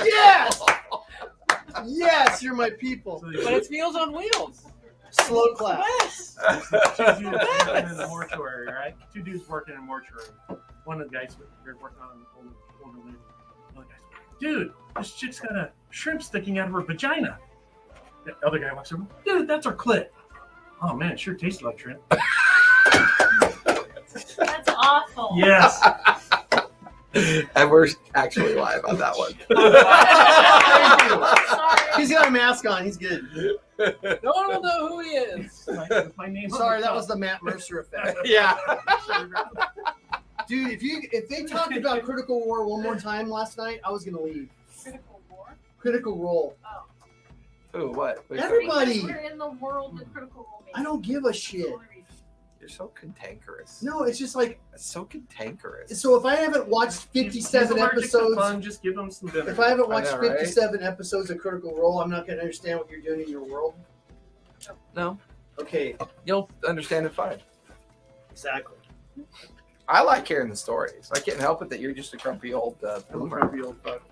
Yes! Yes, you're my people. But it's Meals on Wheels. Slow clap. Yes. Two dudes working in the mortuary, right? Two dudes working in a mortuary. One of the guys, they're working on an older lady. One of the guys, dude, this chick's got a shrimp sticking out of her vagina. The other guy walks over, dude, that's her clit. Oh man, it sure tastes like shrimp. That's awful. Yes. And we're actually live on that one. Sorry. He's got a mask on. He's good. No one will know who he is. My name's Sorry, that was the Matt Mercer effect. Yeah. Dude, if they talked about Critical War one more time last night, I was gonna leave. Critical War? Critical Role. Oh. Ooh, what? Everybody. Because we're in the world of Critical Role. I don't give a shit. You're so cantankerous. No, it's just like, It's so cantankerous. so if I haven't watched 57 episodes, just give them some dinner. if I haven't watched I know, right? 57 episodes of Critical Role, I'm not gonna understand what you're doing in your world. No, Okay, you'll understand it fine. exactly. I like hearing the stories. I can't help it that you're just a grumpy old I'm a boomer. grumpy old fuck.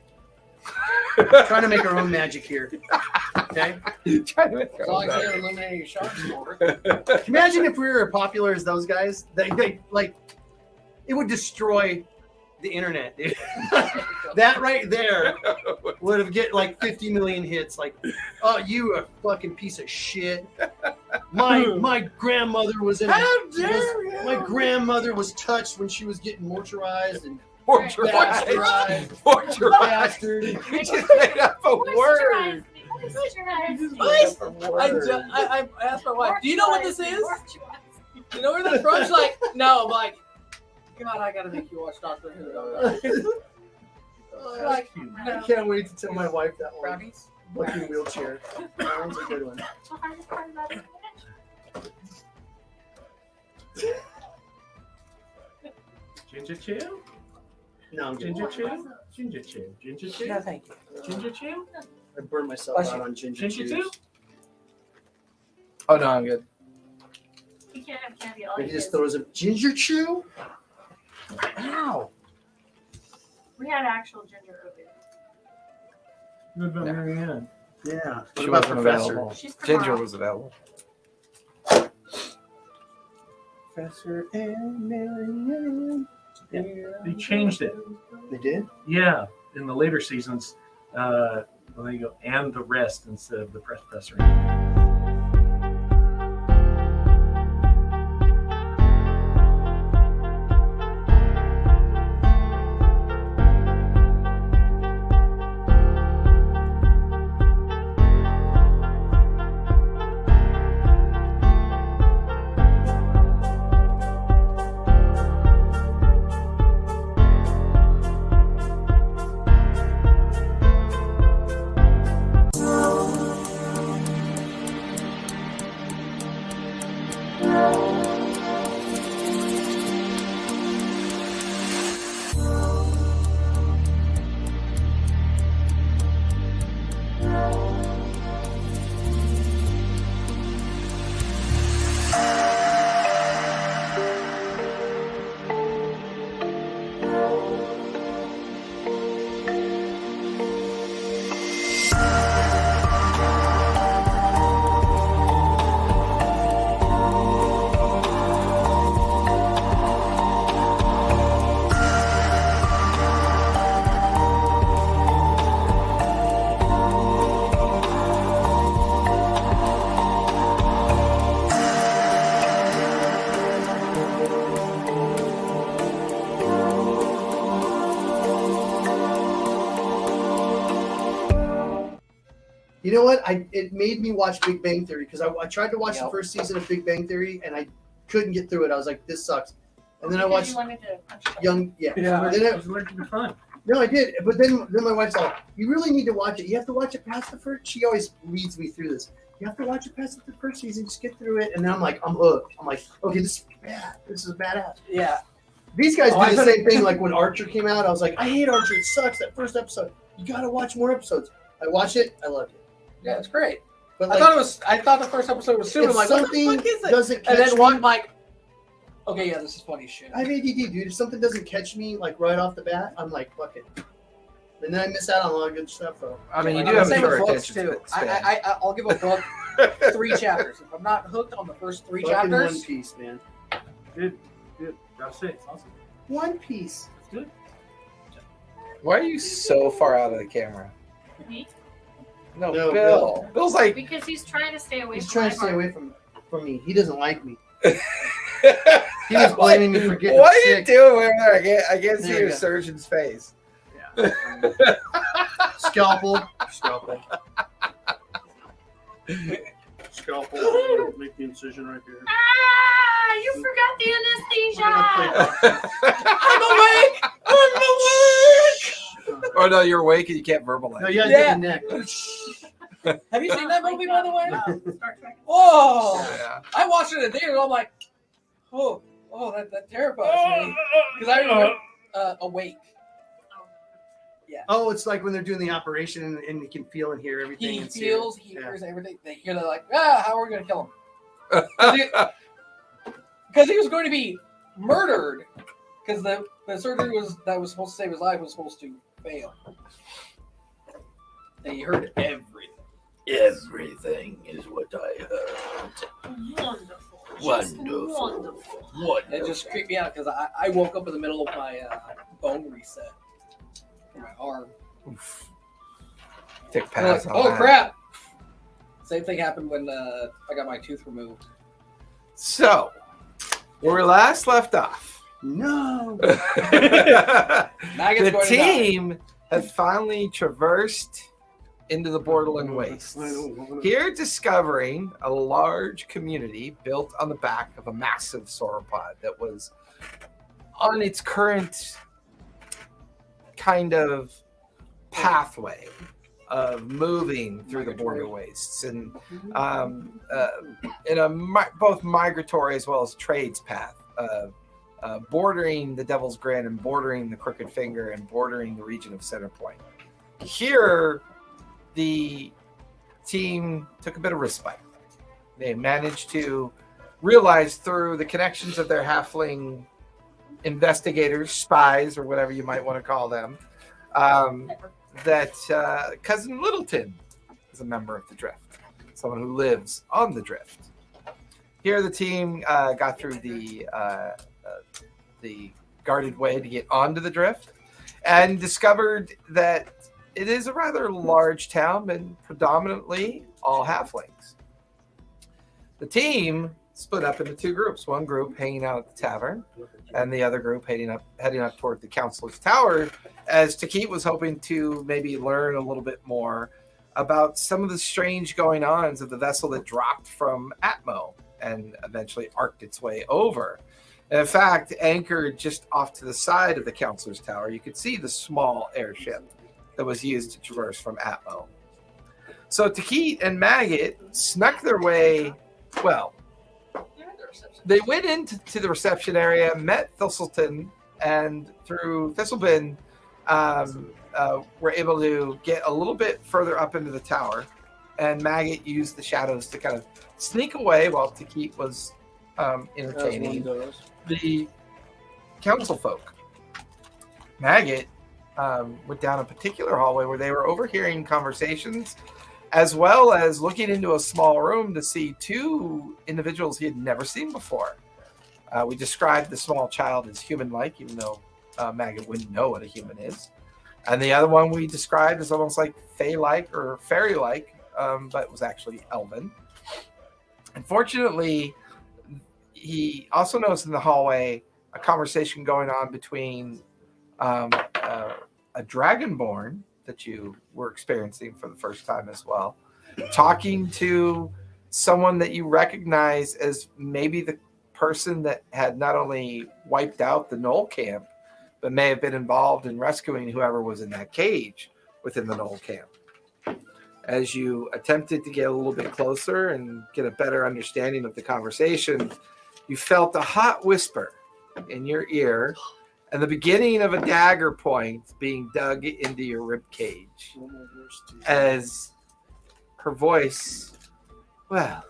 Trying to make our own magic here. Okay. Trying to make As long as you're eliminating sharks more. Imagine if we were as popular as those guys. They like, it would destroy the internet, dude. That right there would have get like 50 million hits. Like, oh, you a fucking piece of shit. My grandmother was in. How dare you? My grandmother was touched when she was getting mortuarized and Morturized. bastard. You just made up a word. I asked my wife, do you know what this is? You know where that's from? She's like, no. I'm like, God, I gotta make you watch Doctor Who. Like, I can't wait to tell my wife that one. brownies? Fucking wheelchair. That one's a good one. That's the hardest part about it. Ginger chew? No, I'm good. Ginger chew? Ginger chew? Ginger chew? No, thank you. Ginger chew? I burned myself out on ginger Ginger chews. chew? Oh no, I'm good. You can't have candy all He you just get. throws a ginger chew. Ow. We had actual ginger earlier. What about Marianne? Yeah. She What about wasn't Professor? available. She's Ginger tomorrow. was available. Professor and Marianne. They changed it. They did? Yeah, in the later seasons, well, there you go, and the rest instead of the professor. You know what? It made me watch Big Bang Theory because I tried to watch the first season of Big Bang Theory and I couldn't get through it. I was like, this sucks. And then I watched You wanted to punch them. Young. Yeah. Yeah. Then It was allergic to fun. no, I did. But then my wife's like, you really need to watch it. You have to watch it past the first. She always leads me through this. You have to watch it past the first season. Just get through it. And then I'm like, I'm hooked. I'm like, okay, this is bad. This is badass. Yeah. These guys Oh, did I the same thing. Like when Archer came out, I was like, I hate Archer. It sucks. That first episode. You got to watch more episodes. I watched it. I loved it. Yeah, it's great. But I thought the first episode was stupid. if I'm like, what the something fuck is it? doesn't And catch then one me, like, Okay, yeah, this is funny shit. I have ADD, dude. If something doesn't catch me like right off the bat, I'm like, fuck it. And then I miss out on a lot of good stuff, though. I mean, you I'm do the have a same with short books attention too. span. I'll give a book 3 chapters. If I'm not hooked on the first 3 Fucking chapters, One Piece, man. Dude, gotta say, it's awesome. One Piece. It's good. Why are you so far out of the camera? Me? No, No, Bill. Bill's like, Because he's trying to stay away He's from trying my to stay heart. away from me. He doesn't like me. He was blaming me for getting what are you sick. doing over there? I can't see There we your go. surgeon's face. Scalpel. Scalpel. Make the incision right here. Ah, you forgot the anesthesia. I'm awake. I'm awake. Oh no, you're awake and you can't verbalize. No, you gotta Yeah. do the neck. Have you seen that movie, by the way? Star Trek. Oh, Yeah. I watched it in theater. I'm like, oh, that terrifies me because I remember awake. Oh, it's like when they're doing the operation and you can feel and hear everything. He and see feels, it. he hears everything. They hear that like, how are we gonna kill him? Because he was going to be murdered. Because the surgery that was supposed to save his life was supposed to fail. And he heard everything. Everything is what I heard. Wonderful. Wonderful. Just wonderful. What? It just creeped me out because I woke up in the middle of my bone reset for my arm. Take And I'm pass like, on oh that. crap! Same thing happened when I got my tooth removed. So, where we last left off, No. Maggot's the going team had finally traversed into the borderland wastes. Here, discovering a large community built on the back of a massive sauropod that was on its current kind of pathway of moving through the border wastes and in a both migratory as well as trades path, bordering the Devil's Grin and bordering the Crooked Finger and bordering the region of Centerpoint. Here, the team took a bit of respite. They managed to realize through the connections of their halfling investigators, spies, or whatever you might want to call them, that Cousin Littleton is a member of the Drift, someone who lives on the Drift. Here, the team got through the guarded way to get onto the Drift and discovered that it is a rather large town and predominantly all halflings. The team split up into 2 groups. One group hanging out at the tavern, and the other group heading up toward the Counselor's Tower, as Takit was hoping to maybe learn a little bit more about some of the strange going-ons of the vessel that dropped from Atmo and eventually arced its way over. And in fact, anchored just off to the side of the Counselor's Tower, you could see the small airship that was used to traverse from Atmo. So Takit and Maggot snuck their way, well, they went into the reception area, met Thistleton, and through Thistlebin, were able to get a little bit further up into the tower, and Maggot used the shadows to kind of sneak away while Takit was entertaining the council folk. Maggot went down a particular hallway where they were overhearing conversations, as well as looking into a small room to see 2 individuals he had never seen before. We described the small child as human-like, even though Maggot wouldn't know what a human is. And the other one we described as almost like fey-like or fairy-like, but was actually elven. Unfortunately, he also noticed in the hallway a conversation going on between a dragonborn that you were experiencing for the first time as well, talking to someone that you recognize as maybe the person that had not only wiped out the Knoll camp, but may have been involved in rescuing whoever was in that cage within the Knoll camp. As you attempted to get a little bit closer and get a better understanding of the conversation, you felt a hot whisper in your ear and the beginning of a dagger point being dug into your rib cage. As her voice, well,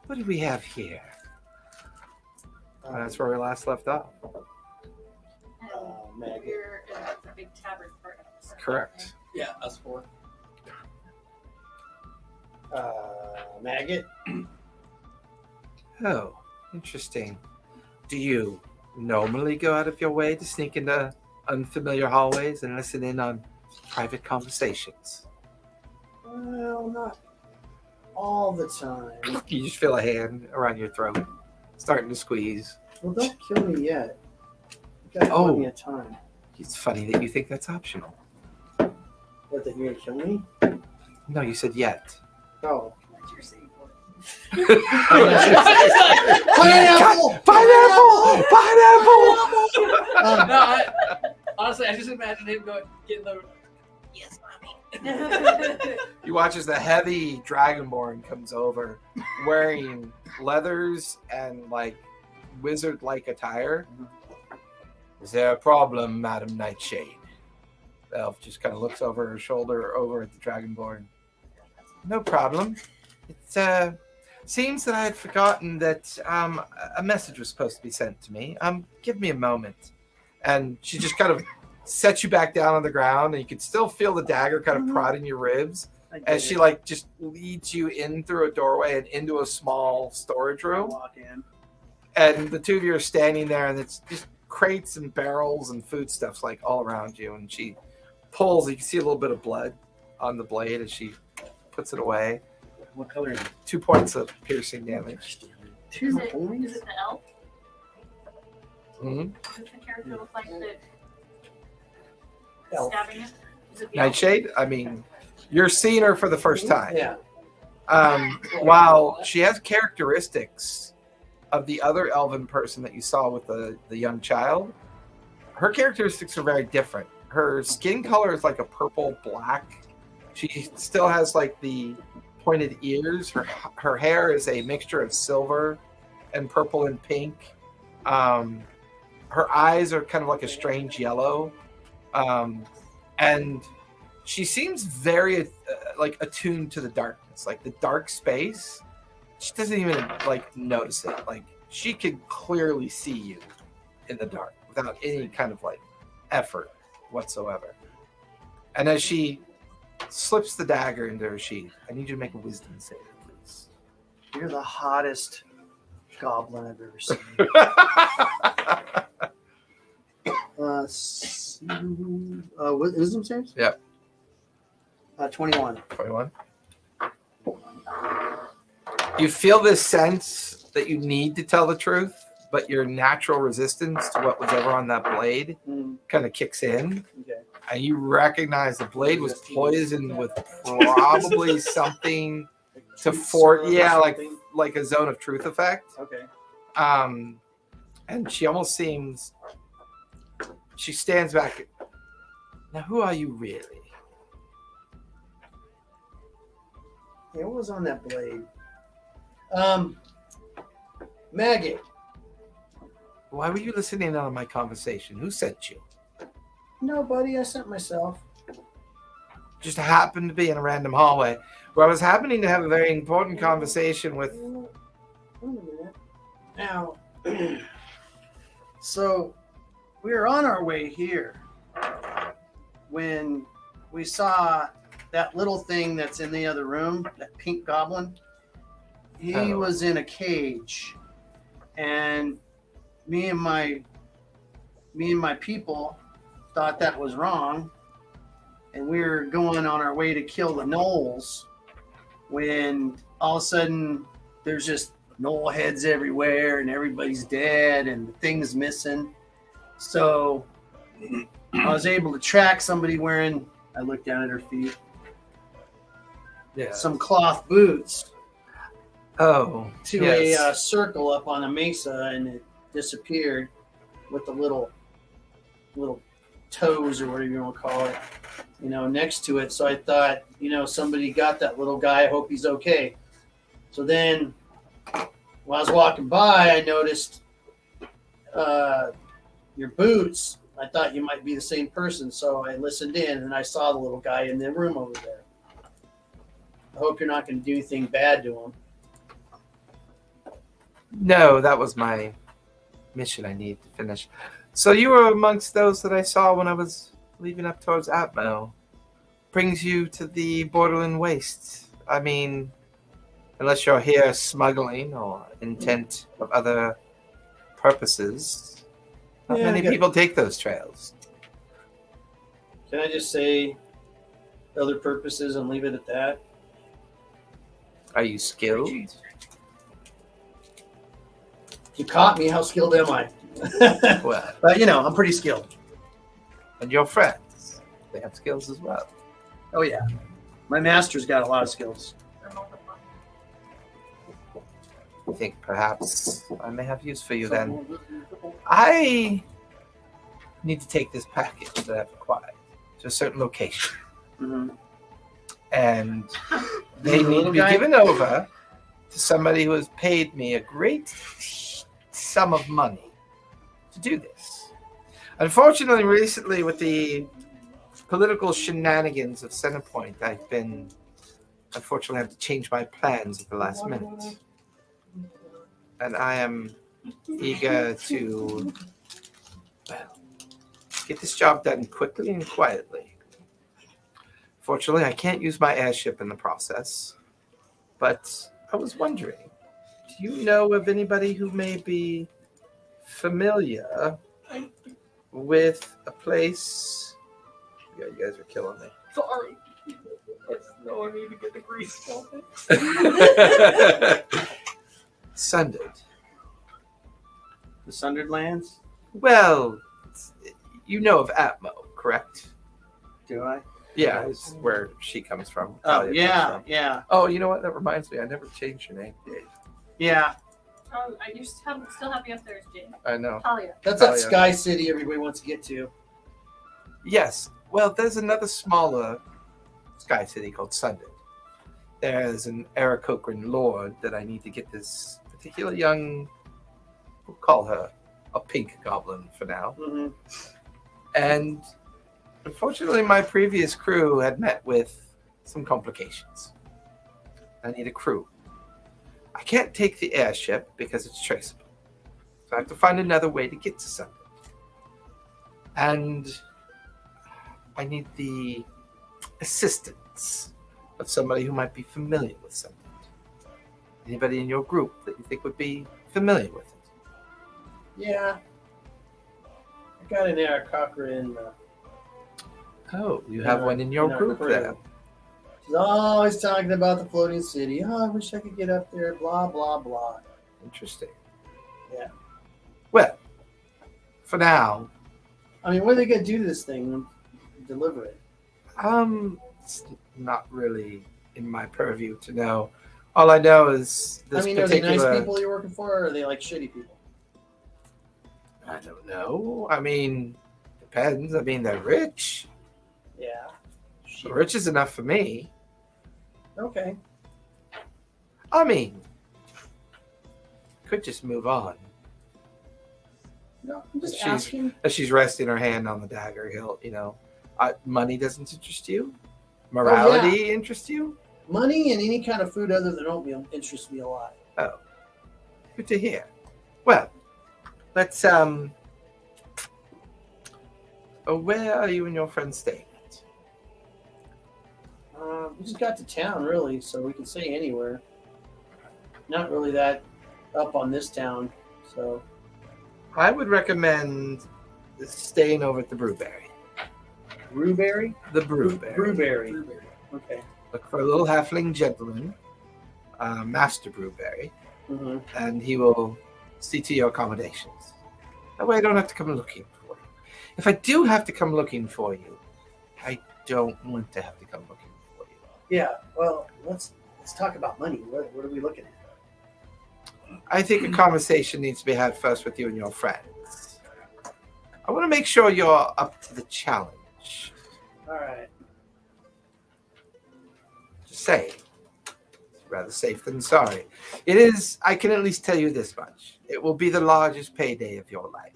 what do we have here? That's where we last left off. And we're in the big tavern part of this. Correct. Yeah, us four. Maggot. Oh, interesting. Do you normally go out of your way to sneak into unfamiliar hallways and listen in on private conversations? Well, not all the time. You just feel a hand around your throat, starting to squeeze. Well, don't kill me yet. You got Oh. plenty of time. It's funny that you think that's optional. What, that you're gonna kill me? No, you said yet. Oh. What's your safe word? Pineapple! Pineapple! Pineapple! No, honestly, I just imagine him getting the. Yes, mommy. You watch as the heavy dragonborn comes over, wearing leathers and like wizard-like attire. Is there a problem, Madam Nightshade? The elf just kind of looks over her shoulder over at the dragonborn. No problem. It seems that I had forgotten that a message was supposed to be sent to me. Give me a moment. And she just kind of sets you back down on the ground, and you can still feel the dagger kind of prodding your ribs as she like just leads you in through a doorway and into a small storage room. Walk in. And the two of you are standing there, and it's just crates and barrels and foodstuffs like all around you. And she pulls, you can see a little bit of blood on the blade as she puts it away. What color is it? 2 points of piercing damage. 2 Is points? it the elf? Mm-hmm. Does the character look like the Elf. stabbing it? Is it the elf? Nightshade, I mean, you're seeing her for the first time. Yeah. While she has characteristics of the other elven person that you saw with the young child, her characteristics are very different. Her skin color is like a purple black. She still has like the pointed ears. Her hair is a mixture of silver and purple and pink. Her eyes are kind of like a strange yellow. And she seems very like attuned to the darkness, like the dark space. She doesn't even like notice it. Like she can clearly see you in the dark without any kind of like effort whatsoever. And as she slips the dagger into her sheath, I need you to make a wisdom save, please. You're the hottest goblin I've ever seen. What wisdom saves? Yep. 21. 21. You feel this sense that you need to tell the truth, but your natural resistance to what was ever on that blade kind of kicks in. Okay. And you recognize the blade was poisoned with probably something to like a zone of truth effect. Okay. And she almost seems, she stands back. Now, who are you really? Yeah, what was on that blade? Maggie. Why were you listening in on my conversation? Who sent you? No, buddy, I sent myself. Just happened to be in a random hallway where I was happening to have a very important conversation with. Wait a minute. Now, so we were on our way here when we saw that little thing that's in the other room, that pink goblin. He Oh. was in a cage, and me and my people thought that was wrong, and we were going on our way to kill the gnolls when all of a sudden there's just gnoll heads everywhere and everybody's dead and the thing's missing. So I was able to track somebody wearing, I looked down at her feet, some cloth boots Oh, to yes. a circle up on a mesa, and it disappeared with the little toes or whatever you want to call it, next to it. So I thought, somebody got that little guy. I hope he's okay. So then while I was walking by, I noticed your boots. I thought you might be the same person. So I listened in, and I saw the little guy in the room over there. I hope you're not going to do anything bad to him. No, that was my mission I need to finish. So you were amongst those that I saw when I was leaving up towards Atmo. Brings you to the Borderland Waste. I mean, unless you're here smuggling or intent of other purposes, not Yeah, I many get it. people take those trails. Can I just say other purposes and leave it at that? Are you skilled? You caught me. How skilled am I? Well, But I'm pretty skilled. and your friends, they have skills as well. Oh yeah, my master's got a lot of skills. I think perhaps I may have use for you then. I need to take this package that I've acquired to a certain location, Mm-hmm. and they The need to little be guy? given over to somebody who has paid me a great sum of money to do this. Unfortunately, recently with the political shenanigans of Centerpoint, I've been unfortunately have to change my plans at the last minute. And I am eager to get this job done quickly and quietly. Fortunately, I can't use my airship in the process. But I was wondering, do you know of anybody who may be familiar with a place? Yeah, you guys are killing me. Sorry. No, I need to get the grease skeleton. Sundered. The Sundered Lands? Well, you know of Atmo, correct? Do I? Yeah, is where she comes from. Oh Talia yeah, comes from. yeah, Oh, you know what? That reminds me. I never changed your name, Dave. yeah. Oh, you still have me upstairs, Jane. I know. Talia. That's Oh, that yeah. Sky City everybody wants to get to. Yes. Well, there's another smaller Sky City called Sundered. There's an Aarakocran lord that I need to get this particular young, we'll call her a pink goblin for now. Mm-hmm. And unfortunately, my previous crew had met with some complications. I need a crew. I can't take the airship because it's traceable. So I have to find another way to get to Sunday. And I need the assistance of somebody who might be familiar with Sunday. Anybody in your group that you think would be familiar with it? Yeah. I got an Aarakocran. Oh, you have one in your in our group crew. then. She's always talking about the floating city. Oh, I wish I could get up there. Blah blah blah. Interesting. Yeah. Well, for now, I mean, what are they gonna do to this thing when you deliver it? it's not really in my purview to know. All I know is this I mean, are they particular. nice people you're working for, or are they like shitty people? I don't know. I mean, depends. I mean, they're rich. Yeah. Rich is enough for me. Okay. I mean, could just move on. No, I'm just She's- asking. As she's resting her hand on the dagger hilt, money doesn't interest you. Morality interests you. Money and any kind of food other than oatmeal interests me a lot. Oh, good to hear. Well, let's where are you and your friend staying? We just got to town, really, so we can stay anywhere. Not really that up on this town, so. I would recommend staying over at the Brewberry. Brewberry? The Brewberry. Brewberry. Okay. Look for a little halfling gentleman, Master Brewberry, Mm-hmm. and he will see to your accommodations. That way I don't have to come looking for you. If I do have to come looking for you, I don't want to have to come looking for you. Yeah. Well, let's talk about money. What are we looking at? I think a conversation needs to be had first with you and your friends. I want to make sure you're up to the challenge. All right. Just saying. It's rather safe than sorry. It is, I can at least tell you this much. It will be the largest payday of your life.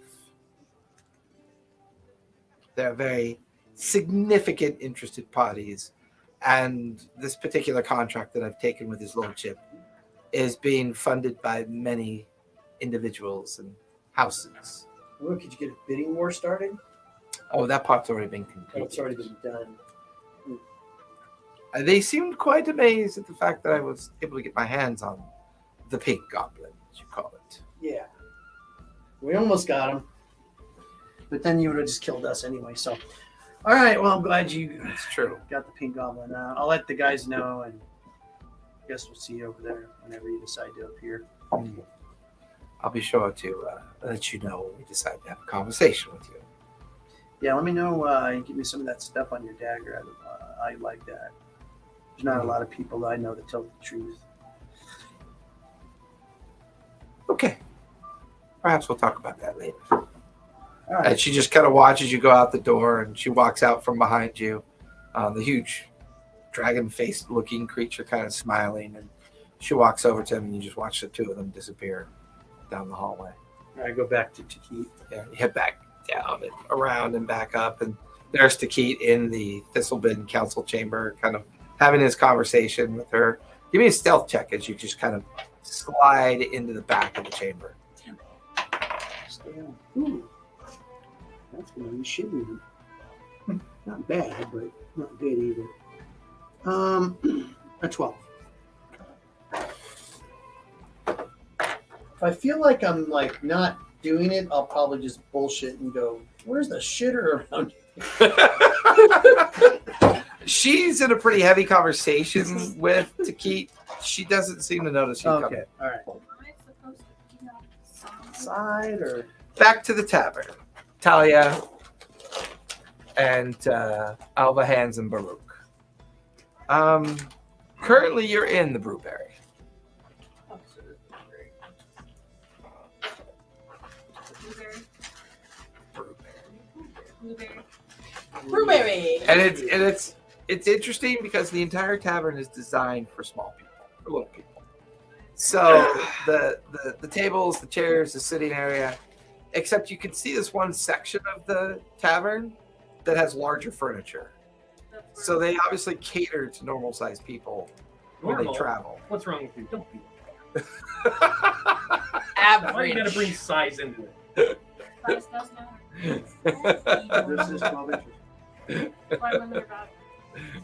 There are very significant interested parties, and this particular contract that I've taken with his lordship is being funded by many individuals and houses. Well, could you get a bidding war started? Oh, that part's already been Oh, completed. it's already been done. They seemed quite amazed at the fact that I was able to get my hands on the pink goblin, as you call it. Yeah. We almost got him. But then you would have just killed us anyway. So, all right. Well, I'm glad you It's true. got the pink goblin. I'll let the guys know, and I guess we'll see you over there whenever you decide to appear. I'll be sure to let you know when we decide to have a conversation with you. Yeah, let me know. Give me some of that stuff on your dagger. I like that. There's not a lot of people that I know that tell the truth. Okay. Perhaps we'll talk about that later. All right. And she just kind of watches you go out the door, and she walks out from behind you. The huge dragon-faced looking creature kind of smiling, and she walks over to him, and you just watch the two of them disappear down the hallway. I go back to Takit. Yeah, you head back down and around and back up, and there's Takit in the Thistlebin council chamber, kind of having his conversation with her. Give me a stealth check as you just kind of slide into the back of the chamber. Ooh, that's gonna be shitty. Not bad, but not good either. A 12. If I feel like I'm like not doing it, I'll probably just bullshit and go, "Where's the shitter around here?" She's in a pretty heavy conversation with Takit. She doesn't seem to notice you Okay, coming. all right. Am I supposed to be outside? Side or Back to the tavern. Talia and Alva Hands and Baruch. Currently, you're in the Brewberry. Blueberry. Blueberry. Blueberry. And it's interesting because the entire tavern is designed for small people, for little people. So the tables, the chairs, the sitting area, except you can see this one section of the tavern that has larger furniture. So they obviously cater to normal sized people when Normal? they travel. What's wrong with you? Don't be. Why you gotta bring size into it? Price does matter. this is 12 inches. Why women are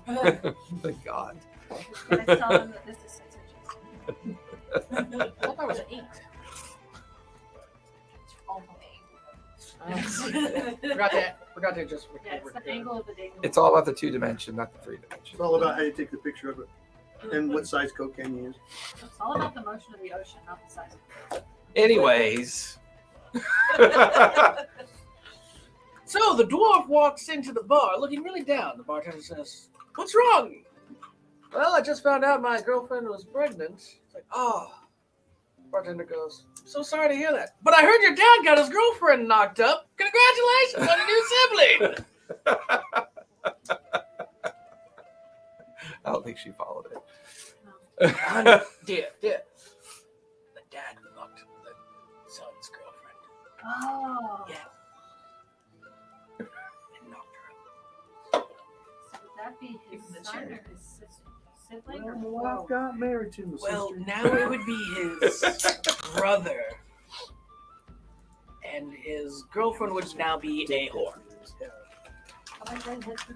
bad. My God. Guys tell them that this is 6 inches. I thought it was an 8. Forgot to just Yeah, it's the angle of the day. It's all about the 2-dimension, not the 3-dimension. It's all about how you take the picture of it and what size Coke can you use. It's all about the motion of the ocean, not the size of it. Anyways. So the dwarf walks into the bar looking really down. The bartender says, "What's wrong?" "Well, I just found out my girlfriend was pregnant." It's like, "Oh." Bartender goes, "So sorry to hear that. But I heard your dad got his girlfriend knocked up. Congratulations on a new sibling." I don't think she followed it. Honey, dear. The dad knocked the son's girlfriend. Oh. Yeah. And knocked her up. So would that be his son or his sibling? Well, my Or wife got married to my Well, sister. now it would be his brother. And his girlfriend would now be a whore.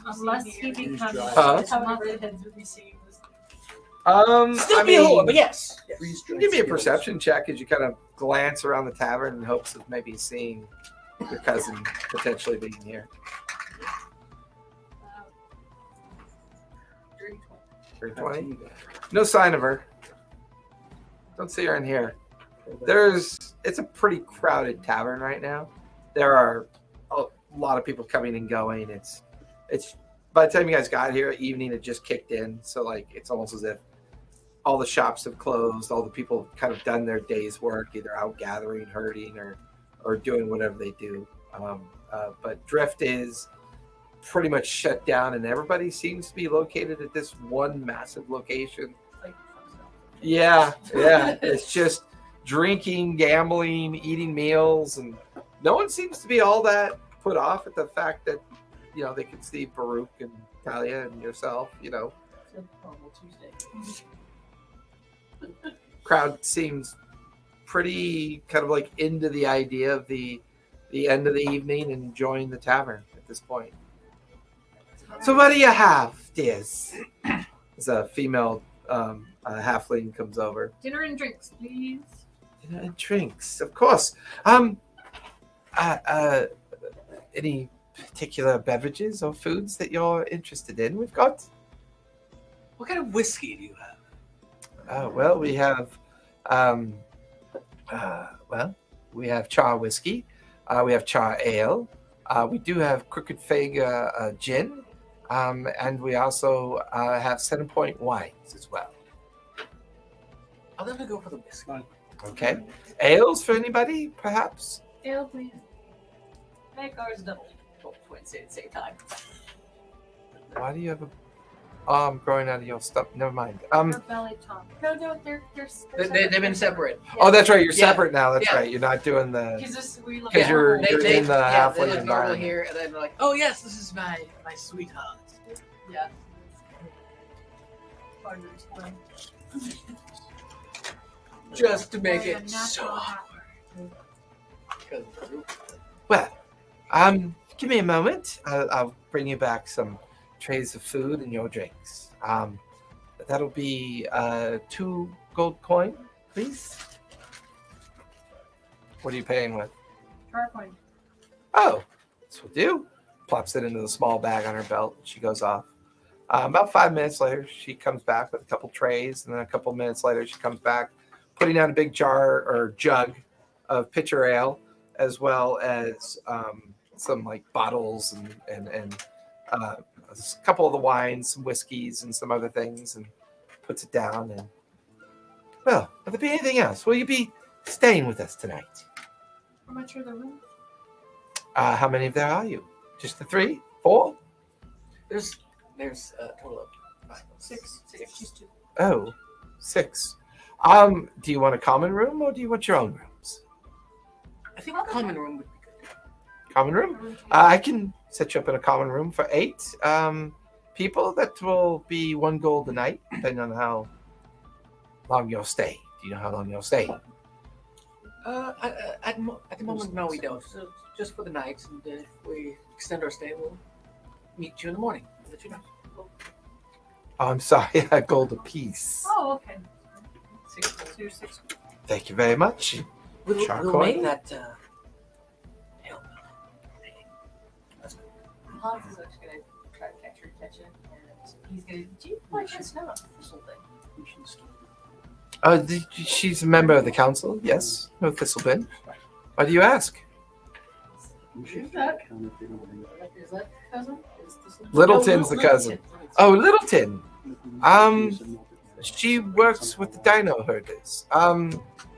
Unless he becomes Huh? how many heads would be seeing this? Still be a whore, but yes. Freeze Give dried me a skills. perception check as you kind of glance around the tavern in hopes of maybe seeing your cousin potentially being here. Dirty 20. 20? No sign of her. Don't see her in here. It's a pretty crowded tavern right now. There are a lot of people coming and going. It's by the time you guys got here, evening had just kicked in. So like it's almost as if all the shops have closed. All the people have kind of done their day's work, either out gathering, herding, or doing whatever they do. But Drift is pretty much shut down, and everybody seems to be located at this one massive location. Yeah. It's just drinking, gambling, eating meals, and no one seems to be all that put off at the fact that, they can see Baruch and Talia and yourself, Horrible Tuesday. Crowd seems pretty kind of like into the idea of the end of the evening and enjoying the tavern at this point. So what do you have, dears? As a female halfling comes over. Dinner and drinks, please. Dinner and drinks, of course. Any particular beverages or foods that you're interested in? We've got. What kind of whiskey do you have? Well, we have. We have char whiskey. We have char ale. We do have Crooked Fig gin. And we also have Center Point wines as well. I'll never go for the whiskey. Okay. Ales for anybody, perhaps? Ale, please. Make ours double. Twins at the same time. Why do you have a arm growing out of your stomach? Never mind. Or belly top. No, they're They've been separate. Oh, that's right. You're Yeah. separate now. That's Yeah. right. You're not doing the. We look 'Cause at you're- normal. in the they halfling live normal environment. here, and then they're like, oh yes, this is my sweetheart. Yeah. Hard to explain. Just to make Like a it natural so half- awkward. Well, give me a moment. I'll bring you back some trays of food and your drinks. That'll be 2 gold coin, please. What are you paying with? PowerPoint. Oh, this will do. Plops it into the small bag on her belt. She goes off. About 5 minutes later, she comes back with a couple trays, and then a couple minutes later, she comes back, putting down a big jar or jug of pitcher ale, as well as some like bottles and a couple of the wines, some whiskeys, and some other things, and puts it down. And well, will there be anything else? Will you be staying with us tonight? How much are the rooms? How many of there are you? Just the 3, 4? There's a total of 5. 6. She's 2. Oh, 6. Do you want a common room or do you want your own rooms? I think a common room would be good. Common room? I can set you up in a common room for 8 people. That will be 1 gold a night, depending on how long you'll stay. Do you know how long you'll stay? At the moment, no, we don't. So just for the night, and if we extend our stay, we'll meet you in the morning. I'll let you know. Oh, I'm sorry, a gold apiece. Oh, okay. 6. So you're 6. Thank you very much. We'll Charcoal? make that. Hell, Hans is actually going to try to catch it, and he's going to. Do you like that smell? This whole thing. She's a member of the council, yes. No Thistlebin. Why do you ask? Who's that? Is that cousin? Is this Littleton's the cousin. Oh, Littleton. She works with the dino herders.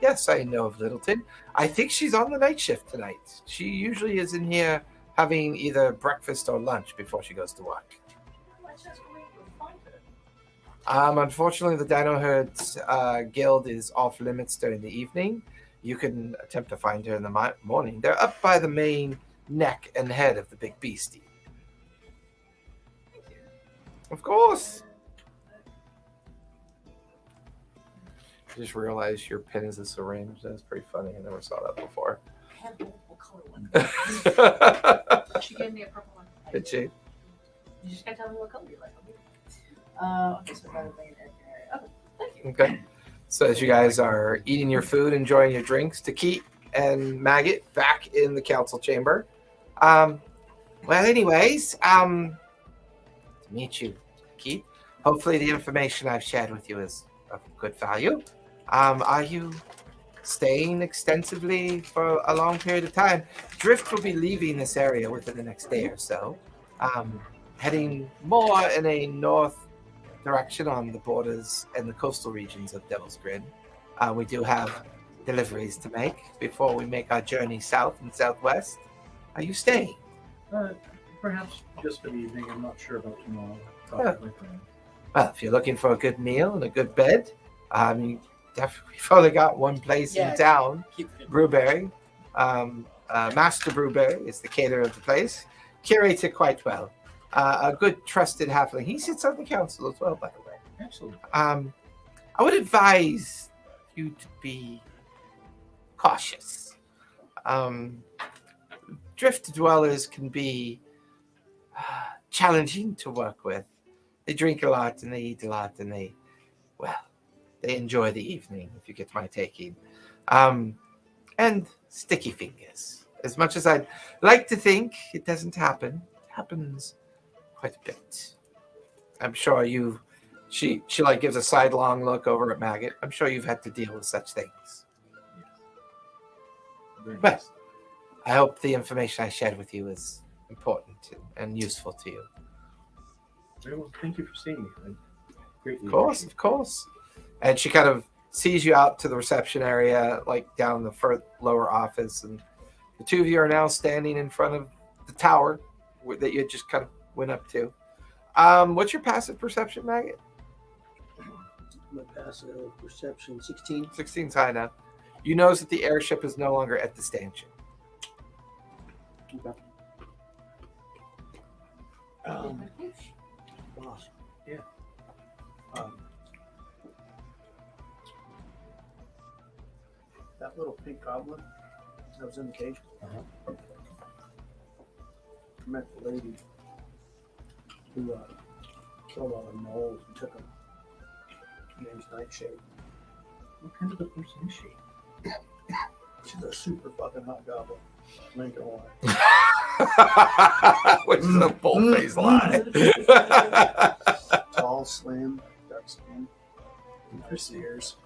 Yes, I know of Littleton. I think she's on the night shift tonight. She usually is in here having either breakfast or lunch before she goes to work. Let's just go find her. Unfortunately, the Dino Herds Guild is off limits during the evening. You can attempt to find her in the morning. They're up by the main neck and head of the big beastie. Thank you. Of course. I just realized your pen is a syringe. That's pretty funny. I never saw that before. I have multiple color one. Did She gave me a purple one. she? You just gotta tell me what color you like. Okay, so by the way, okay, thank you. Okay. So as you guys are eating your food, enjoying your drinks, Takit and Maggot back in the council chamber. Well, anyways, to meet you, Takit. Hopefully the information I've shared with you is of good value. Are you staying extensively for a long period of time? Drift will be leaving this area within the next day or so, heading more in a north direction on the borders and the coastal regions of Devil's Grin. We do have deliveries to make before we make our journey south and southwest. Are you staying? Perhaps just for the evening. I'm not sure about tomorrow. Yeah. Well, if you're looking for a good meal and a good bed, you definitely we've only got one place in town, Brewberry. Master Brewberry is the caterer of the place. Curates it quite well. A good trusted halfling. He sits on the council as well, by the way. Absolutely. I would advise you to be cautious. Drift dwellers can be challenging to work with. They drink a lot and they eat a lot and they enjoy the evening, if you get my taking. And sticky fingers. As much as I'd like to think it doesn't happen, it happens quite a bit. I'm sure she like gives a sidelong look over at Maggot. I'm sure you've had to deal with such things. But I hope the information I shared with you is important and useful to you. Very well, thank you for seeing me. Greatly Of course. And she kind of sees you out to the reception area, like down the lower office, and the two of you are now standing in front of the tower that you just kind of went up to. What's your passive perception, Maggot? My passive perception 16. 16's high enough. You notice that the airship is no longer at the stanchion. Okay. Boss. Yeah. That little pink goblin that was in the cage. I met the lady who killed all the moles and took them. Her name's Nightshade. What kind of a person is she? She's a super fucking hot goblin. I ain't gonna lie. Which is a bold-faced lie. Tall, slim, dark skin, nice ears.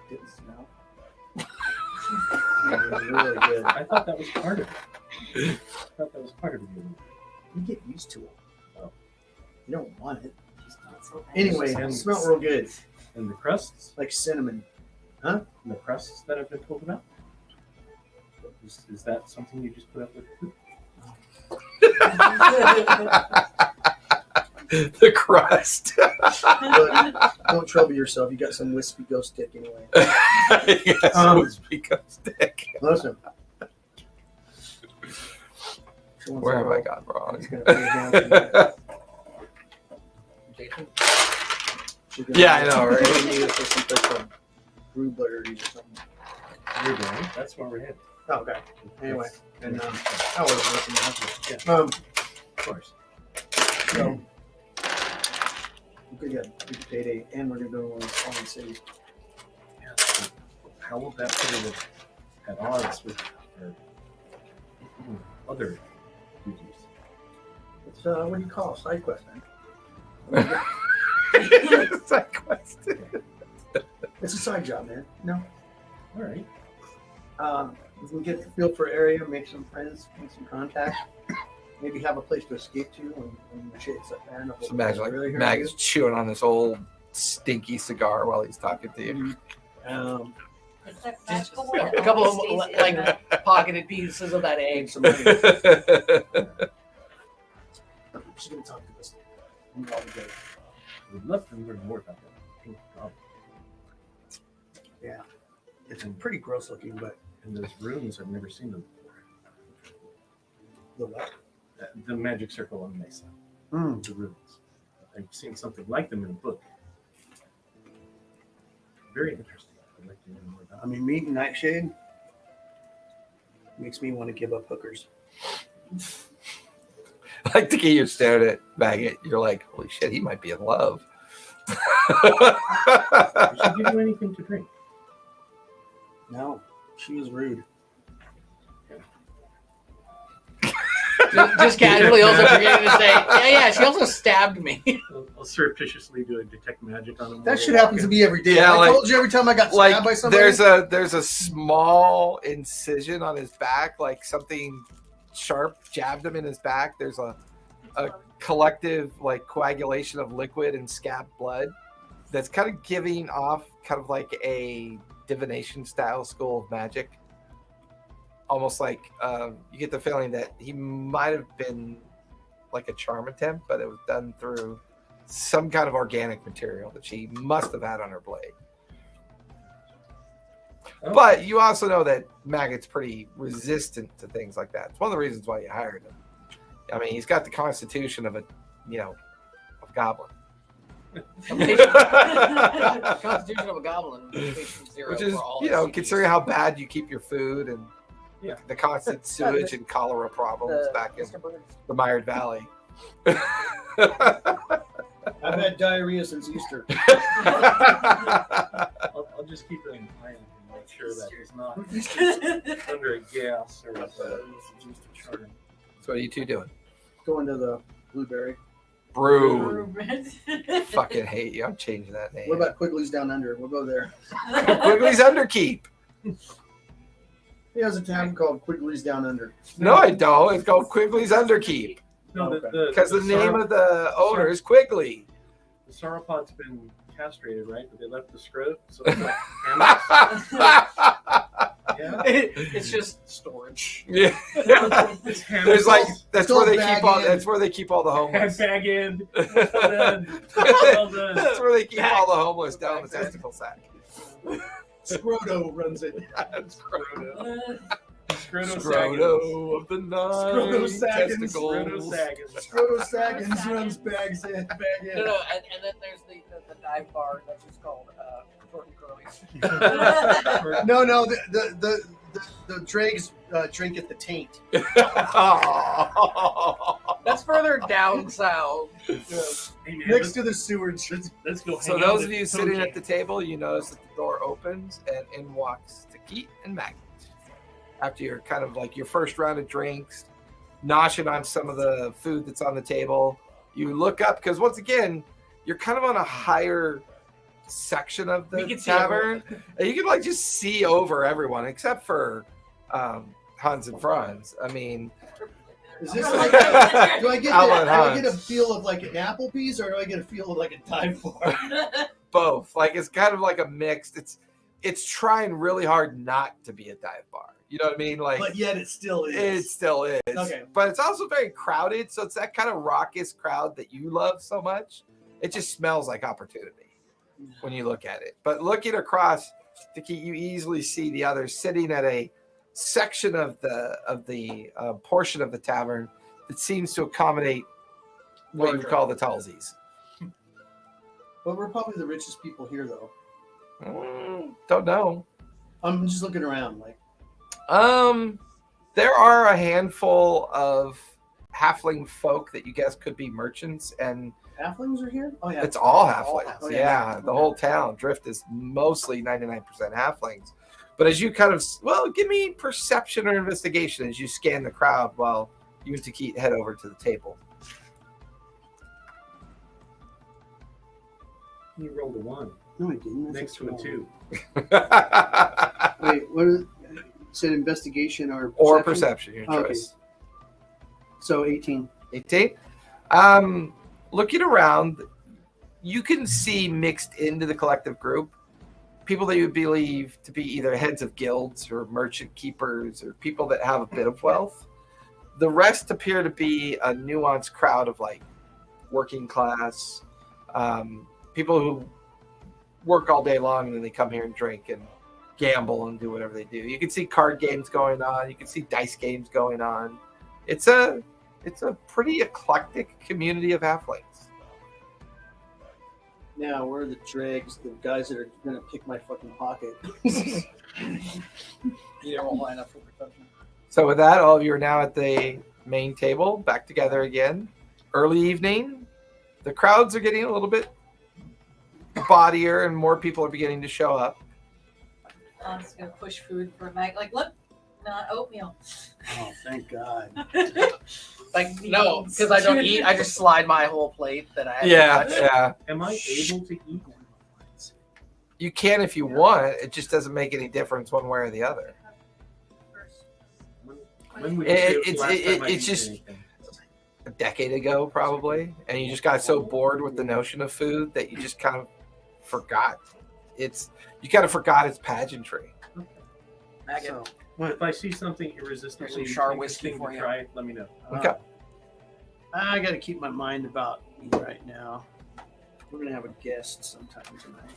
Didn't smell. Really good. I thought that was part of it. You get used to it. Oh. You don't want it. Just not so bad. Anyway, it smells real good. And the crusts? Like cinnamon. And the crusts that I've been told about? Is that something you just put up with? The crust. But don't trouble yourself. You got some wispy ghost stick anyway. Yes, become stick. Listen. Where have I gone wrong? He's gonna put it down for you. Jason? She's gonna- Yeah, I know, right? She's gonna need it for some type of brew berries or something. You're going. That's where we're headed. Oh, okay. Anyway, and I was listening. Yeah. Of course. So we could get a big payday, and we're gonna go to one of the foreign cities. Yeah. So how will that put it at odds with our other duties? It's what do you call it? Side quest, man. Side quest. It's a side job, man. No. All right. We can get the feel for area, make some friends, make some contacts, maybe have a place to escape to when the shit's up there. Just imagine like Maggie's chewing on this old stinky cigar while he's talking to you. It's that Just magical a one. couple of Always stays in there. like pocketed pieces of that egg. and some money. She's gonna talk to us. We're all together. We'd love to learn more about that pink goblin. Yeah, it's pretty gross looking, but And those runes, I've never seen them before. the what? The magic circle on Mesa. Mm. The runes. I've seen something like them in a book. Very interesting. I'd like to know more about I mean, meeting Nightshade makes me want to give up hookers. I like to get you stared at Maggot. You're like, holy shit, he might be in love. Did she give you anything to drink? No, she was rude. Just casually also forgetting to say, yeah, she also stabbed me. I'll surreptitiously do a detect magic on him. That shit happens to me every day. Yeah, I like- told you every time I got stabbed Like by somebody. there's a small incision on his back, like something sharp jabbed him in his back. There's a collective like coagulation of liquid and scab blood that's kind of giving off kind of like a divination style school of magic. Almost like you get the feeling that he might have been like a charm attempt, but it was done through some kind of organic material that she must have had on her blade. Oh. But you also know that Maggot's pretty resistant to things like that. It's one of the reasons why you hired him. I mean, he's got the constitution of a, of a goblin. Constitution of a goblin. Patient 0 Which is, for all you know, STDs. considering how bad you keep your food and Yeah. the constant sewage and cholera problems back in the Mired Valley. I've had diarrhea since Easter. I'll just keep it in mind and make sure that he's not under a gas or a charter. So what are you two doing? Going to the Blueberry. Brew. Fucking hate you. I'm changing that name. What about Quigley's Down Under? We'll go there. Quigley's Underkeep? He has a town called Quigley's Down Under. No, I don't. It's called Quigley's Underkeep. No, Because the name of the owner is Quigley. the sauropod's been castrated, right? But they left the scrot, so it's like hammocks. Yeah. It's just storage. Yeah. It's There's like that's Still where they bag keep all in. that's where they keep all the homeless. bag in. Well done. Well done. That's where they keep all the homeless down the testicle sack. Scroto runs it. Scroto of the night. Scroto Saggins. Testicles. Scroto Saggins runs bag in. No, and then there's the dive bar that's just called Short and Curly's. No, the dregs drink at the taint. That's further down south. Hey, man, Next to the sewage. let's go. So hang out those of at you sitting Toe at the table, you notice that the door opens and in walks Takit and Magnet. After your kind of like your first round of drinks, noshing on some of the food that's on the table, you look up because once again, you're kind of on a higher section of We the can see tavern, and you can like just see over everyone except for Hans and Franz. I mean, Is this like, do I get a feel of like an Applebee's or do I get a feel of like a dive bar? both. Like it's kind of like a mixed. It's trying really hard not to be a dive bar. You know what I mean? Like, But yet it still is. it still is. Okay. But it's also very crowded, so it's that kind of raucous crowd that you love so much. It just smells like opportunity when you look at it. But looking across, you easily see the others sitting at a section of the portion of the tavern that seems to accommodate what you would call the Tulsies. But we're probably the richest people here, though. Don't know. I'm just looking around, like. There are a handful of halfling folk that you guess could be merchants, and Halflings are here? Oh, yeah. it's all halflings. Oh, yeah, the whole town. Drift is mostly 99% halflings. But as you kind of, give me perception or investigation as you scan the crowd while you and Takit head over to the table. You rolled a 1 No, I didn't. next to a 2. Wait, what is it? Said investigation or perception? Or perception, your Okay. choice. So 18. 18. Looking around, you can see mixed into the collective group people that you would believe to be either heads of guilds or merchant keepers or people that have a bit of wealth. The rest appear to be a nuanced crowd of like working class people who work all day long and then they come here and drink and gamble and do whatever they do. You can see card games going on. You can see dice games going on. It's a pretty eclectic community of halflings. Now, where are the dregs, the guys that are going to pick my fucking pocket? You won't line up for perception. So with that, all of you are now at the main table, back together again. Early evening. The crowds are getting a little bit bodier and more people are beginning to show up. I'm just gonna push food for Mag. Like, look, not oatmeal. Oh, thank God. Like, no, because I don't eat. I just slide my whole plate that I have. Yeah. Am I able to eat? You can if you want. It just doesn't make any difference one way or the other. When would you say it was the last time I It's ate just anything? a decade ago, probably, and you just got so bored with the notion of food that you just kind of forgot. You kind of forgot its pageantry. Maggot. So, If I see something irresistibly There's some Char interesting whiskey for to you. try, let me know. Okay. I got to keep my mind about me right now. We're going to have a guest sometime tonight.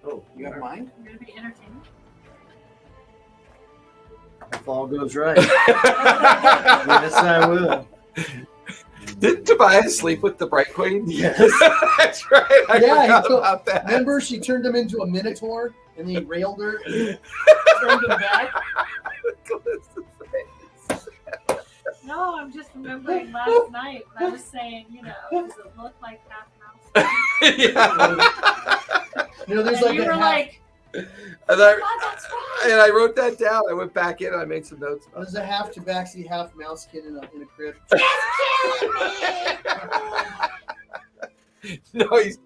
Oh, You have mine? I'm gonna be entertained. If all goes right. Yes, I will. Didn't Tobias sleep with the Bright Queen? Yes. That's right. I Yeah, he forgot took- about that. Remember, she turned him into a minotaur, and he railed her. And Turned him back. No, I'm just remembering last night when I was saying, does it look like half mouse? Yeah. there's And like you a were half, like, And God, that's right. I wrote that down. I went back in and I made some notes about there's a half tabaxi, half mouse kid in a crib. it. No, he's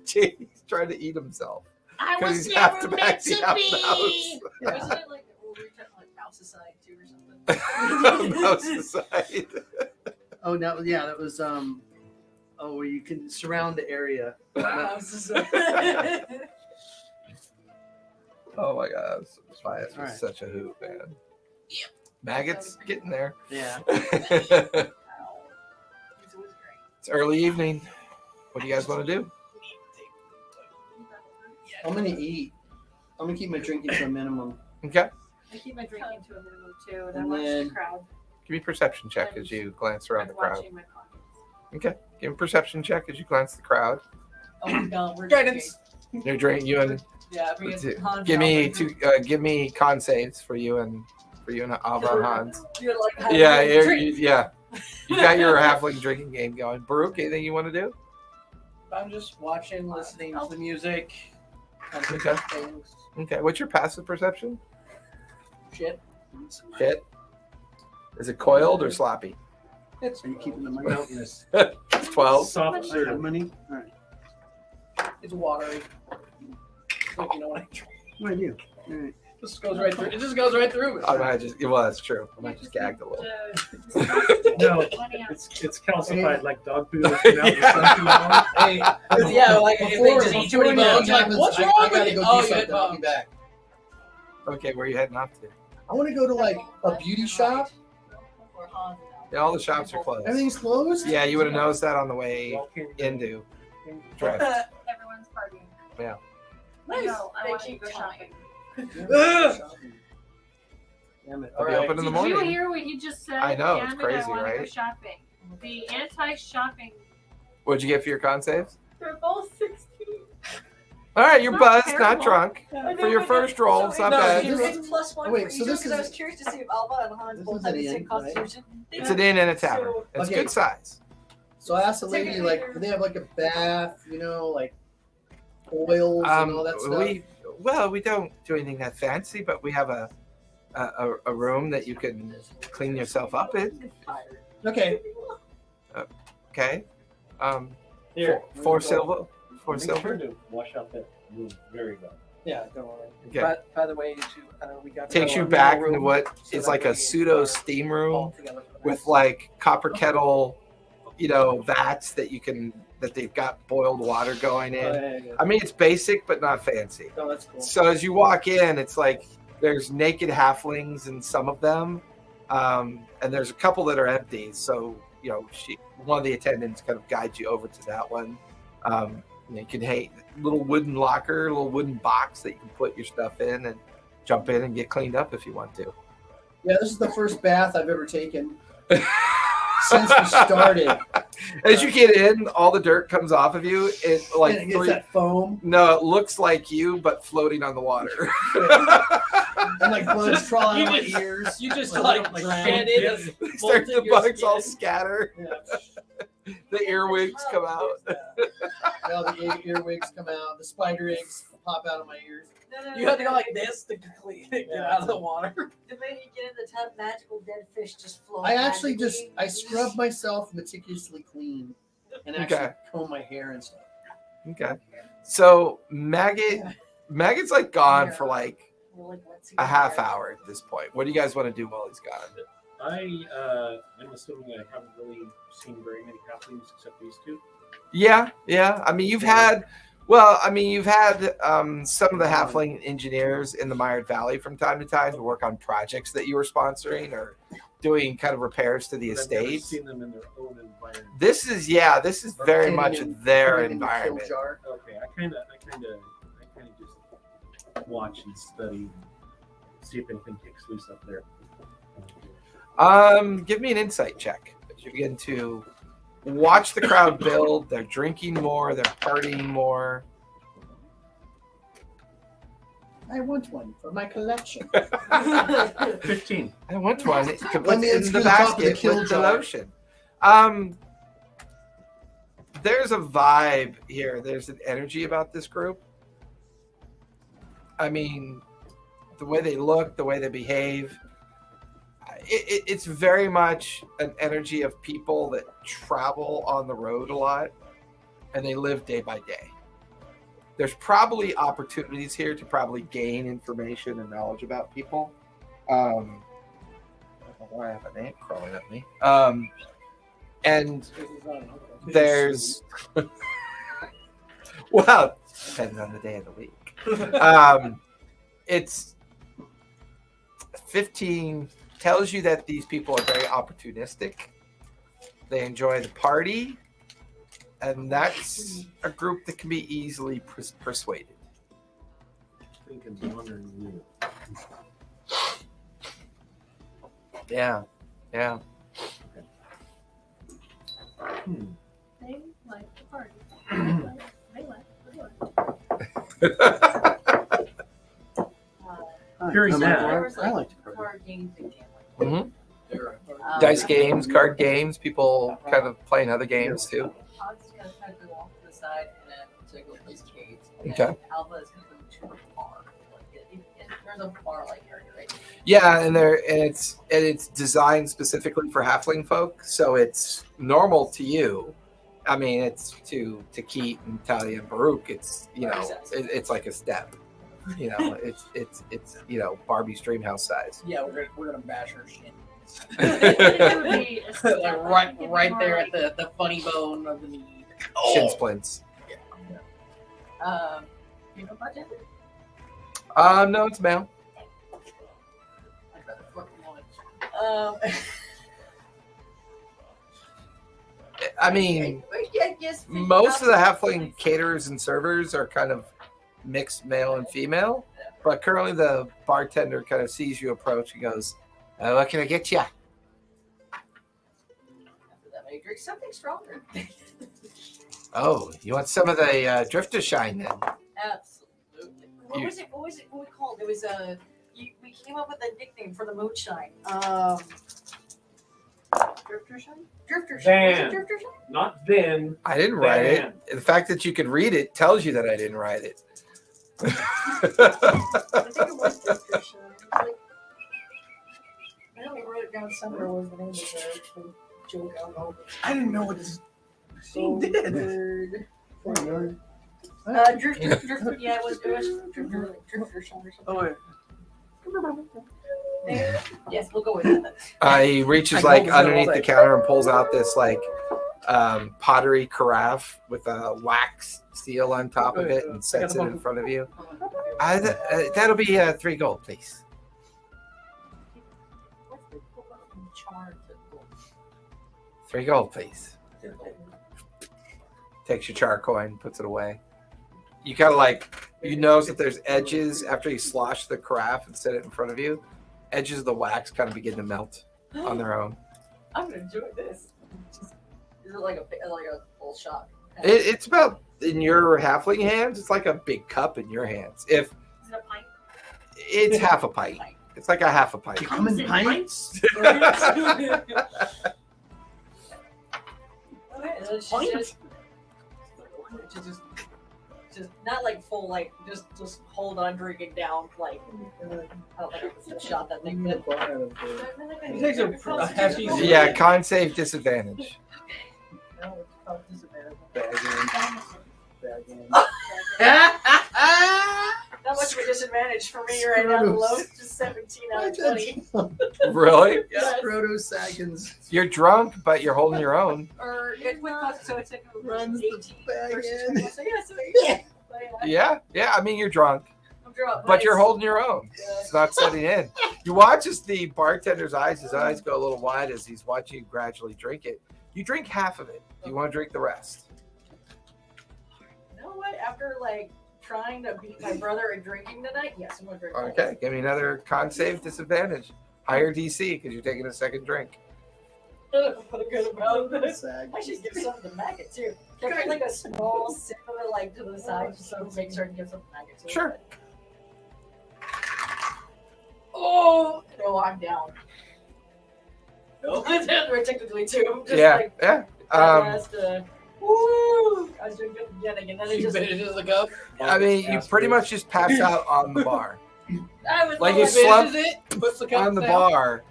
trying to eat himself. I Because was he's half never meant tabaxi, to half be. Wasn't it like we were talking like mouse society too or something? Mouse aside. Oh, no, yeah, that was where you can surround the area. Mouse society. Oh my God. Tobias was All right. such a hoot, man. Maggots getting there. Yeah. He's always great. It's early evening. What do you guys want to do? I'm gonna eat. I'm gonna keep my drinking to a minimum. Okay. I keep my drinking to a minimum too, and I And watch then- the crowd. Give me a perception check as you glance around the I'm crowd. watching my pockets. Okay. Give me a perception check as you glance the crowd. Oh my God, we're Guidance. You're drinking. You and Yeah, we get Hans give me out. two. Give me con saves for you and Alva and Hans. You're like, Yeah, drink. yeah. You got your halfling drinking game going. Baruch, anything you want to do? I'm just watching, listening to the music. Okay. Things. Okay. What's your passive perception? Shit. Hit. Is it coiled or sloppy? It's Are you keeping the money out? It's 12. Soft I have serve. money. All right. it's watery. Like, you know what I drink? What do? All right. Just goes right through. It just goes right through. I might just. Well, that's true. I might just gagged a little. No, Money out. it's calcified like dog poo. That's been out for so long. Hey, Yeah, like if they just eat too many bones, you're like, happens, what's I wrong gotta with you? go Oh, do you had something. I'll be bones. back. Okay, where are you heading off to? I want to go to like a beauty shop. Or Hans. Yeah, all the shops are closed. Everything's closed. Yeah, you would have noticed that on the way into Drift. Everyone's partying. Yeah. Nice. No, I They want to keep go shopping. Damn it. I'll be All right. open in the Did you morning. hear what he just said? I know, it's Damn it, crazy, I want to go right? shopping. The anti-shopping. What'd you get for your con saves? They're both 16. All right, you're Not buzzed, not terrible. drunk. I For your first roll, it's not No, bad. This- It's +1 Oh, wait, for so each this because I is- was curious to see if Alva and Hans This both is had at the the same end, right? constitution. It's an inn and a tavern. It's Okay. good size. So I asked the lady, like, do they have like a bath? Like oils and all that stuff. We don't do anything that fancy, but we have a room that you can clean yourself up in. Okay. Okay. Here, Four silver. Four Make silver. sure to wash out that room very well. Yeah. Don't worry. Okay. By the way, we got Takes to you our back room, to what so is that like we a pseudo steam room all together for the with night. like copper kettle, vats that they've got boiled water going in. I mean, it's basic but not fancy. Oh, that's cool. So as you walk in, it's like there's naked halflings in some of them, and there's a couple that are empty. So one of the attendants kind of guides you over to that one. You can little wooden locker, little wooden box that you can put your stuff in and jump in and get cleaned up if you want to. Yeah, this is the first bath I've ever taken since we started. As you get in, all the dirt comes off of you. It like And it gets that foam no, it looks like you but floating on the water. and like bugs crawling out of You my ears. You just Like, like drown. shed it and Start bolted the your bugs all skin. scatter. Yeah. The earwigs come out. All the earwigs come out. The spider eggs pop out of my ears. You had to go like this to clean it, get out of the water. The minute you get in the tub, magical dead fish just float. I actually magically. scrub myself meticulously clean and actually Okay. comb my hair and stuff. Okay. So Maggot's like gone for like We're like, let's see a what half happens. hour at this point. What do you guys want to do while he's gone? I'm assuming I haven't really seen very many halflings except these two. Yeah. I mean, you've had some of the halfling engineers in the Mired Valley from time to time to work on projects that you were sponsoring or doing kind of repairs to the But I've never estates. seen them in their own environment. This is very Turning much in- their turning into kill environment. jar. Okay, I kind of just watch and study, and see if anything kicks loose up there. Give me an insight check as you begin to watch the crowd build. They're drinking more. They're partying more. I want one for my collection. 15. I want one to Let put me in unscrew the the top of the basket kill with the jar. lotion. There's a vibe here. There's an energy about this group. I mean, the way they look, the way they behave. It's very much an energy of people that travel on the road a lot and they live day by day. There's probably opportunities here to probably gain information and knowledge about people. I don't know why I have a name crawling at me. And there's, well, depends on the day of the week. It's 15 tells you that these people are very opportunistic. They enjoy the party, and that's a group that can be easily persuaded. Yeah, yeah. They like the party. They like the party. Hearing that, There was, I like to party. card games and gambling. Dice games, card games, people kind of playing other games too. Todd's gonna kind of go off to the side and then to go play skates. Okay. And Alpha is gonna go to a bar. There's a bar-like area, right? Yeah, and it's designed specifically for halfling folk, so it's normal to you. I mean, it's to Keat and Talia and Baruch. It's it's like a step. It's Barbie's dream house size. Yeah, we're gonna bash her shit. It would be a step. Like It'd be right more there like- at the funny bone of the knee. Shin splints. You know about gender? No, it's male. I'd rather fucking woman. I mean, Yeah, yes. most of the halfling caterers and servers are kind of mixed male and female, but currently the bartender kind of sees you approach and goes, "What can I get you?" After that, I drink something stronger. Oh, you want some of the drifter shine then? Absolutely. What was it? What was we called? It was we came up with a nickname for the moonshine. Drifter shine. Drifter shine. Was it Van. Drifter shine? not then. I didn't write Man. it. The fact that you could read it tells you that I didn't write it. I think it was Drifter shine. Like, I know we wrote it down somewhere. What was the name of the joke? I don't know. I didn't know what this So did. weird. Drifter. Yeah, it was Drifter shine or something. Oh, wait. Yes, we'll go with that. He reaches I like know, underneath all the that. counter and pulls out this like pottery carafe with a wax seal on top of it and sets it in front of you. That'll be 3 gold, please. What's the char to 3 gold, please. Takes your char coin, puts it away. You kind of like, you notice that there's edges after you slosh the carafe and set it in front of you. Edges of the wax kind of begin to melt on their own. I'm gonna enjoy this. Is it like a full shot? It's about, in your halfling hands, it's like a big cup in your hands. If Is it a pint? it's half a pint. It's like a half a pint. You come in Is it pints? Just not like full, like just hold on, drinking down, like I don't think I can shot that thing. But It takes a hefty. Yeah, con save disadvantage. not much of a disadvantage for me right now. The low just 17 out of 20. Really? Scroto Saggins. You're drunk, but you're holding your own. Or it went up, so it's like Runs the 18 bag versus in. 20. So yeah, so Yeah. I mean, you're drunk, I'm drunk, but you're it's- holding your own. It's not setting in. You watch as the bartender's eyes, his eyes go a little wide as he's watching you gradually drink it. You drink half of it. You want to drink the rest. You know what? After like trying to beat my brother at drinking tonight, yes, I'm gonna drink. all of Okay, give me another con save disadvantage. Higher DC because you're taking a second drink. Feel good about this. Sag. I should give some to Maggot too. Can I like a small sip of it, like to the side, just so make sure to give some to Maggot too? Sure. Oh no, I'm down. No, we're technically two. Just Yeah, like yeah. woo! I was doing good at the beginning, and then it She just. finishes the cup. I mean, you pretty much just pass out on the bar. I was Like all you like, slump Finishes it. Puts the cup on the down. bar,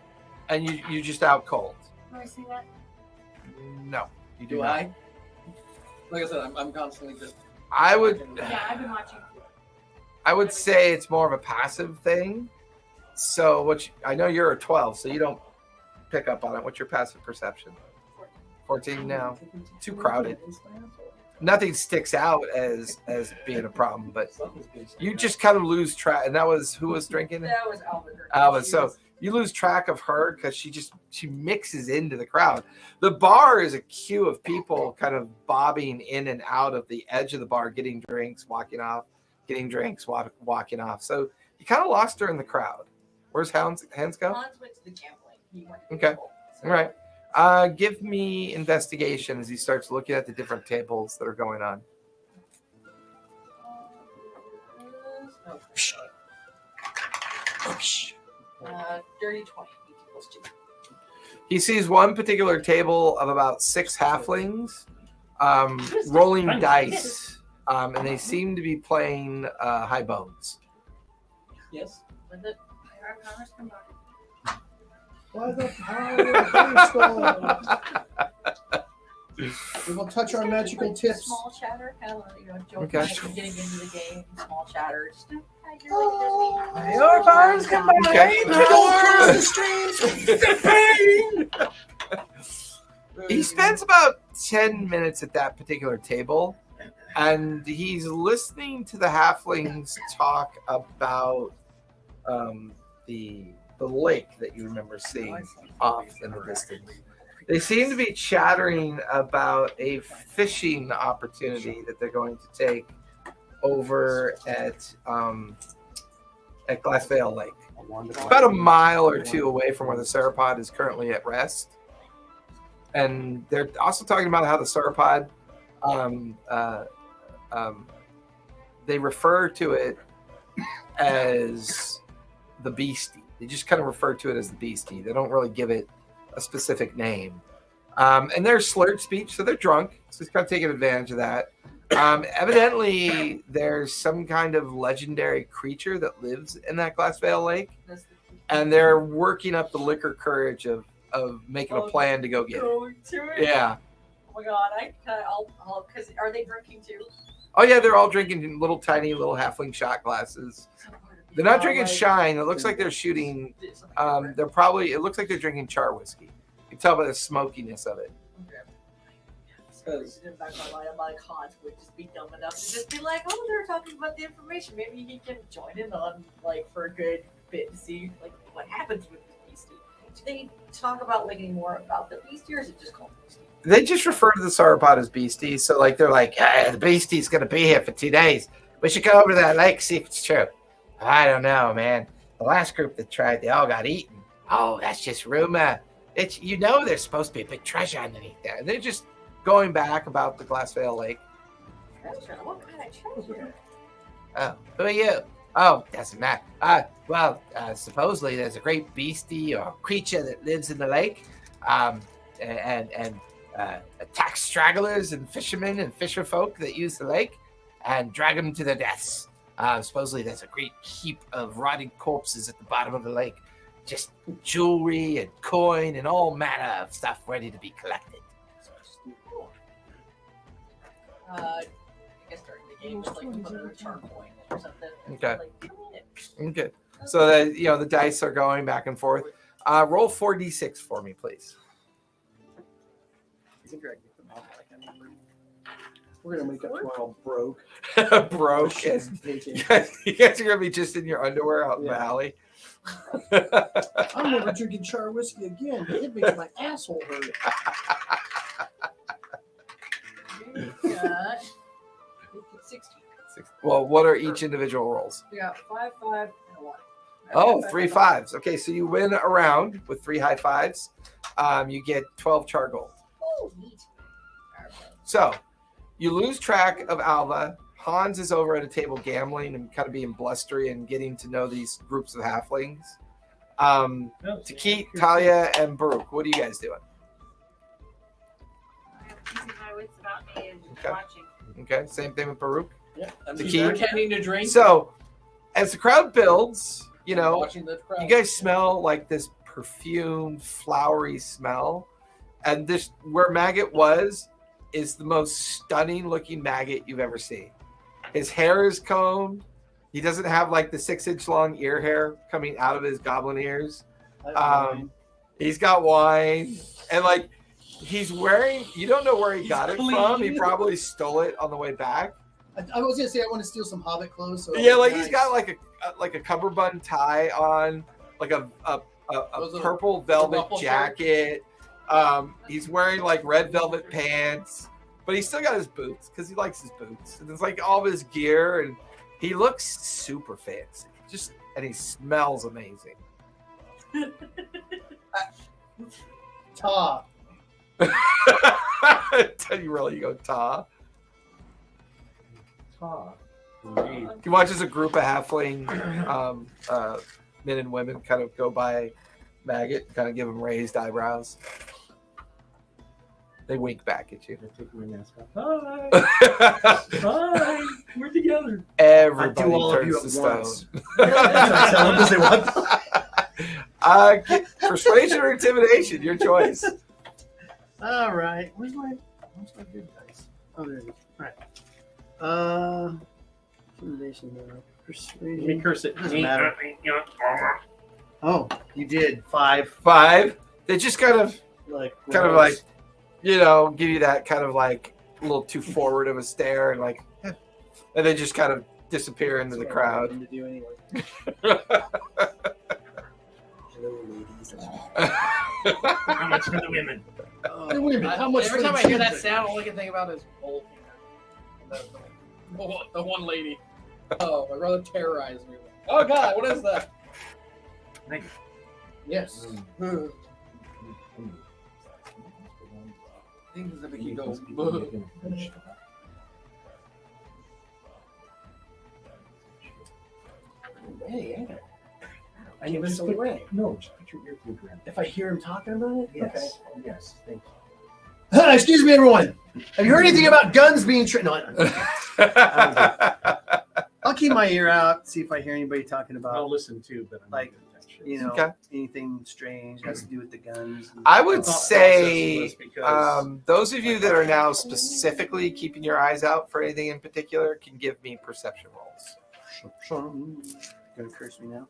and you just out cold. Do I see that? No, you do Do not. I? Like I said, I'm constantly just. I would Yeah, I've been watching. I would say it's more of a passive thing. So I know you're a 12, so you don't pick up on it. What's your passive perception? 14 now. Too crowded. Nothing sticks out as being a problem, but you just kind of lose track. And that was who was drinking? That was Albuquerque. Alba. She So was- you lose track of her because she mixes into the crowd. The bar is a queue of people kind of bobbing in and out of the edge of the bar, getting drinks, walking off, getting drinks, walking off. So you kind of lost her in the crowd. Where's Hans go? Hans went to the gambling. He went to the Okay. gamble, so- All right. Give me investigation as he starts looking at the different tables that are going on. Dirty 20 equals 2. He sees one particular table of about 6 halflings rolling dice, and they seem to be playing high bones. Yes. With it. Our powers combined. Why the power of Brainstorm? We will touch our magical tips. Small chatter, kind of like, joking, Okay. like getting into the game. Small chatter. Just, "Hi, you're like this." Your powers combined. Okay. He spends about 10 minutes at that particular table, and he's listening to the halflings talk about the lake that you remember seeing off in the distance. They seem to be chattering about a fishing opportunity that they're going to take over at Glassvale Lake. About a mile or two away from where the sauropod is currently at rest. And they're also talking about how the sauropod, they refer to it as the beastie. They just kind of refer to it as the beastie. They don't really give it a specific name. And they're slurred speech, so they're drunk. So it's kind of taking advantage of that. Evidently, there's some kind of legendary creature that lives in that Glassvale Lake, That's the key. and they're working up the liquor courage of making a plan to go get it. Going to it. Yeah. Oh my god, I'll, because are they drinking too? Oh yeah, they're all drinking in little tiny little halfling shot glasses. They're not drinking shine. It looks like they're shooting. They're probably. It looks like they're drinking char whiskey. You can tell by the smokiness of it. Because in back of my mind, Hans would just be dumb enough to just be like, "Oh, they're talking about the information. Maybe he can join in on like for a good bit to see like what happens with the beastie." Do they talk about like any more about the beastie, or is it just called beastie? They just refer to the sauropod as beastie. So like they're like, hey, the beastie's gonna be here for 2 days. We should go over to that lake, see if it's true. I don't know, man. The last group that tried, they all got eaten. Oh, that's just rumor. It's there's supposed to be a big treasure underneath there. And they're just going back about the Glassvale Lake. Treasure? What kind of treasure? Oh, who are you? Oh, doesn't matter. Supposedly there's a great beastie or creature that lives in the lake, and attacks stragglers and fishermen and fisher folk that use the lake and drag them to their deaths. Supposedly there's a great heap of rotting corpses at the bottom of the lake. Just jewelry and coin and all manner of stuff ready to be collected. I guess during the game, just like put a charm point or something. Okay. Like, come in. Okay. So that the dice are going back and forth. Roll 4d6 for me, please. We're gonna make up tomorrow broke. Broke. And Taken. you guys are gonna be just in your underwear out in the Yeah. alley. I'm never drinking char whiskey again. It makes my asshole hurt. We got 16. Well, what are each individual rolls? We got 5, 5, and a 1. Oh, 3 5s. Okay, so you win a round with 3 high fives. You get 12 char gold. Oh, neat. So you lose track of Alva. Hans is over at a table gambling and kind of being blustery and getting to know these groups of halflings. Takit, Talia, and Baruch, what are you guys doing? I'm using my wits about me and Okay. watching. Okay, same thing with Baruch. Yeah, I'm The just key- pretending to drink. So as the crowd builds, you know, watching the crowd. you guys smell like this perfumed, flowery smell. And this, where Maggot was, is the most stunning looking maggot you've ever seen. His hair is combed. He doesn't have like the 6-inch long ear hair coming out of his goblin ears. He's got wine. And like, he's wearing, you don't know where he got it from. He clean. probably stole it on the way back. I was gonna say I want to steal some Hobbit clothes. So Yeah, like nice. he's got like a cummerbund tie on, like a Those are purple velvet ruffle shirt. jacket. He's wearing like red velvet pants, but he's still got his boots because he likes his boots. And it's like all of his gear, and he looks super fancy. And he smells amazing. Ta. You really go ta. Ta. He watches a group of halfling men and women kind of go by Maggot, kind of give him raised eyebrows. They wink back at you. I take my mask off. Hi. Hi. We're together. Everybody I do all of you turns at to once. stone. Tell them to say what? Persuasion or intimidation, your choice. All right. Where's my good dice? Oh, there it is. All right. Intimidation. Let me Persuasion. curse it. Doesn't matter. Oh, you did 5. 5. They just kind of Like you know, give you that kind of like a little too forward of a stare, and like, and they just kind of disappear into the crowd. To do anyway. Hello, ladies. How much for the women? Hey, wait a minute, how much Every for time the I hear that children? sound, all I can think about is bowl. The one lady. Oh, my brother terrorized me. Oh God, what is that? Yes. Things that make you go. "Ugh." Hey, I can just so away. No, just put your ear to the ground. If I hear him talking about it, Yes. Yes. Thank you. okay. Excuse me, everyone. Have you heard anything about guns being no, I'll keep my ear out, see if I hear anybody talking I'll about, listen too, but I'm like, not gonna touch it. you know, Okay. anything strange has to do with the guns. I would Thought say, process was because those of you that are now specifically keeping your eyes out for anything in particular can give me perception rolls. Gonna curse me now.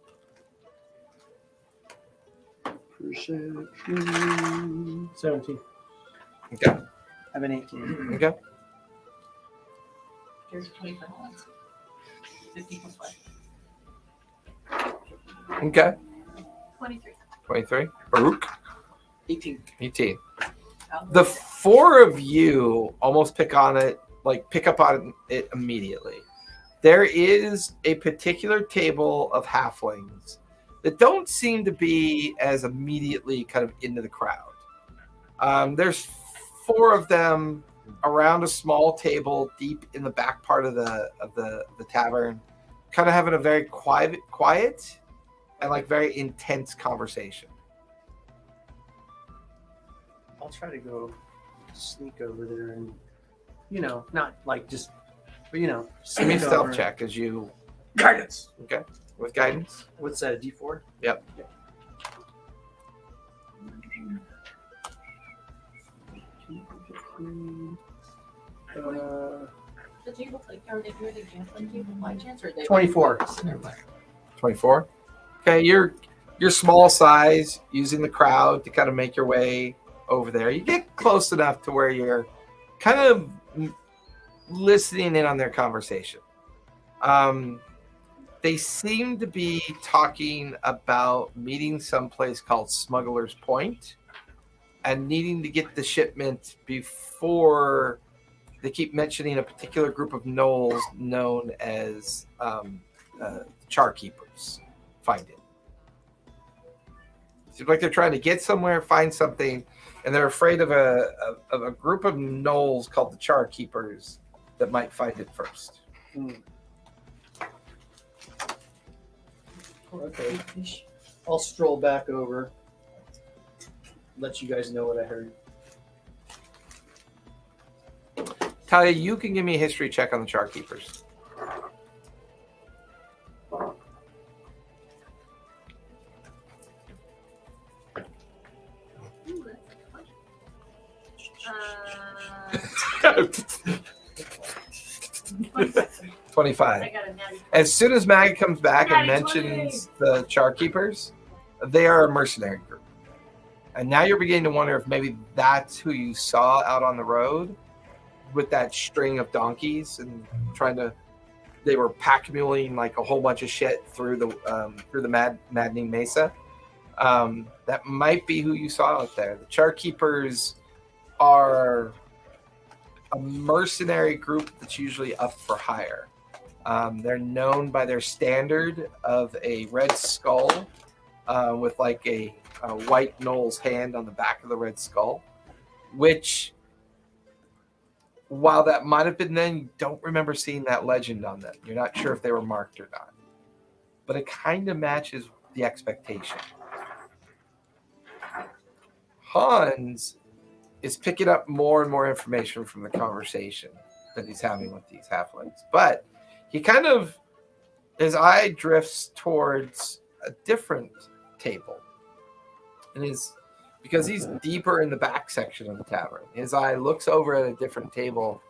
Perception. 17. Okay. I have an 18. Okay. There's 25 ones. 50 plus 5. Okay. 23. 23. Baruch. 18. 18. The 4 of you almost pick up on it immediately. There is a particular table of halflings that don't seem to be as immediately kind of into the crowd. There's 4 of them around a small table deep in the back part of the tavern, kind of having a very quiet and like very intense conversation. I'll try to go sneak over there and, you know, not like just, but you know, Give me a sneak stealth over. check as you Guidance. okay with guidance. What's that? A D4? Yep. The table, like, are they doing the gambling table by chance, or are they 24. 24. Okay, you're small size, using the crowd to kind of make your way over there. You get close enough to where you're kind of listening in on their conversation. They seem to be talking about meeting someplace called Smuggler's Point and needing to get the shipment before they keep mentioning a particular group of gnolls known as char keepers find it. Seems like they're trying to get somewhere, find something, and they're afraid of a group of gnolls called the Char Keepers that might find it first. Okay. I'll stroll back over. Let you guys know what I heard. Talia, you can give me a history check on the Char Keepers. Ooh, that's a 25. I got a natty. As soon as Maggie comes back and Natty mentions the Char Keepers, they are a mercenary group. And now you're beginning to wonder if maybe that's who you saw out on the road with that string of donkeys and they were pack muling like a whole bunch of shit through the maddening mesa. That might be who you saw out there. The Char Keepers are a mercenary group that's usually up for hire. They're known by their standard of a red skull with like a white gnoll's hand on the back of the red skull, which, while that might have been then, you don't remember seeing that legend on them. You're not sure if they were marked or not. But it kind of matches the expectation. Hans is picking up more and more information from the conversation that he's having with these halflings. But he kind of, his eye drifts towards a different table. And because he's deeper in the back section of the tavern, his eye looks over at a different table,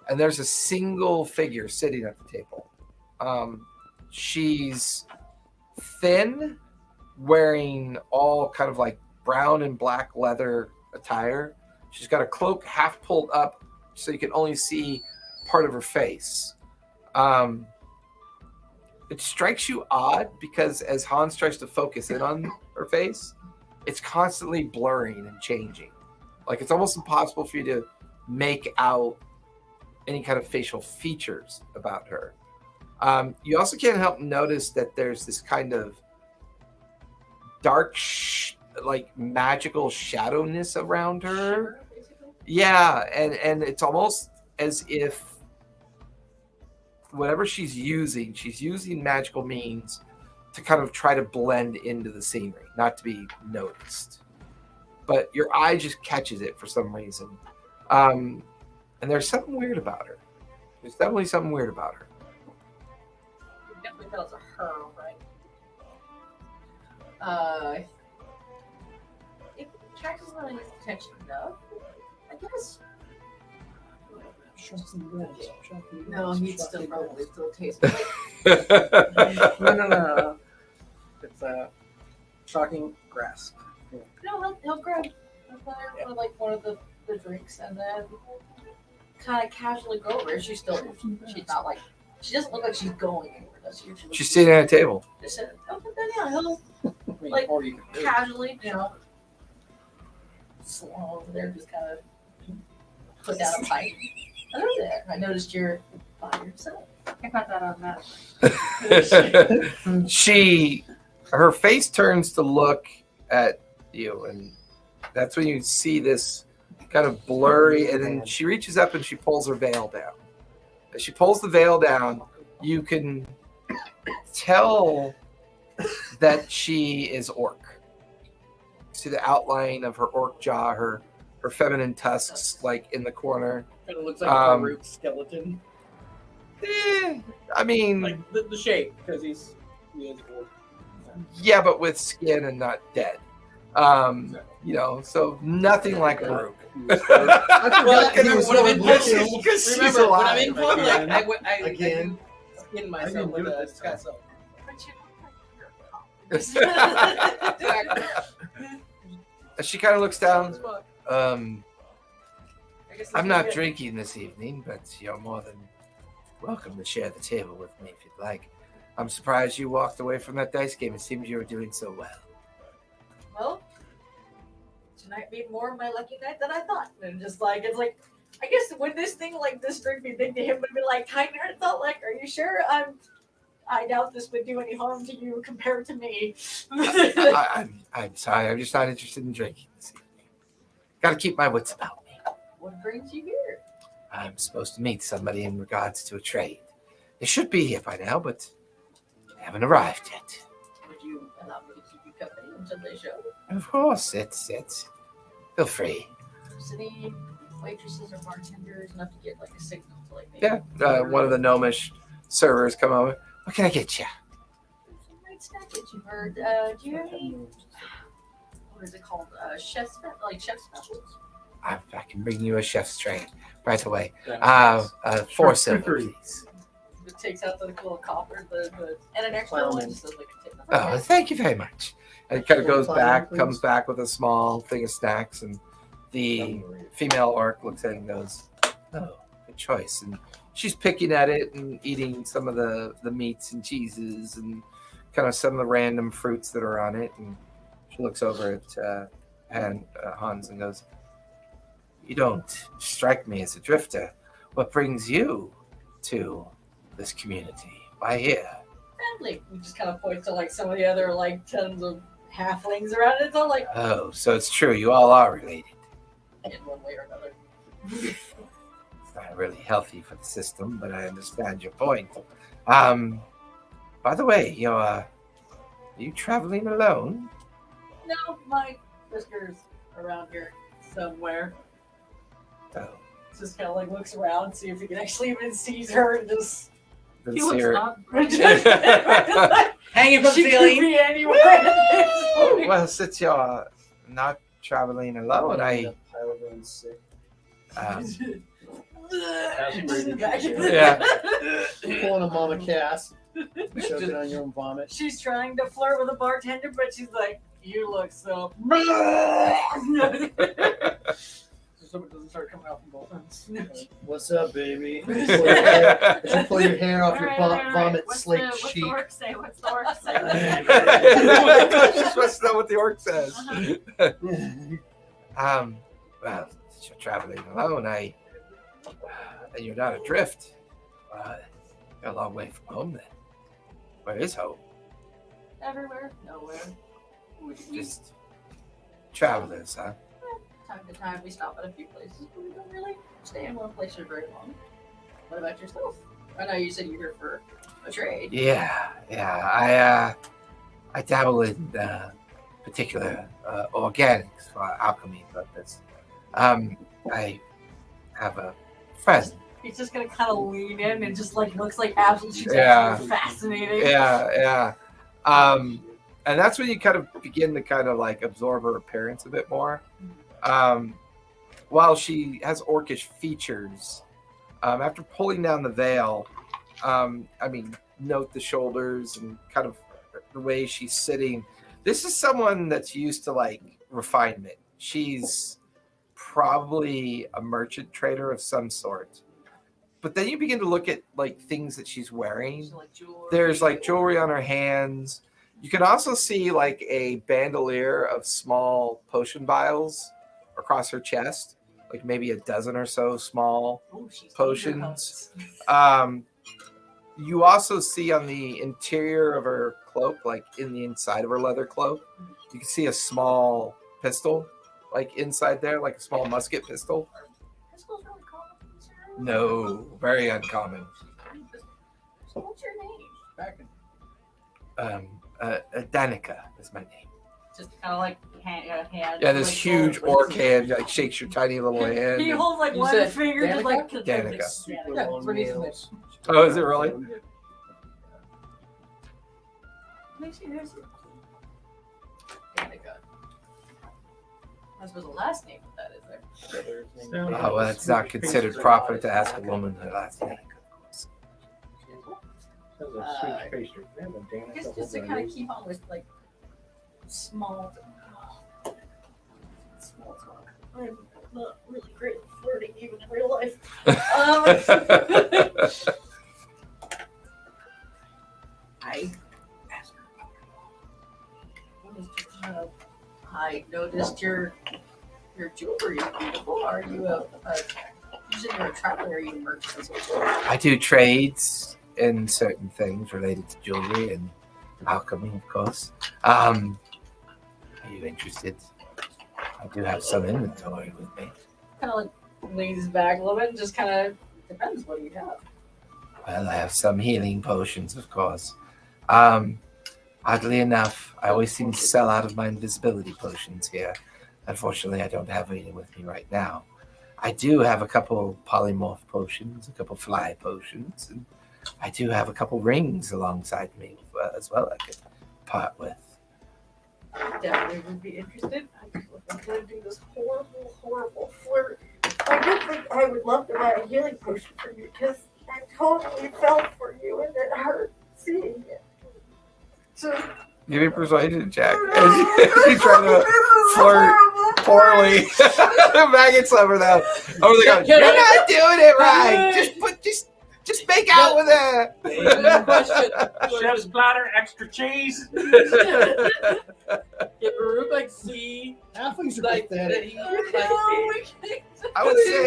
and there's a single figure sitting at the table. She's thin, wearing all kind of like brown and black leather attire. She's got a cloak half pulled up so you can only see part of her face. It strikes you odd because as Hans tries to focus in on her face, it's constantly blurring and changing. Like it's almost impossible for you to make out any kind of facial features about her. You also can't help notice that there's this kind of dark, like magical shadowness around her. Yeah, and it's almost as if whatever she's using magical means to kind of try to blend into the scenery, not to be noticed. But your eye just catches it for some reason. And there's something weird about her. There's definitely something weird about her. You definitely felt it's a her, right? It attracts my attention enough, I guess. No, he'd still probably still taste like. No. It's shocking grasp. No, he'll grab like one of the drinks and then kind of casually go over. She's not like, she doesn't look like she's going anywhere, does she? She's sitting at a table. Just said, oh, but then yeah, he'll like casually, slow over there, just kind of put down a pipe. Hello there. I noticed you're by yourself. I got that on that. Her face turns to look at you, and that's when you see this kind of blurry, and then she reaches up and she pulls her veil down. As she pulls the veil down, you can tell that she is orc. See the outline of her orc jaw, her feminine tusks like in the corner. Kind of looks like a root skeleton. I mean, Like the shape, because he is orc. yeah, but with skin and not dead. So nothing like a rook. Remember when I'm in public, Again. I Again. skin myself with a scotch. She kind of looks down. I guess I'm not drinking this evening, but you're more than welcome to share the table with me if you'd like. I'm surprised you walked away from that dice game. It seems you were doing so well. Well, tonight made more of my lucky night than I thought. And just like, it's like, I guess when this drink be big to him would be like, kind of thought like, are you sure I'm I doubt this would do any harm to you compared to me. I'm sorry. I'm just not interested in drinking this evening. Got to keep my wits about me. What brings you here? I'm supposed to meet somebody in regards to a trade. They should be here by now, but they haven't arrived yet. Would you allow me to keep you company until they show? Of course, it's. Feel free. Is any waitresses or bartenders enough to get like a signal to like maybe Yeah, one of the gnomish servers come over. What can I get you? some great snack that you've heard. Do you have any what is it called? Chef specials? I can bring you a chef's tray right away. Yeah. 4 silver, Charcuterie. please. It takes out the little copper, and an extra one just as like a tip. Oh, thank you very much. And it kind of goes Fine, back, please. comes back with a small thing of snacks, and the female orc looks at it and goes, "Oh, good choice." And she's picking at it and eating some of the meats and cheeses and kind of some of the random fruits that are on it. And she looks over at Hans and goes, "You don't strike me as a drifter. What brings you to this community? Why here?" Family. We just kind of point to like some of the other like tons of halflings around it. It's all like Oh, so it's true. You all are related. in one way or another. It's not really healthy for the system, but I understand your point. By the way, are you traveling alone? No, my sister's around here somewhere. Oh, Just kind of like looks around, see if he can actually even sees her, and just then He see looks her- up. Hanging from the she could ceiling. be anywhere. Oh, well, since you're not traveling alone, Yeah. Pulling a mama cast, choking on your own vomit. She's trying to flirt with a bartender, but she's like, "You look so." So it doesn't start coming out from both ends. What's up, baby? As you pull your hair off your vomit What's slaked What's the cheek. orc say? What's the orc say? Just wants to know what the orc says. Well, since you're traveling alone, and you're not adrift. You're a long way from home then. Where is home? Everywhere, nowhere. Just travelers, huh? Time to time, we stop at a few places, but we don't really stay in one place for very long. What about yourself? I know you said you're here for a trade. Yeah. I dabble in particular organics for alchemy purpose. I have a friend. He's just gonna kind of lean in and just like looks like absolutely Yeah. fascinating. Yeah. And that's when you kind of begin to kind of like absorb her appearance a bit more. While she has orcish features, after pulling down the veil, note the shoulders and kind of the way she's sitting. This is someone that's used to like refinement. She's probably a merchant trader of some sort. But then you begin to look at like things that she's wearing. So, like, jewelry. There's like jewelry on her hands. You can also see like a bandolier of small potion vials across her chest, like maybe a dozen or so small Ooh, she's potions. You also see on the interior of her cloak, like in the inside of her leather cloak, you can see a small pistol, like inside there, like a small musket pistol. Pistols really common in this area? No, very uncommon. So what's your name? Back in Danica is my name. Just kind of like hand. Yeah, this like, huge holds, orc hand like shakes your tiny little hand. He and- holds like You one said finger, just like Danica. Super Yeah, long pretty easy. nails. Oh, is it really? Makes you nervous. Danica. I suppose the last name of that is there. Oh, well, it's not considered proper to ask a woman her last name. I guess just to kind of keep on with like small talk. I'm not really great at flirting even in real life. I asked her. I noticed your jewelry is beautiful. Are you you said you're a traveler? Are you a merchant? I do trades in certain things related to jewelry and alchemy, of course. Are you interested? I do have some inventory with me. Kind of like leans back a little bit and just kind of depends what you have. Well, I have some healing potions, of course. Oddly enough, I always seem to sell out of my invisibility potions here. Unfortunately, I don't have any with me right now. I do have a couple polymorph potions, a couple fly potions, and I do have a couple rings alongside me as well I could part with. Definitely would be interested. I'm going to do this horrible flirt. I don't think I would love to buy a healing potion for you because I totally felt for you and it hurt seeing it. So, Give me a persuasion check. She's trying to flirt poorly. Maggots over though. Over the gun. You're not doing it right. Just make out with her. Chef's platter, extra cheese. Yeah, Baruch like see Halflings are like pathetic. that he like I would say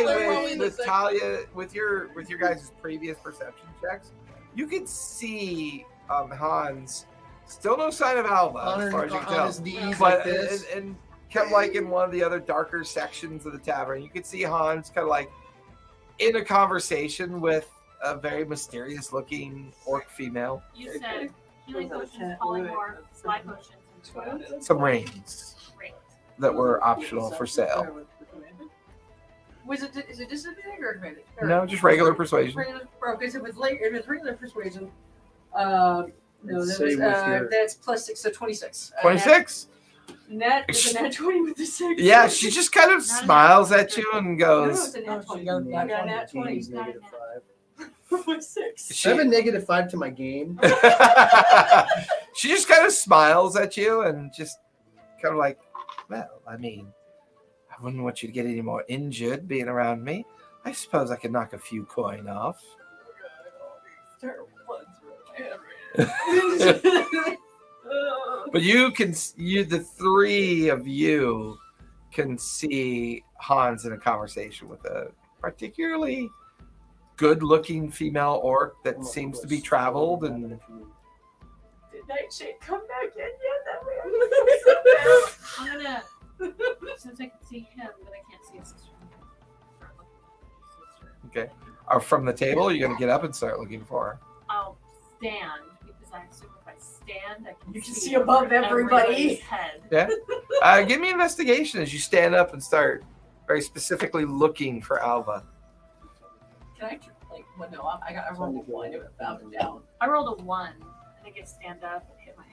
Probably with the Talia, with your guys' previous perception checks, you could see Hans. Still no sign of Alva, as far as you can on tell. his knees But like this. and kind of like in one of the other darker sections of the tavern, you could see Hans kind of like in a conversation with a very mysterious-looking orc female. You said healing potions, polymorph, fly potions, and food. Some rings Great. that were optional for sale. is it disadvantage or advantage? No, just regular persuasion. Okay, so if it's regular persuasion, no, Let's say with your- that's plus 6, so 26. 26. Nat is a nat 20 with the 6. Yeah, she just kind of Not a smiles nat at you and No, goes. it's a nat 20. got You got a nat 20. Game's -5. With 6. I have a -5 to my game. She just kind of smiles at you and just kind of like, well, I mean, I wouldn't want you to get any more injured being around me. I suppose I could knock a few coin off. But the three of you can see Hans in a conversation with a particularly good-looking female orc that seems to be traveled and Did Nightshade come back in yet? I'm gonna, since I can see him, but I can't see his sister. Start looking at his sister. are from the table. You're gonna get up and start looking for her. I'll stand because I assume if I stand, I can You can see above everybody. everybody's head. Yeah. Give me investigation as you stand up and start very specifically looking for Alva. Can I, I rolled a 1 to bound it down. I rolled a 1. I think I stand up and hit my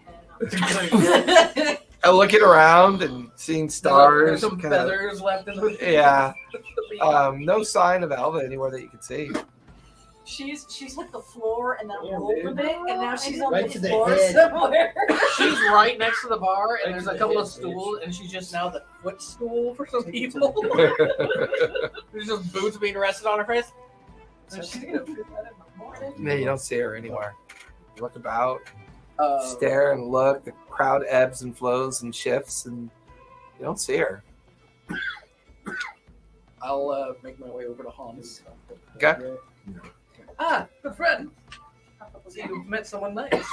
head. I'm looking around and seeing stars. There's some kinda- feathers left in the Yeah. No sign of Alva anywhere that you can see. She's hit the floor and then rolled a bit, and now she's on Right the to the floor head. somewhere. She's right next to the bar, and Right there's to a the couple head, of stools, bitch. and she's just now the footstool for some Take it to people. the There's just boots being rested on her face. So she's gonna do that in the morning. Yeah, you don't see her anywhere. You look about, Uh, stare and look. The crowd ebbs and flows and shifts, and you don't see her. I'll make my way over to Hans. Okay. Ah, good friend. See, you've met someone nice.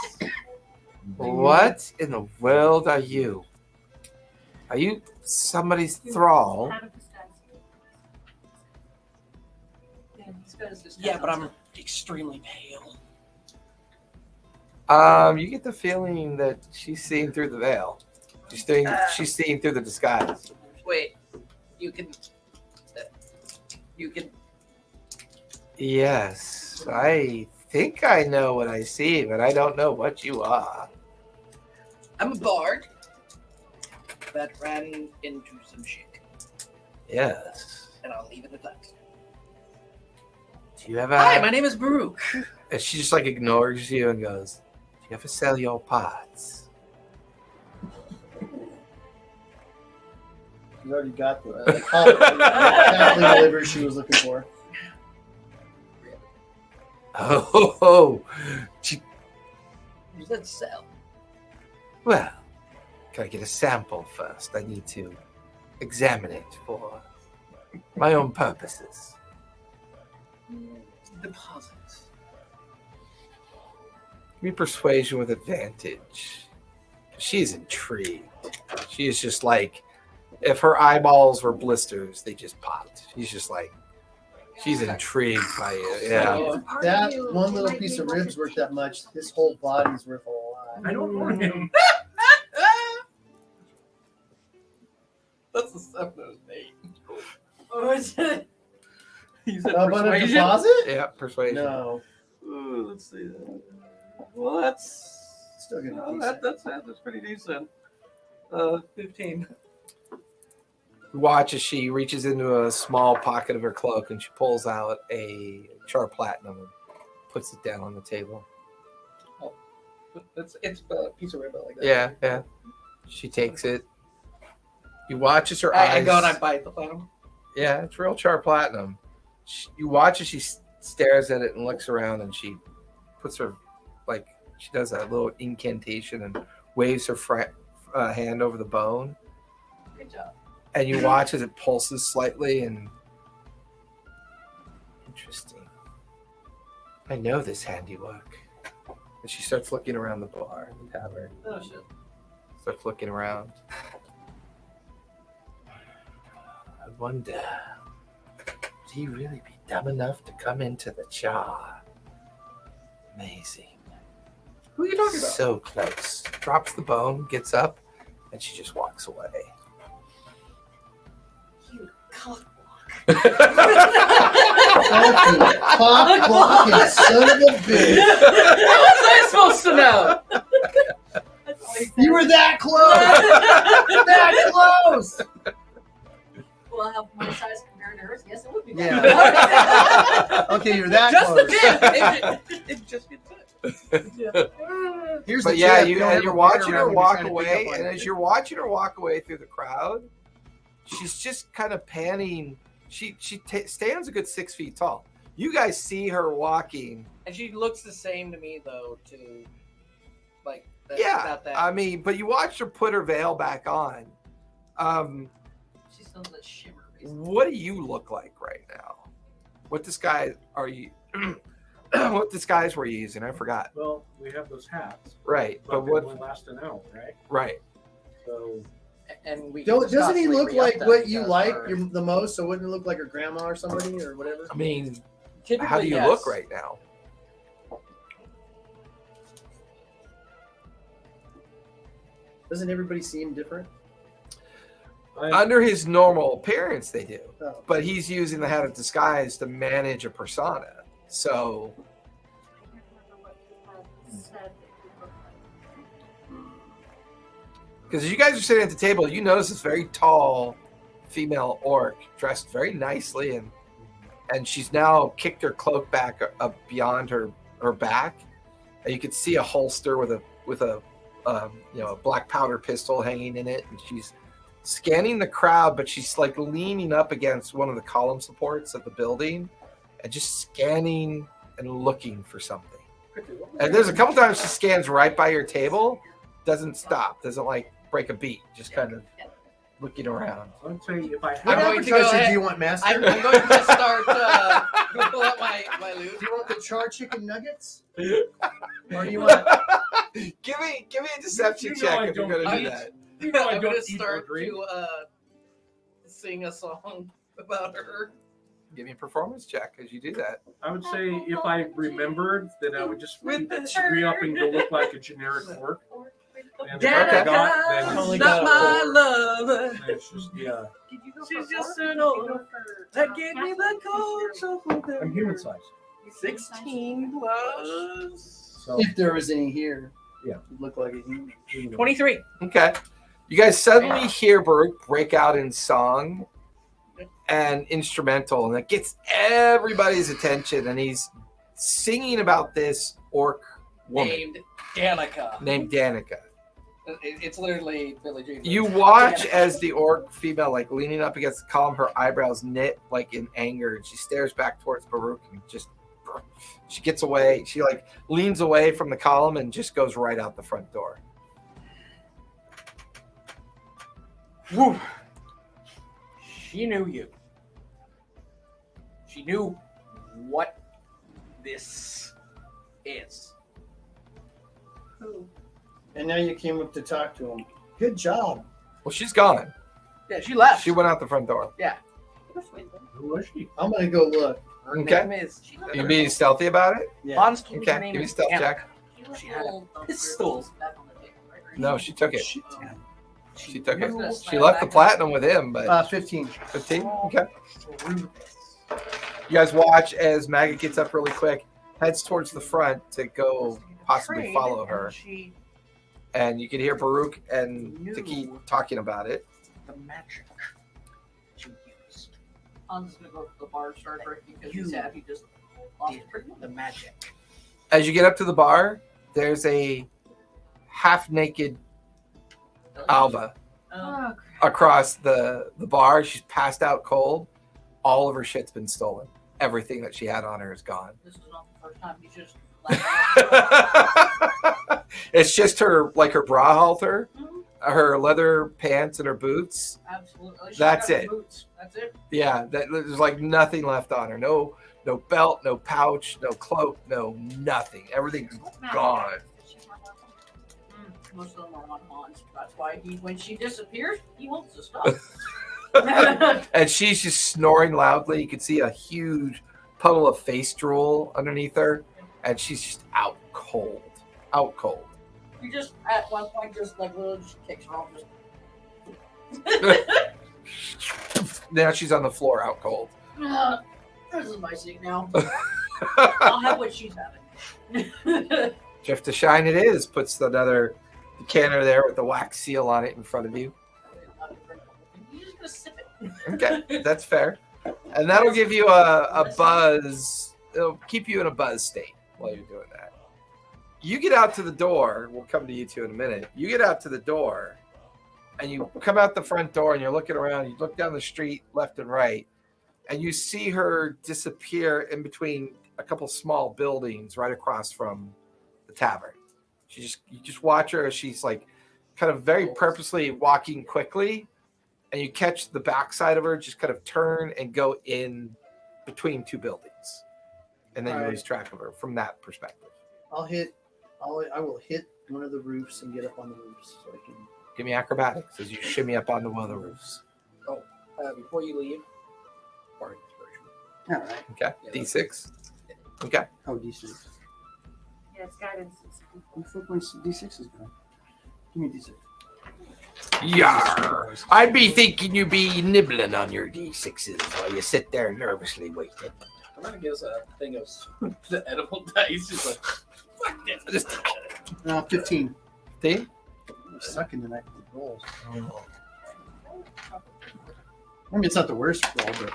What in the world are you? Are you somebody's thrall? Out of disguise. Yeah, he's got his disguise Yeah, but on. I'm extremely pale. You get the feeling that she's seeing through the veil. She's seeing through the disguise. Wait, you can. You can. Yes, I think I know what I see, but I don't know what you are. I'm a bard that ran into some shit, Yes. and I'll leave it at that. Do you have a? Hi, my name is Baruch. And she just like ignores you and goes, "Do you ever sell your parts?" She's already got the halfling liver she was looking for. Oh, she, You said sell. well, can I get a sample first? I need to examine it for my own purposes. deposits. Give me persuasion with advantage. She's intrigued. She is just like, if her eyeballs were blisters, they just popped. She's just like, she's intrigued by it. Yeah. So, That one little piece of ribs worth that much. His whole body's worth a lot. I don't know him. that's the 7 of 8. Or is it? You said About a persuasion? deposit? Yeah, persuasion. No. Ooh, let's see. Well, that's Still gonna oh, be that's pretty decent. 15. Watch as she reaches into a small pocket of her cloak and she pulls out a char platinum and puts it down on the table. It's a piece of ribbon like that. Yeah, yeah. She takes it. You watch as her I eyes. go and I bite the platinum. Yeah, it's real char platinum. You watch as she stares at it and looks around, and she puts her, like, she does a little incantation and waves her hand over the bone. Good job. And you watch as it pulses slightly, and interesting. I know this handiwork. And she starts looking around the bar, the tavern. Oh shit. Starts looking around. I wonder, would he really be dumb enough to come into the jar? Amazing. Who are you talking about? So close. Drops the bone, gets up, and she just walks away. You cockblock. Thank you. Cock blocking son of a bitch. How was I supposed to know? That's all he said. You were that close. That close. Well, how my size compared to hers? Yes, it would be. Yeah. That. Okay, you're that Just close. a bit. It just gets it. Here's But the yeah, tip. you're Don't ever watching play her around when walk you're trying to away, pick up and on as it. you're watching her walk away through the crowd, she's just kind of panning. She stands a good 6 feet tall. You guys see her walking. And she looks the same to me though, to like that, Yeah, about that. I mean, but you watched her put her veil back on. She still does shimmer. Basically. What do you look like right now? What disguise are you? What disguise were you using? I forgot. Well, we have those hats. Right, but But they what? only last an hour, right? Right. So and we Doesn't he look constantly like re-up what them you because like we're- the most? So wouldn't it look like her grandma or somebody or whatever? I mean, Typically, how do you yes. look right now? Doesn't everybody seem different? Under his normal appearance, they do. Oh. But he's using the hat of disguise to manage a persona. So, I can't remember what he had said that he looked like. because as you guys are sitting at the table, you notice this very tall female orc dressed very nicely, and she's now kicked her cloak back up beyond her back, and you could see a holster with a a black powder pistol hanging in it, and she's scanning the crowd, but she's like leaning up against one of the column supports of the building and just scanning and looking for something. And there's a couple times she scans right by your table, doesn't stop, doesn't like break a beat, just kind of looking around. I'd say if I What I'm had going to go appetizer ahead- do you want, Master? I'm going to start pull out my loot. Do you want the charred chicken nuggets? Or do you want? Give me a deception You know check I if you're don't gonna do eat. that. you know I I'm going don't to eat or start drink. to sing a song about her. Give me a performance check as you do that. I would say if I remembered, then I would just With the re-up and go look like a generic orc. And if I Danica, forgot, then Only not got my four. lover. it's just, yeah. Did you go She's for just orc? an Did old- you go for, That gave me the halfling? cold I'm human size. 16 plus So If there was any here, Yeah. it'd look like a human. 23. Okay. You guys suddenly hear Baruch break out in song and instrumental, and it gets everybody's attention, and he's singing about this orc woman Named Danica. named Danica. It's literally Billy Jean. You watch Danica. as the orc female, like leaning up against the column, her eyebrows knit like in anger, and she stares back towards Baruch and just she gets away. She like leans away from the column and just goes right out the front door. Woo. She knew you. She knew what this is. Who? And now you came up to talk to him. Good job. Well, she's gone. Yeah, she left. She went out the front door. Who was she? I'm gonna go look. Her Okay. name is You being stealthy about it? Yeah. Hans told me her Okay, name give me a is stealth Anna. check. She had a Those pistol. rubles back on the table, right? No, she took it. She She took it. You- She left the platinum with him, but 15. 15? Okay. You guys watch as Maggot gets up really quick, heads towards the front to go possibly Trade, follow and her. She And you can hear Baruch and Taki talking about it. the magic she used. I'm just gonna go to the bar start drinking because he's sad he just lost it pretty much. The magic. As you get up to the bar, there's a half-naked Alva Um, Oh, across the bar. She's passed out cold. All of her shit's been stolen. Everything that she had on her is gone. this is not the first time he's just laughing. It's just her bra halter, Mhm. her leather pants, and her boots. Absolutely. She's That's got the it. Boots. That's it. Yeah, there's like nothing left on her. No belt, no pouch, no cloak, no nothing. Everything's gone. Most of them are on Hans. That's why when she disappears, he wants to stop. And she's just snoring loudly. You can see a huge puddle of face drool underneath her, and she's just out cold. Out cold. You just at one point just like literally just kicks her off. Just Now she's on the floor, out cold. this is my seat now. I'll have what she's having. Jeff to shine it is. Puts another decanter there with the wax seal on it in front of you. You're just gonna sip it. Okay, that's fair. And that'll give you a buzz. It'll keep you in a buzz state while you're doing that. You get out to the door. We'll come to you two in a minute. You get out to the door, and you come out the front door, and you're looking around. You look down the street left and right, and you see her disappear in between a couple small buildings right across from the tavern. You just watch her as she's like kind of very purposely walking quickly, and you catch the backside of her just kind of turn and go in between two buildings, and then you lose track of her from that perspective. I will hit one of the roofs and get up on the roofs so I can. Give me acrobatics as you shimmy up onto one of the roofs. Before you leave, or inspiration. All right. Okay, Yeah, D6. Okay, Oh, D6. yeah, it's guidance. 4 points. D6 is good. Give me D6. Yar! I'd be thinking you'd be nibbling on your D6s while you sit there nervously waiting. I'm gonna give us a thing of the edible dice. Just like, fuck this. Just 15. 15? I'm sucking tonight with the rolls. I mean, it's not the worst roll, but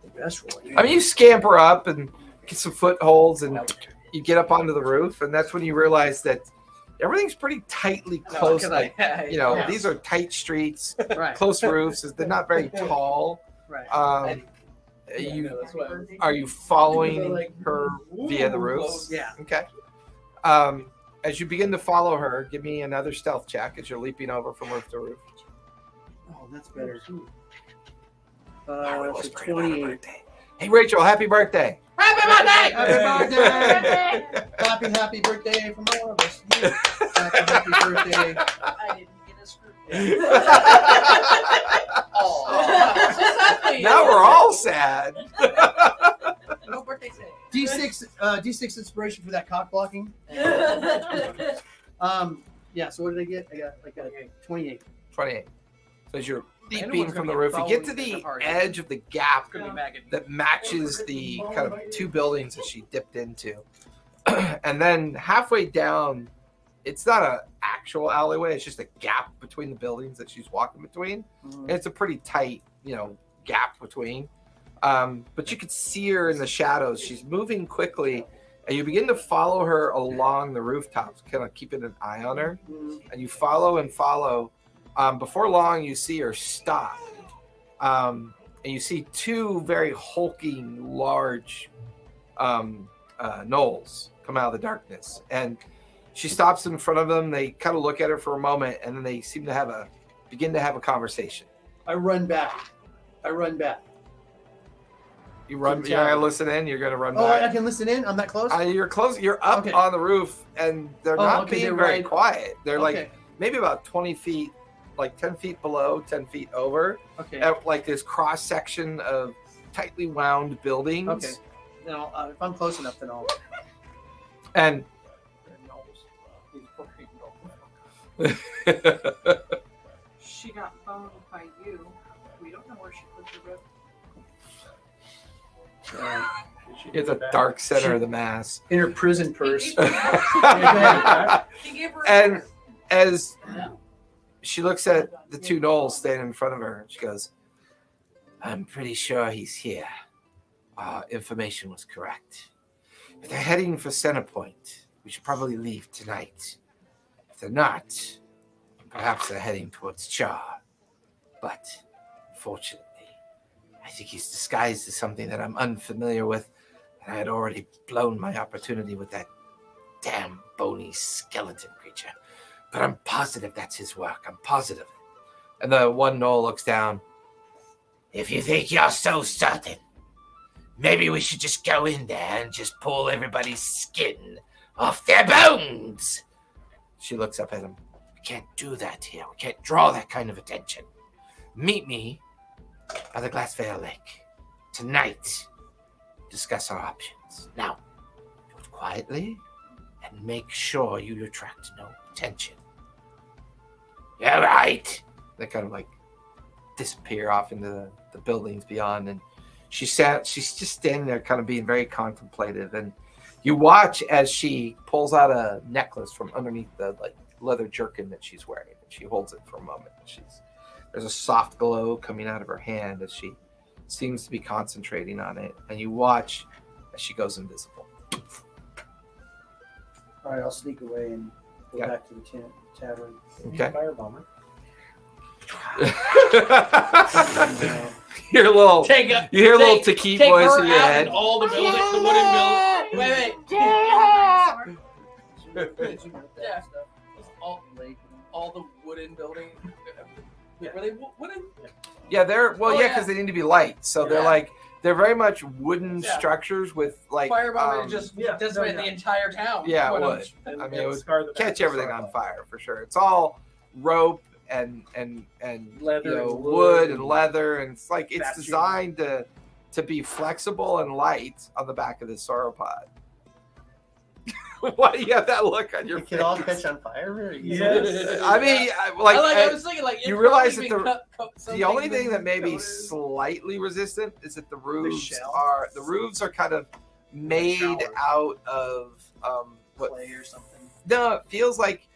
the best roll. I mean, you scamper up and get some footholds, and you get up onto the roof, and that's when you realize that everything's pretty tightly close. Yeah. These are tight streets, Right. close roofs. They're not very tall. Right. Are you following her via the roofs? Yeah. Okay. As you begin to follow her, give me another stealth check as you're leaping over from roof to roof. Oh, that's better. So 28. Hey, Rachel, happy birthday. Happy birthday! Happy birthday! Happy birthday from all of us. Happy birthday. I didn't get a screw. Oh, Now we're all sad. No birthday today. D6 inspiration for that cock blocking. Yeah, so what did I get? I got 28. 28. So as you're leaping Anyone's from gonna the be roof, you get to following the the party. edge of the gap Gonna be maggot. that matches the kind of two buildings that she dipped into. And then halfway down, it's not an actual alleyway, it's just a gap between the buildings that she's walking between. And it's a pretty tight, gap between. But you could see her in the shadows. She's moving quickly, and you begin to follow her along the rooftops, kind of keeping an eye on her. And you follow and follow. Before long, you see her stop. And you see two very hulking, large gnolls come out of the darkness. And she stops in front of them. They kind of look at her for a moment, and then they seem to begin to have a conversation. I run back. You run. the You're not town. gonna listen in. You're gonna run Oh, I back. can listen in. I'm that close. You're close. You're up Okay. on the roof, and they're not okay, being they're very right- quiet. They're okay. like maybe about 20 feet, like 10 feet below, 10 feet over, Okay. at like this cross section of tightly wound buildings. Okay. Now, if I'm close enough, then I'll. And She got boned by you. We don't know where she put the rip. it's a dark center of the mass. In her prison purse. He gave her a And rip. as she looks at the two gnolls standing in front of her, she goes, I'm pretty sure he's here. Our information was correct. If they're heading for Centerpoint, we should probably leave tonight. If they're not, perhaps they're heading towards Char. But unfortunately, I think he's disguised as something that I'm unfamiliar with, and I had already blown my opportunity with that damn bony skeleton creature. But I'm positive that's his work. I'm positive. And the one gnoll looks down. If you think you're so certain, maybe we should just go in there and just pull everybody's skin off their bones. She looks up at him. We can't do that here. We can't draw that kind of attention. Meet me by the Glassvale Lake tonight. Discuss our options. Now, do it quietly and make sure you attract no attention. Yeah, right. They kind of like disappear off into the buildings beyond, and she's just standing there kind of being very contemplative, and you watch as she pulls out a necklace from underneath the like leather jerkin that she's wearing, and she holds it for a moment. There's a soft glow coming out of her hand as she seems to be concentrating on it, and you watch as she goes invisible. All right, I'll sneak away and go Yeah. back to the tavern. Okay. Firebomber. You hear a little Take a, you hear a little take- Taki take voice her in your out head. and all the buildings, the wooden building. Wait. Yeah. All the wooden building. Were they wooden? Yeah, they're Oh, yeah. because they need to be light. So they're Yeah. like they're very much wooden Yeah. structures with like Firebomber just yeah, decimated no, the yeah. entire town. Yeah, it What would. else? And, I mean, it would scar the back catch of the everything scar. on fire for sure. It's all rope and Leather you know, and wood and and leather, and it's like it's Thatching. designed to be flexible and light on the back of the sauropod. Why do you have that look on your It can all face? catch on fire very easily. Yes. I mean, I was thinking like you it's realize probably that been cut the only something thing that may be coated. slightly resistant is that the roofs shell? are kind of made shower. out of what Clay or something. no, it feels like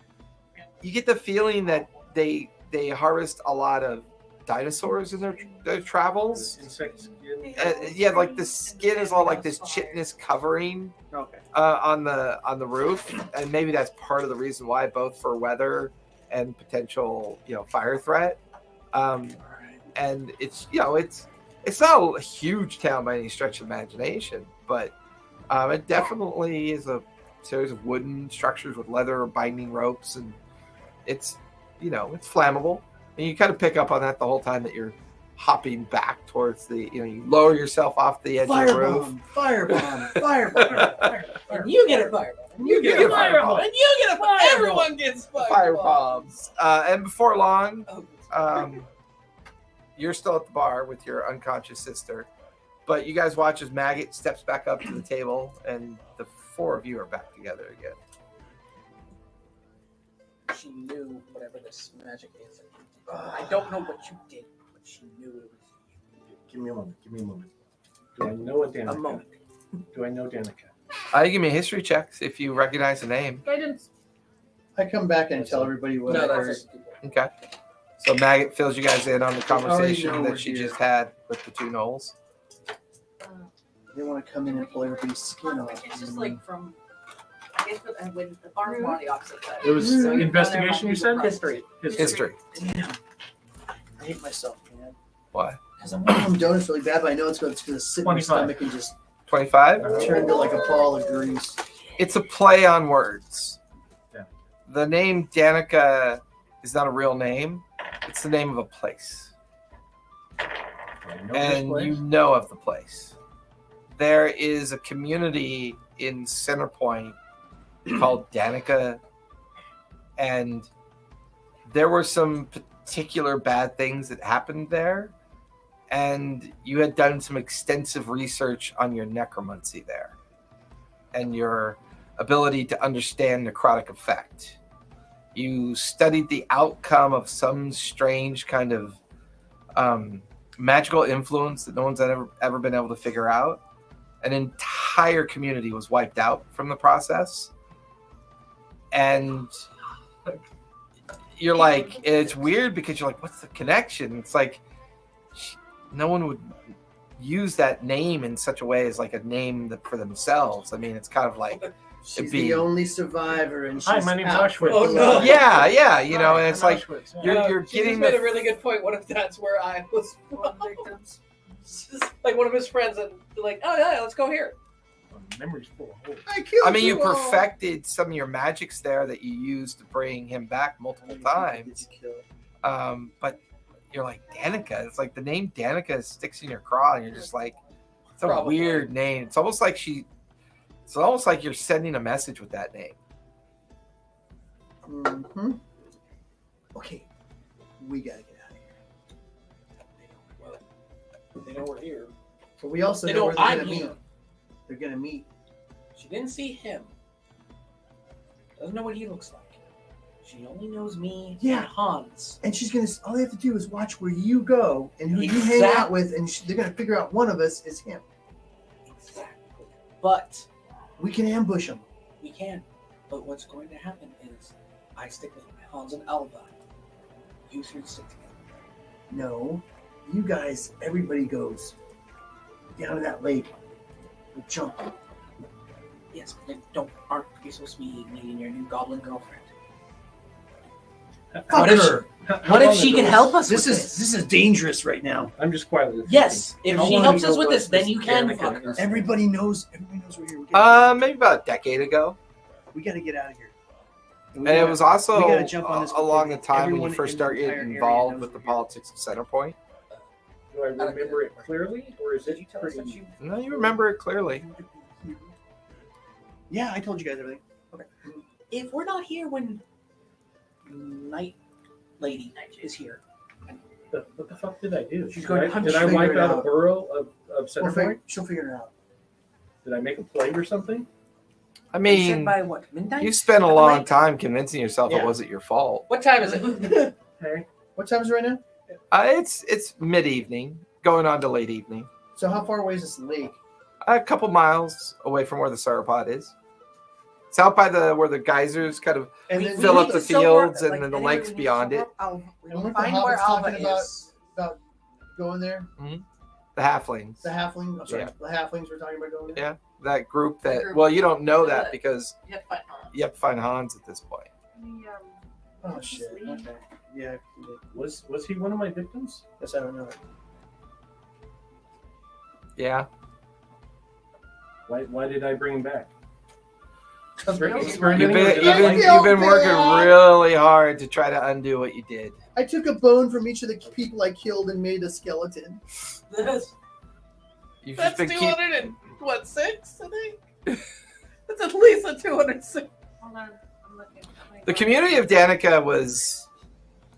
you get the feeling that they harvest a lot of dinosaurs in their travels. Insect skin. Yeah, like the skin is all like this chitinous covering Okay. on the roof, and maybe that's part of the reason why, both for weather and potential fire threat. And it's it's not a huge town by any stretch of imagination, but it definitely is a series of wooden structures with leather binding ropes, and it's it's flammable, and you kind of pick up on that the whole time that you're hopping back towards the you lower yourself off the edge of the roof. Firebomb! Firebomb! And you get a fireball. And you get a fireball. And you get a fireball. Everyone gets Fire fireball. bombs. And before long, Oh, you're still at the bar with your unconscious sister, but you guys watch as Maggot steps back up to the table, and the four of you are back together again. she knew whatever this magic is. I don't know what you did, but she knew it was Give me a moment. Give me a moment. Do I know a Danica? a moment. Do I know Danica? Give me a history check if you recognize the name. Guidance. I come back and tell everybody what I No, heard. that's just people. Okay. So Maggot fills you guys in on the already conversation know we're that she here. just had with the two gnolls. They want to come in and pull everybody's skin off. It's just like from, I guess, when the bar's more on the opposite side. It was So investigation, you said? History. History. Damn. I hate myself, man. Why? Because I'm wanting donuts really bad, but I know it's going to sit in my 25. stomach and just 25? turn into like a ball of grease. It's a play on words. Yeah. The name Danica is not a real name. It's the name of a place. Do I know this And place? you know of the place. there is a community in Centerpoint called Danica, and there were some particular bad things that happened there, and you had done some extensive research on your necromancy there and your ability to understand necrotic effect. You studied the outcome of some strange kind of magical influence that no one's ever been able to figure out. An entire community was wiped out from the process. And you're like, it's weird because you're like, what's the connection? It's like, no one would use that name in such a way as like a name for themselves. I mean, it's kind of like, She's the only survivor, and she's Hi, my name's out. Auschwitz. Oh, no. yeah, you know, and it's I'm like, Auschwitz, yeah. you're She getting just made the a really good point. What if that's where I was One victims. like one of his friends and be like, oh yeah, let's go here. Memory's full of holes. I mean, you perfected some of your magics there that you used to bring him back multiple times. But you're like, Danica. It's like the name Danica sticks in your craw, and you're just like, it's a Probably. weird name. It's almost like you're sending a message with that name. Mm-hmm. Okay, we gotta get out of here. They know we're here. But we also They know know where they're I'm gonna meet. here. They're gonna meet. She didn't see him. Doesn't know what he looks like. She only knows me Yeah. and Hans. And she's gonna. All they have to do is watch where you go and who you hang Exactly. out with, and they're gonna figure out one of us is him. Exactly. But We can ambush him. we can. But what's going to happen is I stick with Hans and Alva. You three stick together. No, you guys. Everybody goes down to that lake. We jump. Yes, but aren't you supposed to be meeting your new goblin girlfriend? Fuck What if her. What if she can help us This with is dangerous right now. I'm just quietly. Yes, if How she long helps ago us with was this, then this you can Danica fuck her. incident? Everybody knows we're here. Maybe about a decade ago. We gotta get out of here. And it was also we gotta jump on this along the before time when everyone you first in the started entire getting area involved knows with the we're here. politics of Centerpoint. Do I remember it clearly, or is it pretty? No, you remember it clearly. Yeah, I told you guys everything. Okay. If we're not here when Night Lady is here, What the fuck did I do? She's going to Did I figure wipe it out a out. borough of Centerpoint? She'll figure it out. Did I make a plate or something? I you said mean, by what, midnight? you spent a At the long lake? time convincing yourself Yeah. it wasn't your fault. What time is it? Hey, What time is it right now? It's mid-evening, going on to late evening. So how far away is this lake? A couple miles away from where the sauropod is. It's out by where the geysers kind of And We then fill need up to the somewhere- fields and like, then the anyway, lakes we need beyond it. somewhere We And need to what the find where Hobbit's Alva talking about- is. about going there. The halflings. The halfling. I'm sorry, Yeah. the halflings we're talking about going there. Yeah. That group that, group. well, you don't know Yeah. that because You have to find Hans. you have to find Hans at this point. Oh Just shit. leave. Okay. Yeah. he did. was he one of my victims? Guess I don't know. Yeah. Why did I bring him back? You've been, Experimenting, you've or did I been, like- you've been working really hard to try to undo what you did. I took a bone from each of the people I killed and made a skeleton. You've just That's been 206, I think. That's at least a 206. Hold on, I'm looking. The community of Danica was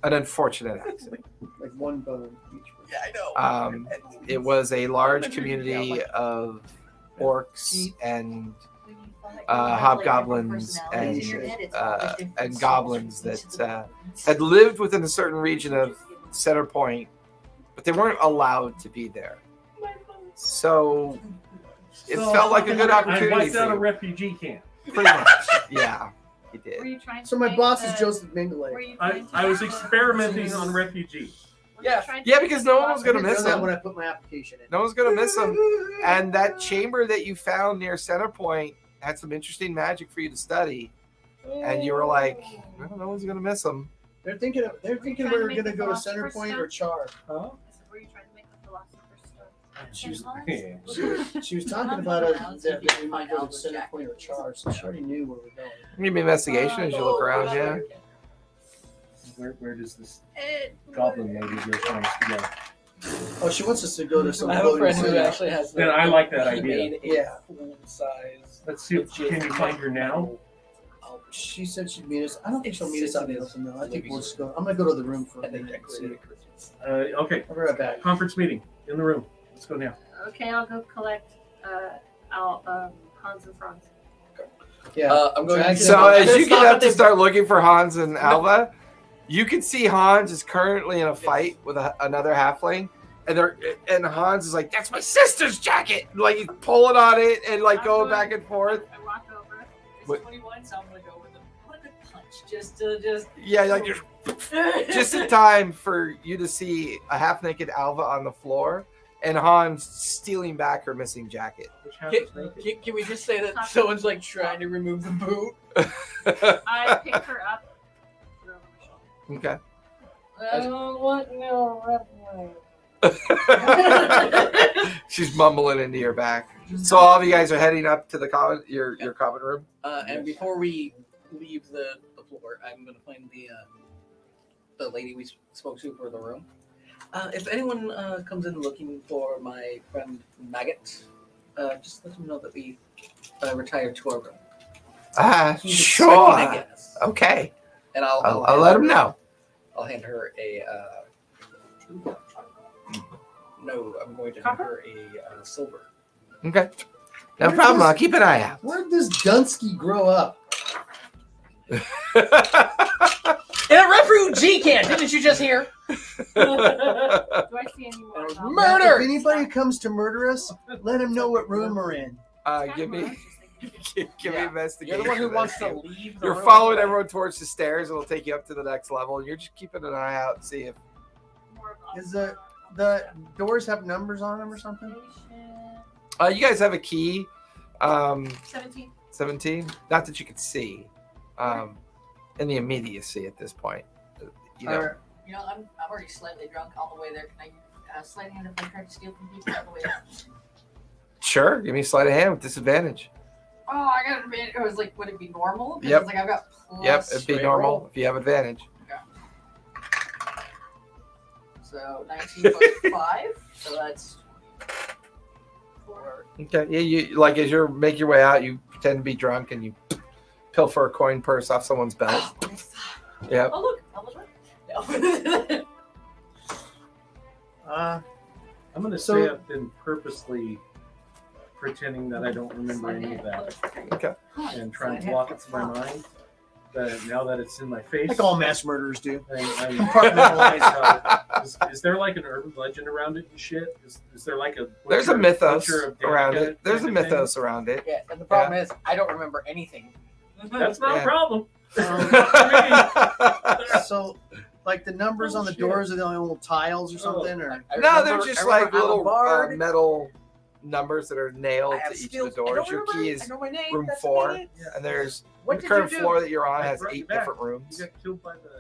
an unfortunate accident. Like one bone each. Yeah, I know. It was a large community of orcs and hobgoblins and goblins that had lived within a certain region of Centerpoint, but they weren't allowed to be there. So it felt like a good I opportunity wiped out for a you. refugee camp. Pretty much. Yeah, you Were did. you trying to So my make boss the- is Joseph were Mengele. you I trying to was make the- experimenting on refugees. were you Yeah. trying to Yeah, make because the no one was gonna I miss did that him. when I put my application in. No one's gonna miss him. And that chamber that you found near Centerpoint had some interesting magic for you to study. And you were like, well, no one's gonna miss him. They're thinking Were you we trying were to make gonna the go to Philosopher's Centerpoint Stone? or Char. Huh? I said, were you trying to make the philosopher's stone? She was, Yeah. She was talking about that we might go to Centerpoint or Char, so she already knew where we're going. Give me investigation as you look around, yeah. where does this goblin lady you're trying to go? Oh, she wants us to go to some. I have a floating friend who city. actually has. Then I like that he idea. Made a Yeah. full size. Let's see. Can you find her now? She said she'd meet us. I don't think she'll meet us out in the open though. I think living we'll just go. I'm gonna go to the room for a And they minute. And see. decorated Christmas. Okay. I'll be right back. Conference meeting in the room. Let's go now. Okay, I'll go collect Hans and Franz. Yeah. I'm going. Drag to So it. as you get up to the start looking for Hans and Alva, you can see Hans is currently in a fight with another halfling, and Hans is like, "That's my sister's jacket!" Like he's pulling on it and like going back and forth. I walk over. It's What- 21, so I'm gonna go with a good punch just. Yeah, like just in time for you to see a half-naked Alva on the floor and Hans stealing back her missing jacket. Which half Can, is naked? can we just say that someone's like trying to remove the boot? I pick her up. Throw her on my shoulder. Okay. I don't want no She's mumbling into your back. So all of you guys are heading up to the your common room. And before we leave the floor, I'm gonna find the lady we spoke to for the room. If anyone comes in looking for my friend Maggot, just let them know that we retired to our room. He's Sure. expecting a guest. Okay. And I'll hand let her- him know. I'll hand her a. No, I'm going to hand her a silver. Okay. No problem. I'll keep an eye out. Where'd this Dunsky grow up? In a refugee camp, didn't you just hear? Do I see any more? There's about murder! If anybody comes to murder us, let him know what room we're in. that? Give me give me Yeah. investigation. You're the one who wants to You're leave. The You're room. following everyone towards the stairs. It'll take you up to the next level, and you're just keeping an eye out and see if. More about Is the doors have numbers on them or something? you guys have a key. 17. 17. Not that you can see. In the immediacy at this point. You know. Or- You know, I'm already slightly drunk on the way there. Can I slide hand if I try to steal from people on the way there? Sure. Give me a sleight of hand with disadvantage. Oh, I got advantage. It was like, would it be normal? 'Cause Yep. It's like I've got plus Yep, it'd be straight normal roll. if you have advantage. So 19 plus 5. So that's 4. Okay. Yeah, you like as you make your way out, you pretend to be drunk and you pilfer a coin purse off someone's belt. Yep. Oh, look. I was right. No. I'm going to So- say I've been purposely pretending that I don't remember any of that Okay. and trying to block it from my mind. But now that it's in my face, Like all mass murderers do. I'm Compartmentalized. Is there like an urban legend around it and shit? Is there like a There's a mythos butcher of death around kind it. of There's a thing? mythos around it. Yeah, and the problem is, I don't remember anything. That's not Yeah. a problem. So, like the numbers on the doors are the only little tiles or something, or I No, remember- they're I just remember like little Alabard. metal numbers that are nailed I have to each skills. of the I doors. don't Your remember key it. is I know my name. room That's 4, about it. and there's What the did current you do? floor that you're on I has brought you 8 back. different rooms. You got killed by the.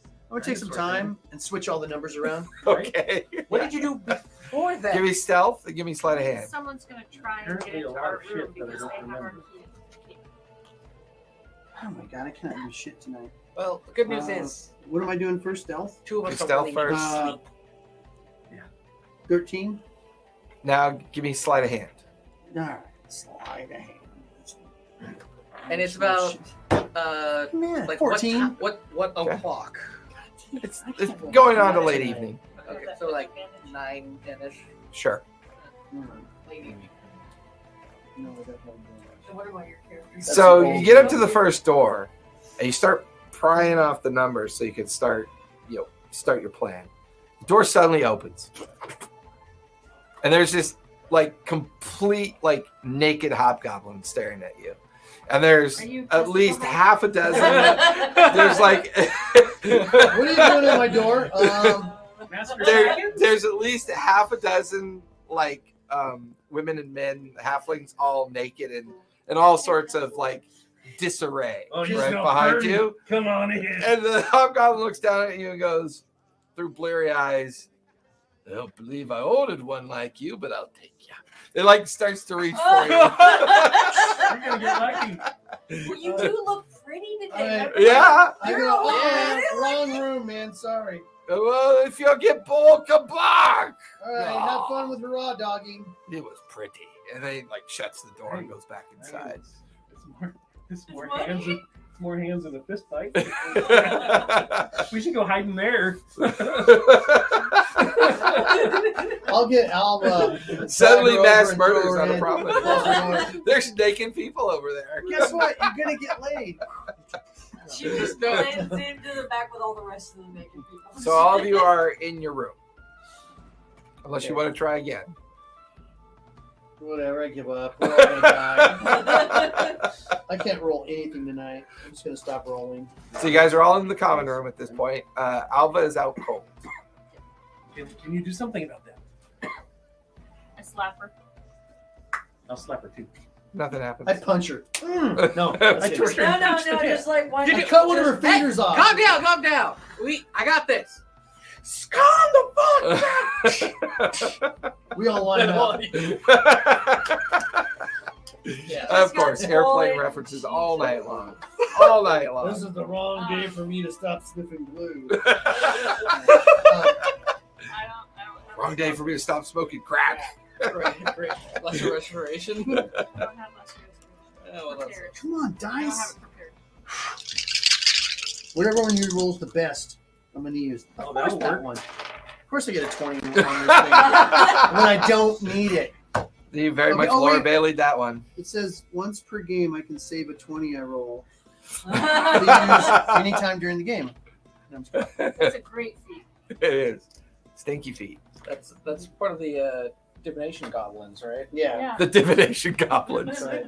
I'm gonna take some time and switch all the numbers around. Okay. What did you do before that? Give me stealth and give me sleight of hand. Someone's going to try and get Apparently a into lot our of shit room that I because don't they have our remember. key. Oh my god, I cannot do shit tonight. Well, the good news is, What am I doing first? Stealth? 2 of us Your don't stealth really first. need to sleep. 13. Now give me sleight of hand. All right, slide a hand. And it's about Man, like 14. what Okay. o'clock? It's going on to late evening. Okay, so like 9, 10ish. Sure. Late evening. No, I don't have So what about your character? So cool. you get up to the first door and you start prying off the numbers so you can start your plan. The door suddenly opens. And there's this like complete like naked hobgoblin staring at you. And there's Are you at least justified? half a dozen. There's like What are you doing at my door? Master there's at least half a dozen like women and men halflings all naked and all sorts of like disarray Oh, you right smell behind dirty. you. Come on in. And the hobgoblin looks down at you and goes through bleary eyes, I don't believe I ordered one like you, but I'll take you. It like starts to reach for you. You're gonna get lucky. Well, you do look pretty Alright. Yeah. I go, wrong room, man. Sorry. Well, if you get bold, come back. All right, have fun with raw dogging. It was pretty. And then he like shuts the door and goes back inside. It's more hands in a fist fight. We should go hide in there. I'll Suddenly drag her mass over and murder throw is her not a in. problem Close the anymore. door. There's naked people over there. Guess what? You're gonna get laid. She just blends into the back with all the rest of the naked people. So all of you are in your room. Unless you want to try again. Whatever, I give up. We're all gonna die. I can't roll anything tonight. I'm just gonna stop rolling. So you guys are all in the common room at this point. Alva is out cold. Can you do something about that? I slap her. I'll slap her too. Nothing happens. I punch her. No, I torture her. No, just like one. I cut one of her fingers off. Calm down. I got this. We all line up. Yeah. Of course, airplane references all night long. All night long. This is the wrong day for me to stop sniffing glue. I don't Wrong day for me to stop smoking crack. Great. Lesser restoration. I don't have much Oh, well, that's- prepared. Come on, I don't dice. have it prepared. Whatever one you rolls the best, I'm gonna use. Oh, Of course, that'll that work. one. Of course, I get a 20 on this thing when I don't need it. You very Okay, much oh, Laura wait. Bailey'd that one. It says once per game, I can save a 20 I roll. To use anytime during the game. No, I'm just kidding. That's a great feat. It is. Stinky feet. That's part of the divination goblins, right? Yeah. Yeah. The divination goblins. Right.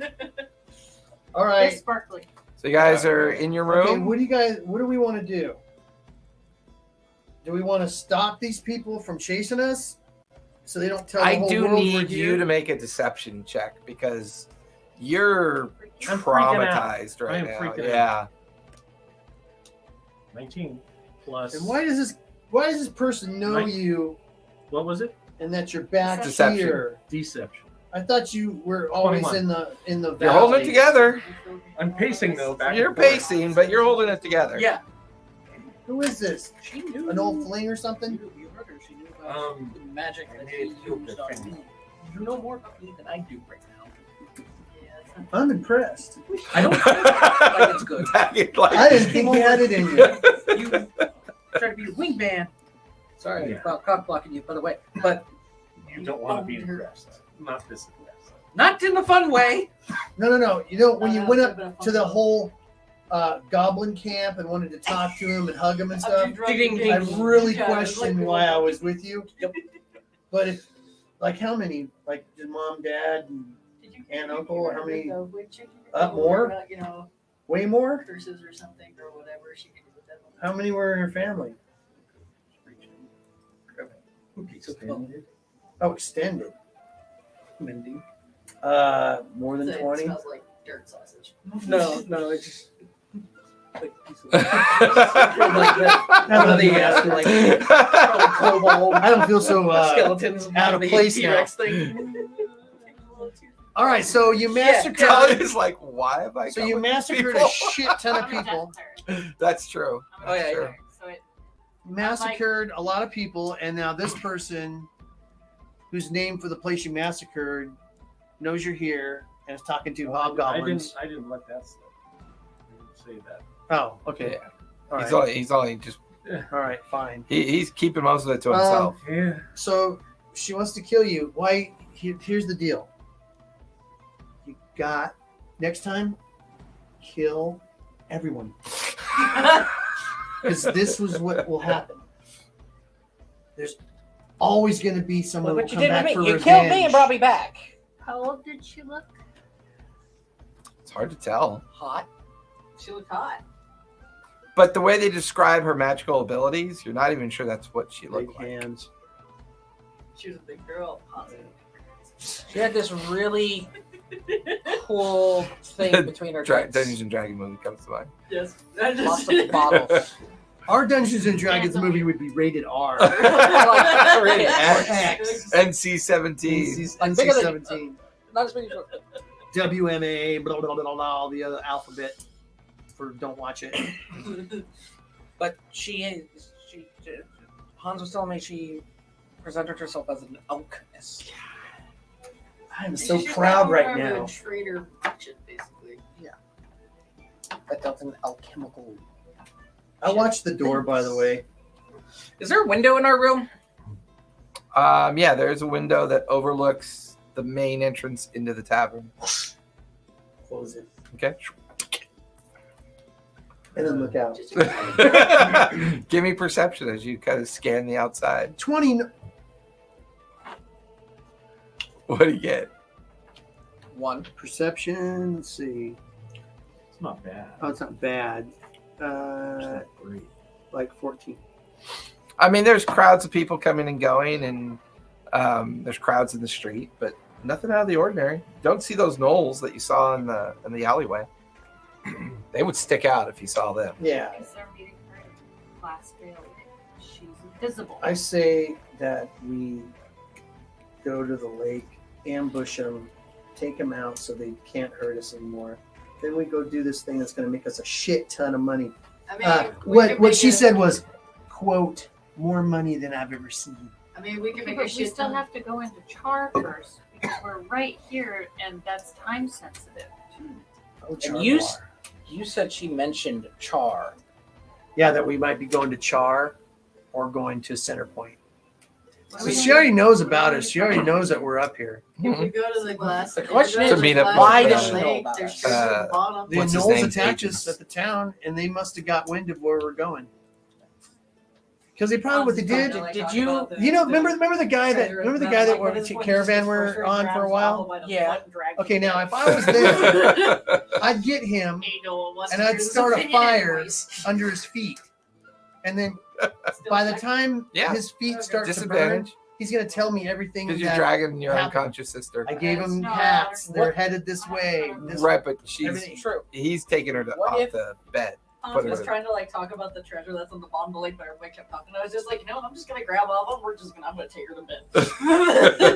All They're right. sparkly. So you guys are in your room. Okay, what do we want to do? Do we want to stop these people from chasing us so they don't tell the I whole do world we're need here? you to make a deception check because you're I'm freaking out. traumatized I right am now. freaking out. Yeah. 19 plus. And why does this person know Right. you What was it? and that you're back Deception. here? Deception. I thought you were always 21. in the You're holding it valley. together. I'm pacing though. Back You're and forth. pacing, but you're holding it together. Yeah. Who is this? She knew. An old fling or something? You heard her. She knew about the magic that he used on me. You know more about me than I do right now. I'm impressed. I don't like it's good. I didn't think you had it in you. You try to be a wingman. Sorry Yeah. about cock blocking you, by the way, but You don't want to be impressed. Not this impressed. not in the fun way. No. You know, when you went up to the whole goblin camp and wanted to talk to him and hug him and stuff, I really questioned why I was with you. Yep. But if, like, how many? Like, did mom, dad, and aunt, uncle, how many? More? You know, Way more? curses or something or whatever she can do with that. How many were in your family? Extended. Oh, extended. Mindy. More than It 20? smells like dirt sausage. No, it's just like like one of the like cobalt I don't feel so skeletons out of the place now. T-Rex thing. All right, so you massacred. Kelly's like, why have I? So come you with these massacred people? a shit ton of I'm a people. death cleric. That's true. I'm a Oh, yeah, death yeah. cleric, so it, Massacred a lot of people, and now this person, whose name for the place you massacred, knows you're here and is talking to hobgoblins. I didn't let that stuff. I didn't say that. Oh, okay. All He's right. only just All right, fine. he's keeping most of it to himself. Yeah. So she wants to kill you. Why? Here's the deal. You got next time, kill everyone, because this was what will happen. There's always going to be someone who will But you come did back with for me. You revenge. killed me and brought me back. how old did she look? It's hard to tell. Hot. She looked hot. But the way they describe her magical abilities, you're not even sure that's what she Big looked like. hands. She was a big girl. Positive. She had this really cool thing between her tits. Dungeons and Dragon movie comes to mind. Yes. I Lots just of bottles. Our Dungeons and Dragons movie would be rated R. Like, X. NC-17. Like bigger than- NC-17. not as big as yours. WMA, blah, blah, blah, blah, blah, all the other alphabet. for don't watch it. But Hans was telling me she presented herself as an alchemist. I'm so proud right now. A trader merchant, basically. That dealt in alchemical. I watched The Door, by the way. Is there a window in our room? Yeah, there's a window that overlooks the main entrance into the tavern. Close it. Okay. And then look out. Just Give me perception as you kind of scan the outside. 20. What do you get? 1. Perception. Let's see. It's not bad. Oh, it's not bad. It's not great. Like 14. I mean, there's crowds of people coming and going, and there's crowds in the street, but nothing out of the ordinary. Don't see those gnolls that you saw in the alleyway. They would stick out if you saw them. Yeah. Because they're meeting her in glass veil. She's invisible. I say that we go to the lake, ambush them, take them out so they can't hurt us anymore. Then we go do this thing that's going to make us a shit ton of money. I mean, What she said was, quote, more money than I've ever seen. I mean, we can make But a we shit still ton. have to go into char first because we're right here and that's time sensitive. Oh, And you Char. You said she mentioned Char. Yeah, that we might be going to Char or going to Center Point. So mean, she already knows about us. She already knows that we're up here. If we go to the glass, The question if we is, go to meet up why with, does she know lake, about there's us? shit at the bottom. The What's his Knowles name? attacked Agents. us at the town, and they must have got wind of where we're going. Because they probably what they did. Did you- You know, remember the guy that caravan we're on for a while. Yeah. Okay, now if I was there, I'd get him and I'd start a fire under his feet, and then by the time Yeah. his feet start to burn, Disadvantage he's gonna tell me everything. because you're that dragging your happened. unconscious sister. I gave him No. hats. They're headed this way. This Right, but everything. True. he's taking her What off if- the bed. Hans Put it was in. trying to like talk about the treasure that's on the bottom of the lake, but everybody kept talking. I was just like, you know what? I'm just gonna grab all of them. I'm gonna take her to bed.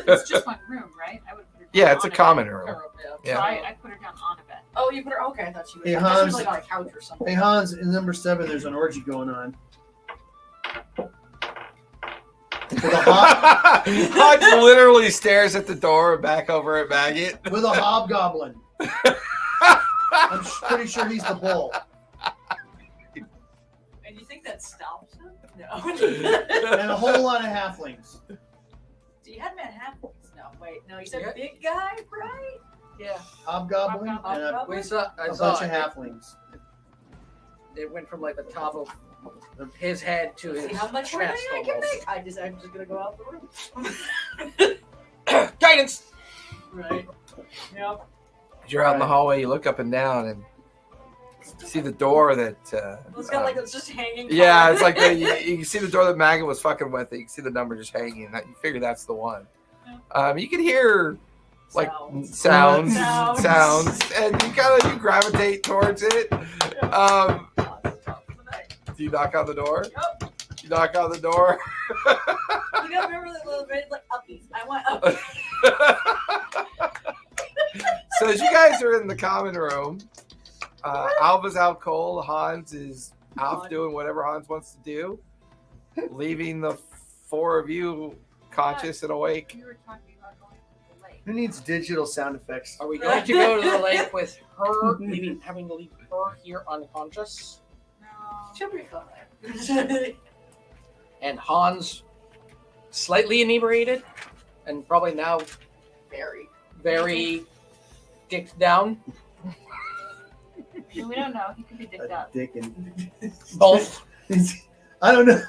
It's just one room, right? I would put her down Yeah, it's a on common bed. room. Yeah. Yeah. So I put her down on a bed. Oh, you put her. Okay, I thought she was. Hey, I thought she Hans. was like on a couch or something. Hey Hans, in number 7, there's an orgy going on. With a Hodge literally stares at the door back over at Maggot. with a hobgoblin. I'm pretty sure he's the bull. And you think that stops him? No. And a whole lot of halflings. So you had him at halflings. No, wait. No, you said Yeah. big guy, right? Yeah. Hobgoblin and We saw. I a saw bunch of it. halflings. It went from like the top of his head to his See how much money chest I can almost. make? I'm just gonna go out the room. Guidance. Right. Yep. As you're out in the hallway, you look up and down and see the door that. It's got like it's just hanging. Yeah, it's like you can see the door that Maggot was fucking with. You can see the number just hanging. You figure that's the one. You can hear like sounds, and you gravitate towards it. Do you knock on the door? Yep. You knock on the door. You gotta remember that little bit like uppies. I want uppies. So as you guys are in the common room, Alva's out cold. Hans is off doing whatever Hans wants to do, leaving the 4 of you conscious and awake. We were talking about going to the lake. Who needs digital sound effects? Are we going to go to the lake with her, having to leave her here unconscious, No. She'll be fine. and Hans slightly inebriated, and probably now Very. very dicked down? We don't know. He could be dicked up. Dick and Both I don't know.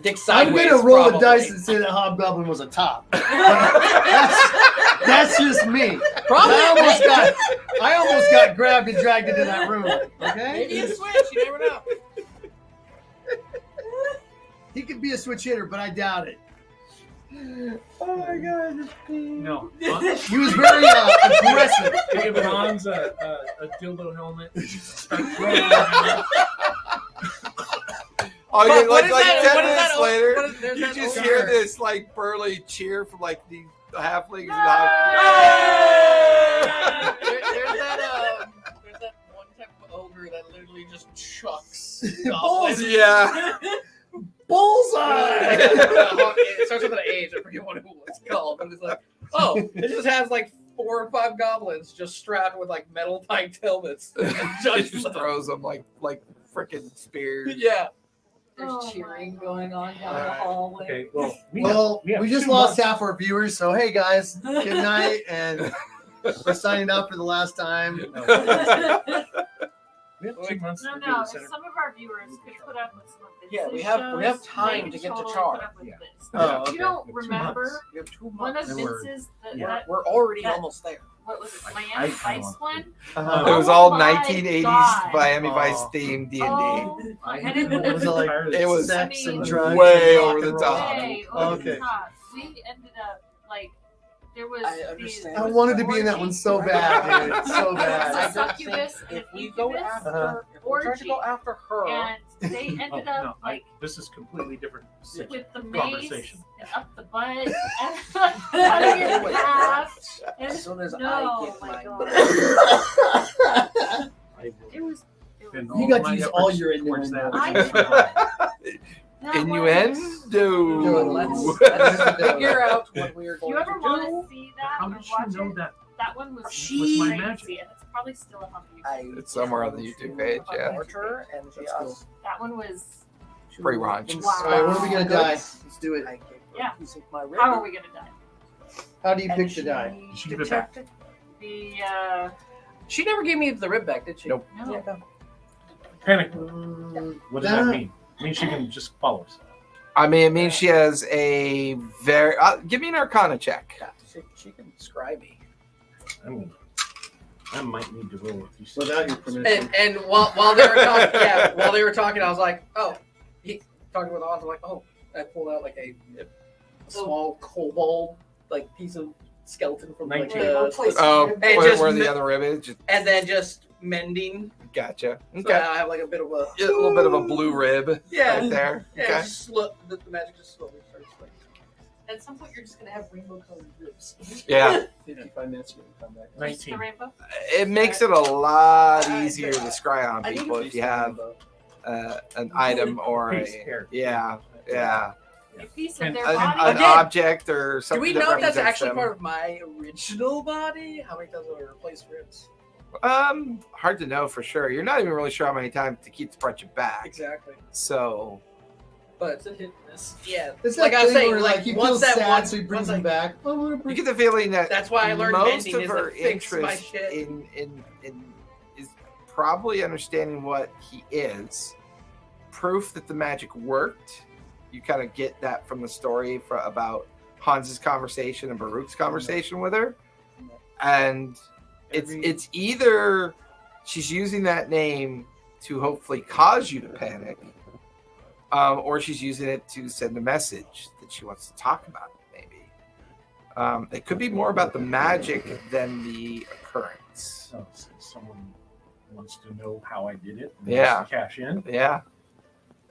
dick I'm sideways. gonna roll the probably. dice and say that hobgoblin was a top. That's just me. Probably. I almost got grabbed and dragged into that room. Maybe Okay, a switch. You never know. he could be a switch hitter, but I doubt it. Oh my god! No. He was very aggressive. They give Hans a dildo helmet. Start throwing it around. Oh, yeah, What like is like that? 10 What is minutes that? later, What is- there's you that just over hear there. this like burly cheer from like the halflings. There's that one type of ogre that literally chucks. Balls, Yeah. Bullseye! It starts with an H. I forget what it's called, but it's like, oh, it just has like 4 or 5 goblins just strapped with like metal piked helmets. He just throws them like freaking spears. Yeah. There's Oh cheering my going on down the Alright. hallway. Okay, well, Well, have we just 2 lost months. half our viewers, so hey guys, good night, and we're signing out for the last time. We have 2 months No, to do no. the If center. some of our viewers could put up with some of this, Yeah, we have time to get to Char. Yeah. Oh, You okay. don't With 2 remember months. We have 2 one months. of Then we're- Vince's yeah. that We're already that- almost there. what was it, I Miami kinda Vice want one? Uh-huh. It was Oh all my 1980s God. Miami Vice Oh. themed D&D. Oh, I and didn't it Was it like It was sex I mean, and drugs? way and rock over and the roll? top. way over the Okay. top. We ended up like there was. I these- understand. I there was wanted to be in that orgy. one so bad, dude. So There was bad. a I don't succubus think and if an we go incubus, after, if we're trying to go orgy. after her, and they Oh, ended no, up like this is completely different. with the mace Conversation. and up the butt and cutting it in half. And as soon as no, I get my my God. I It will was. spend You got to my use all efforts your towards that. I That was- Innuendo. let's figure out what we are If going you ever to want do. to see that How or did she watch know it, that? that one was Was my crazy, magic? and it's probably still up on YouTube. I It's somewhere on the YouTube page, yeah. Torture and she That's asked That one was. to Pretty raunchy. Wow. All right, when are we gonna die? Let's do it. I gave her Yeah. a piece of my How are ribbon, we gonna die? How do you and pick to die? Did she give it back? detected- The She never gave me the rib back, did she? Nope. no. Yeah, no. Panic. Mm, What does that mean? It means she can just follow us. I mean, it means she has a very. Give me an Arcana check. Yeah, she can describe me. I might need to roll with you. Without your permission. And while they were talking, yeah, while they were talking, I was like, oh, he talking with Oz. I'm like, oh, I pulled out like a small kobold like piece of skeleton from like 19. the Oh, And where, just where the mi- other rib is? Just, and then just mending. gotcha. So Okay. I have like a bit of a A little bit of a blue rib yeah, right there. yeah. Okay. Just the magic just slowly starts like. At some point, you're just gonna have rainbow colored ribs. Yeah. 55 minutes, you can come back. Just the 19. rainbow. It makes it a lot easier to scry on I think people it's if you have an item or Face a hair. yeah. A piece of And- their An, body. an Again, object or Do something. we that know if that's represents actually them. part of my original body? How many times have I replaced ribs? Hard to know for sure. You're not even really sure how many times to keep the part you back. Exactly. So But it's a hit miss. Yeah. It's that Like I was thing saying, where, like, he once feels that sad, one- so he brings once him back. Oh, I'm gonna you bring- get the feeling that That's why I learned most mending of is her to fix my interest shit. in is probably understanding what he is. Proof that the magic worked. You kind of get that from the story about Hans's conversation and Baruch's conversation with her, and it's either she's using that name to hopefully cause you to panic, or she's using it to send a message that she wants to talk about it, maybe. It could be more about the magic than the occurrence. So someone wants to know how I did it. and Yeah. wants to cash in. Yeah.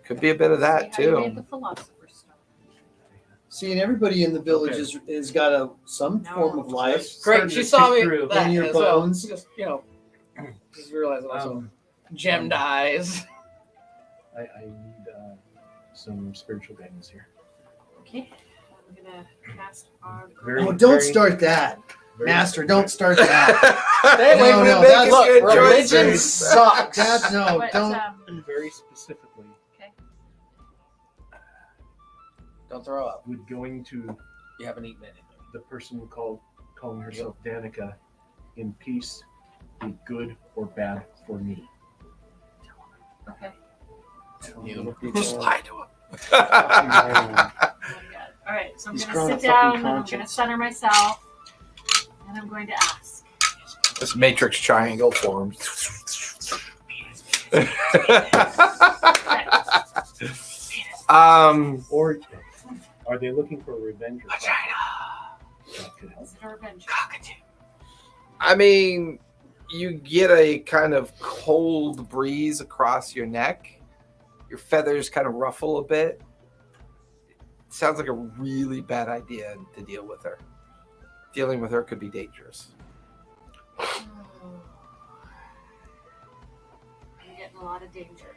Could be a bit of that See how you made too. the Philosopher's Stone. See, and everybody in the village is got some No. form of life. Great, Starting she to saw seep me through. that In your as well. bones. Just just realizing also Um, gemmed eyes. I need some spiritual guidance here. Okay. I'm gonna cast on. Very- Oh, don't very- start that. very- Master, don't start that. Stay away No, from no, the that's- Look, good religion choices. sucks. That, no, But, don't. Very specifically, Don't throw up. would going to You haven't eaten anything. the person calling herself Danica in peace be good or bad for me? Okay. You. Just lie to him. Oh my God. All right. So I'm He's gonna grown sit a fucking down. And I'm gonna conscience. center myself, and I'm going to ask. This matrix triangle forms. Or are they looking for revenge or something? That could help. Is it a revenge? I mean, you get a kind of cold breeze across your neck. Your feathers kind of ruffle a bit. Sounds like a really bad idea to deal with her. Dealing with her could be dangerous. I'm getting a lot of danger.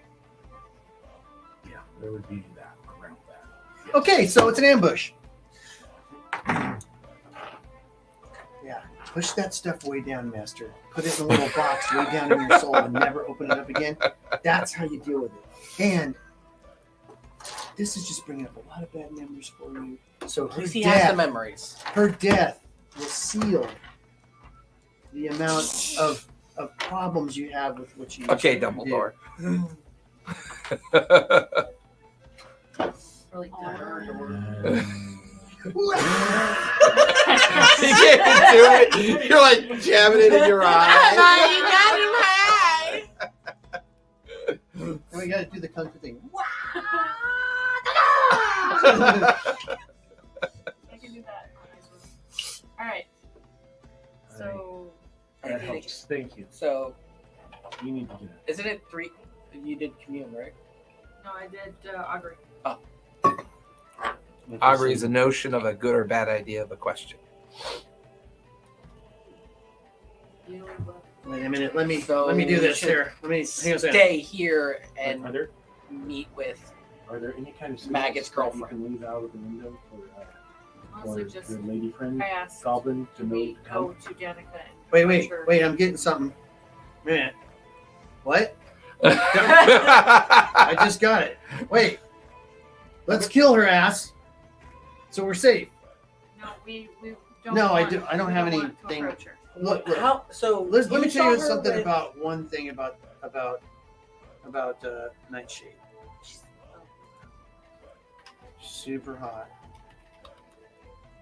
Yeah, there would be that around that. Okay, so it's an ambush. Yeah, push that stuff way down, Master. Put it in a little box way down in your soul and never open it up again. That's how you deal with it. And this is just bringing up a lot of bad memories for you. So At her least he has the death, memories. her death will seal the amount of problems you have with what you used Okay, to Dumbledore. Really dumb. You can't do it. You're like jamming it in your eye. And we got to do the kung fu thing. I can do that. All right. So That helps. Thank you. So, You need to do that. isn't it 3? You did commune, right? no, I did augury. Augury is a notion of a good or bad idea of a question. Wait a minute. Let me So do we this should here. Let me hang on a second. Stay here Are and there meet with. any kind of Maggot's secrets that you girlfriend. can leave out of the window for Honestly, just your lady friend I asked Goblin to know we to go come? to Danica and Wait. sure. I'm getting something. Wait a minute. What? I just got it. Wait. Let's kill her ass. So we're safe. No, we don't. No, I want- do- I don't we have want to anything- approach her. Look. How? So Let me saw tell you her something with- about one thing about Nightshade. Super hot.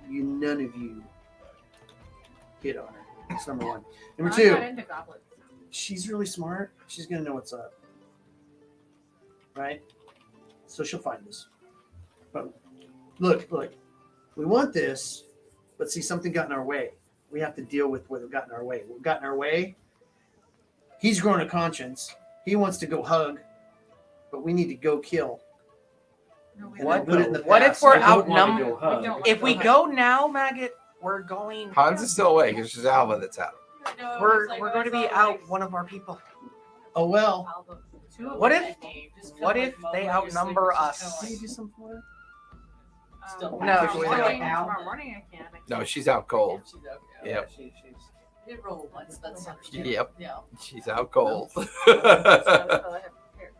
None of you hit on her. That's number one. Number I'm two, not into goblins. she's really smart. She's gonna know what's up, right? So she'll find us. But look, we want this, but see, something got in our way. We have to deal with what got in our way. What got in our way? He's grown a conscience. He wants to go hug, but we need to go kill. No, we What? don't. Put it in the What if past. we're I don't want to outnumbered? go hug. We don't If we go now, Maggot, we're going. Hans is still awake. It's just Alva that's out. No, We're it's like, we're going to be it's out like one of our people. Oh well. album. Two of What them if- I named, just 'cause, what like, if Mo they when you're asleep, outnumber it's just us? kinda Can you like, do something for her? Still No, tomorrow she's morning, out. tomorrow morning I can. No, she's out cold. She's okay. Yep. She's It rolled once. That's understandable. Yep. Yeah. She's out cold. That's all I have prepared.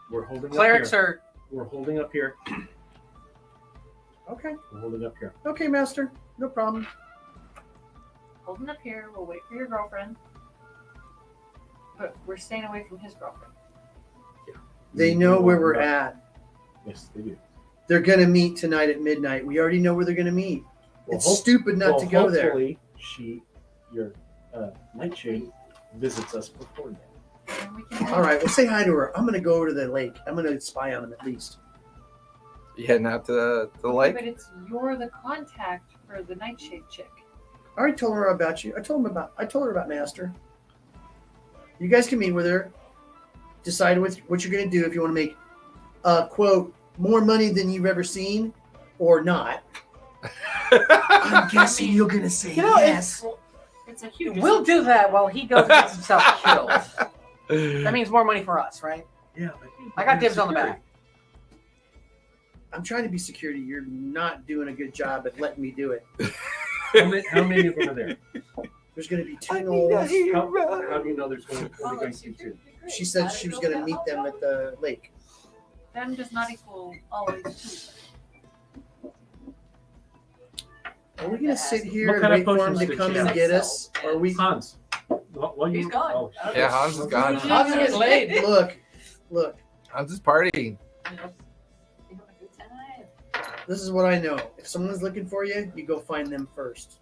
We're holding clerics up here. are. We're holding up here. Okay. We're holding up here. Okay, Master. No problem. Holding up here, we'll wait for your girlfriend. But we're staying away from his girlfriend. They know where we're at. Yes, they do. They're gonna meet tonight at midnight. We already know where they're gonna meet. Well, It's stupid not to go there. Hopefully, your Nightshade, visits us before that. And we can All right, well, say hi to her. I'm gonna go over to the lake. I'm gonna spy on them at least. You heading out to the Okay, lake? but you're the contact for the Nightshade chick. I already told her about you. I told her about Master. You guys can meet with her. Decide what you're gonna do. If you want to make, quote, more money than you've ever seen, or not. I'm guessing you're gonna say You know, yes. It's a huge. We'll do that while he goes and gets himself killed. That means more money for us, right? Yeah, but I got dibs on the back. I'm trying to be security. You're not doing a good job at letting me do it. How many of them are there? There's gonna be 10 gnolls. How do you know there's only going to be two? She said she was gonna meet them at the lake. Them does not equal always two. Are we gonna sit here What and kind of wait for him potions to did come she and have? get us? Or are we? Hans. Well, He's gone. Oh, Yeah, Hans is gone. Hans is getting laid. Look. Hans is partying. Having a good time. This is what I know. If someone's looking for you, you go find them first.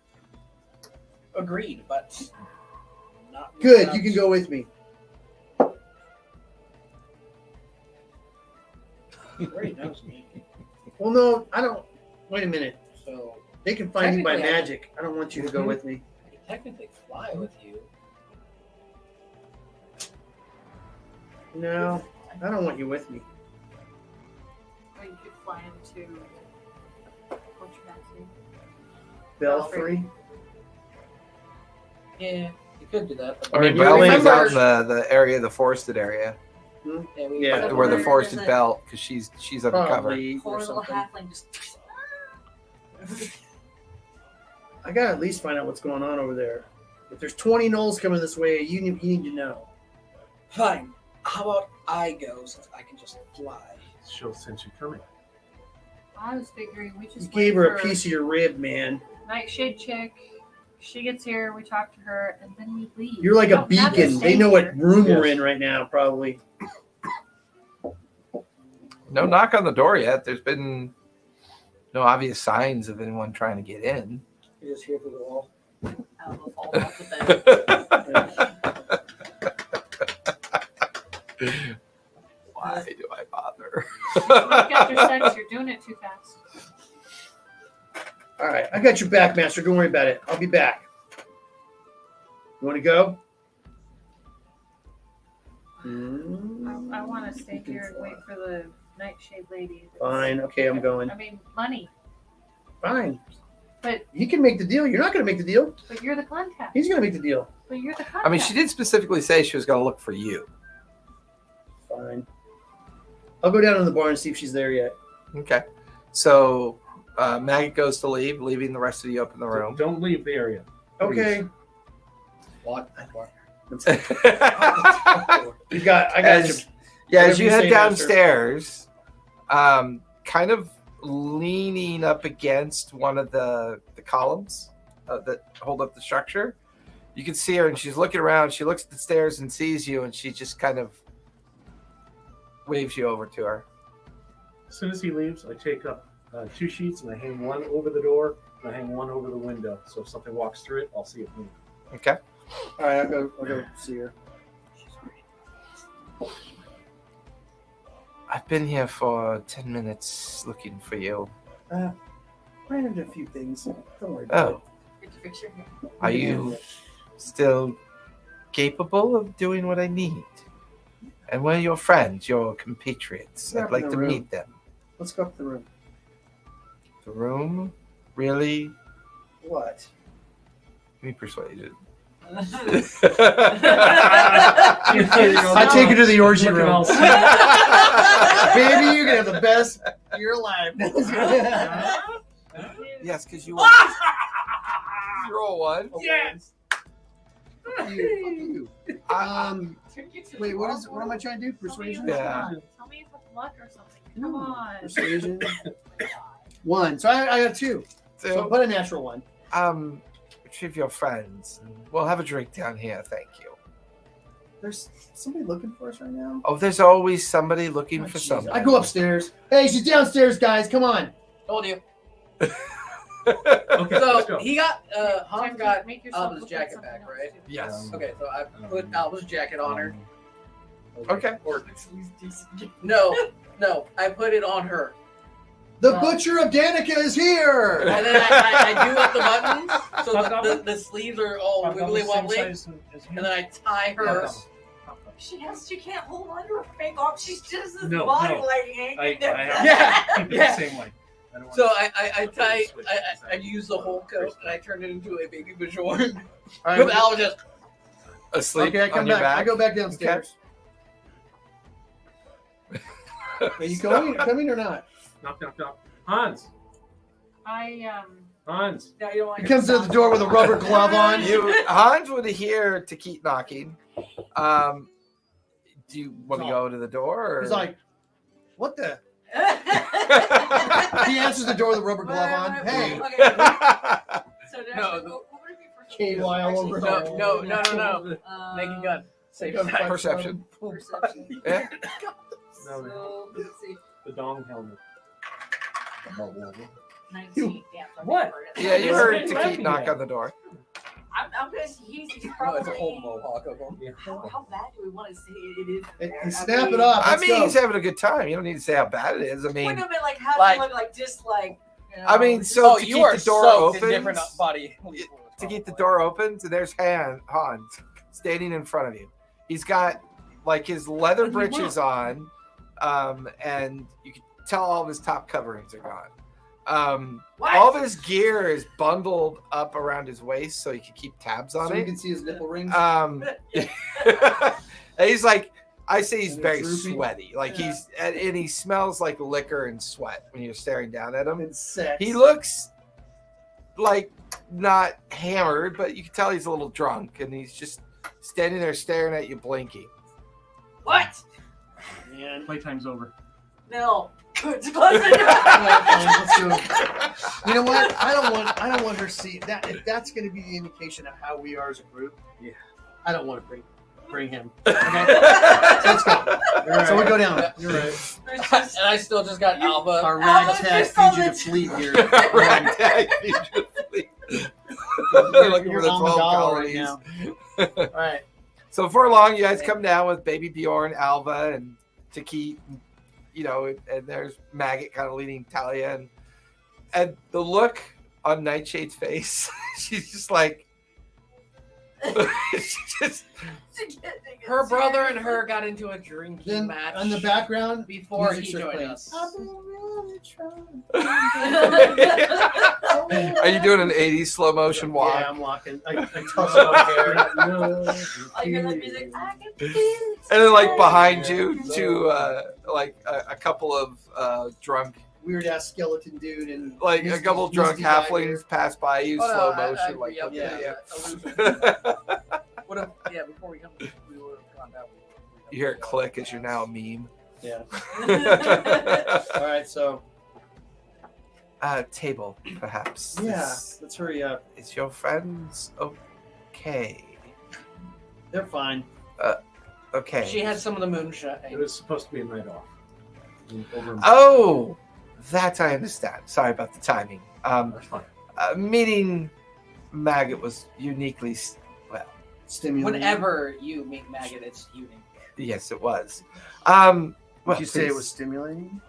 Agreed, but not Good. You can go with me. He already knows me. Well, no, I don't. Wait a minute. So They can find you by Technically, I- magic. I don't want you to go with me. I can technically fly with you. No, I don't want you with me. Or you could fly into what's your dad's name? Belfry. Yeah, you could do that. But I mean, You Belfry's remember- out in the area, the forested area. Yeah, we Yeah. To where the There's forested a- belt, because she's undercover. Probably Poor or little something. halfling just. I gotta at least find out what's going on over there. If there's 20 gnolls coming this way, you need to know. Fine. How about I go since I can just fly? She'll sense you coming. I was figuring we You just gave wait her a for piece of your rib, man. Nightshade chick. She gets here, we talk to her, and then we leave. You're like We a don't have to beacon. stay They know what here. room we're Yes. in right now, probably. No knock on the door yet. There's been no obvious signs of anyone trying to get in. You just hear through the wall. I'll fall off the bed. Why do I bother? Look after sex, you're doing it too fast. All right, I got your back, Master. Don't worry about it. I'll be back. You want to go? I want to stay here and wait for the Nightshade lady. Fine. Okay, I'm going. I mean, money. Fine. But He can make the deal. You're not going to make the deal. you're the contact. He's going to make the deal. But you're the contact. I mean, she did specifically say she was going to look for you. Fine. I'll go down to the bar and see if she's there yet. Okay. So Maggot goes to leave, leaving the rest of you up in the room. Don't leave the area. Okay. What? I got as, you. yeah, Whatever as you you head say, downstairs, kind of leaning up against one of the columns that hold up the structure, you can see her, and she's looking around. She looks at the stairs and sees you, and she just kind of waves you over to her. As soon as he leaves, I take up 2 sheets and I hang one over the door and I hang one over the window. So if something walks through it, I'll see it move. Okay. All right, I'll go see her. I've been here for 10 minutes looking for you. Ran into a few things. Don't worry about Oh, Get your picture here. are you still capable of doing what I need? And where are your friends, your compatriots? They're I'd up like in to the room. meet them. Let's go up to the room. The room? Really? What? Give me persuasion. I take her to the orgy Looking room. all Baby, you're gonna have the best of your life. Yes, because you roll one. Yes. Fuck you. Wait, what am I trying to do? Persuasion? Yeah. Tell me if it's luck or something. Come on. Persuasion. 1. So I got 2. So put a natural 1. Retrieve your friends. We'll have a drink down here, thank you. There's somebody looking for us right now. Oh, there's always somebody looking Oh, for jeez. somebody. I go upstairs. Hey, she's downstairs, guys. Come on. Told you. Okay, let's So go. he got Han got Make yourself Alba's look like jacket something back, else, right? too. Yes. Okay, so I put Alba's jacket on her. Okay. Or no, I put it on her. The Butcher of Danica is here. And then I do up the buttons so the sleeves are all wibbly wobbly, and then I tie hers. She can't hold on to her fake arm. She's just this No, body no. like hanging there. Yeah, Keep it yeah. the same way. I don't want So to- I tie I use the whole coat and I turn it into a baby Bajorn All with right. Alba just. Asleep Okay, I come on your back. back. I go back downstairs. Are you coming or not? Knock, knock, knock. Hans. Hans. No, you don't want He comes to the door with a rubber glove on. Hans would hear to keep knocking. Do you want to go to the door? Or? He's like, what the? he He answers the door with a rubber glove on. Hey. Okay. So No, what would it be for KY all over Actually, No. Naked gun. Safe Gun side. Perception. Perception. Yeah. No, no. So let's see. The dong helmet. 19. Damn, so I What? heard it. Yeah, you heard He's to laughing keep knock at on the door. I'm gonna. He's No, probably. it's a whole mohawk of them. Yeah. How bad do we want to say it is? And snap it up. I Let's mean, go. he's having a good time. You don't need to say how bad it is. I mean, Wouldn't have been like how like- look like just like. You know, I mean, so Oh, to you keep are the door soaked in open, different body. to keep the door open, so there's Hans standing in front of you. He's got like his leather breeches on, and you can tell all of his top coverings are gone. What? All of his gear is bundled up around his waist so he can keep tabs on So you it. can see his nipple rings. And he's like I say he's And very droopy? sweaty. Like and he smells like liquor and sweat when you're staring down at him. And sex. He looks like not hammered, but you can tell he's a little drunk, and he's just standing there staring at you, blinking. What? Man. Playtime's over. No. Let's Let's go. You know what? I don't want her to see that. If that's going to be the indication of how we are as a group, Yeah. I don't want to bring him. Okay? So let's go. So we go down. You're right. And I still just got Alpha. Our Alpha ragtag just on fugitive the- fleet here. Ragtag fugitive fleet. They're looking You're for the on 12 dollar right colonies. now. All right. So before long, you guys come down with Baby Bjorn, Alva, and Takit, and there's Maggot kind of leading Talia, and the look on Nightshade's face, she's just like, she just, Her brother and her got into a drinking Then match on the background, before he music starts joined playing. us. are you doing an 80s slow motion walk? Yeah, I'm walking. I toss my hair. I hear that music. I can feel it. And then, like, behind you, a couple of drunk, Weird ass skeleton dude and like a Misty- couple of drunk Misty guy halflings pass by you, Oh, no, slow I- motion, like, yep, yeah. illusion. What if, before we come, we would have gone down. you hear it click as you're now a meme. Yeah. All right. So Table, perhaps. yeah, let's hurry up. Is your friends okay? They're fine. Okay. She had some of the moonshine. It was supposed to be a night off. Oh, that I understand. Sorry about the timing. That's fine. Meeting Maggot was uniquely, Stimulating. Whenever you meet Maggot, it's unique. yes, it was. Well, Would you say it please. was stimulating?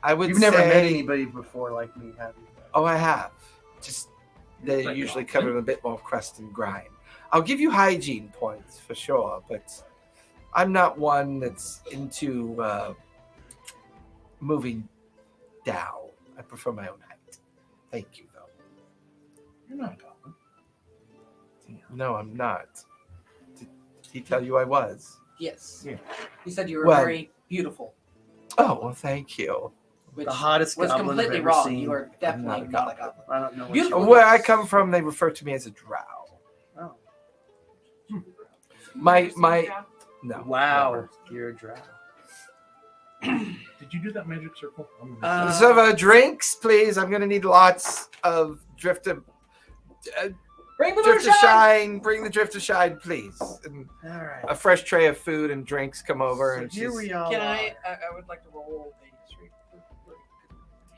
I would You've never say, met anybody before like me, have you? Oh, I have. Just they're Like usually you. covered in a bit more crust and grime. I'll give you hygiene points for sure, but I'm not one that's into moving down. I prefer my own height. Thank you, though. You're not a goblin. No, I'm not. Did he tell you I was? Yes. Yeah. He said you were Well- very beautiful, Oh, well, thank you. which The hottest was goblin completely I've ever wrong. seen. You are definitely I'm not not a goblin. I don't know. What Beautiful. you- Where I come from, they refer to me as a drow. Oh. My no. Wow, you're a drow. Did you do that magic circle? I'm gonna- Uh, Server, drinks, please. I'm gonna need lots of drifter. Bring the Drift of moonshine! shine, bring the drift of shine, please. And All right. a fresh tray of food and drinks come over, So and here she's, we all Can are. I would like to roll a street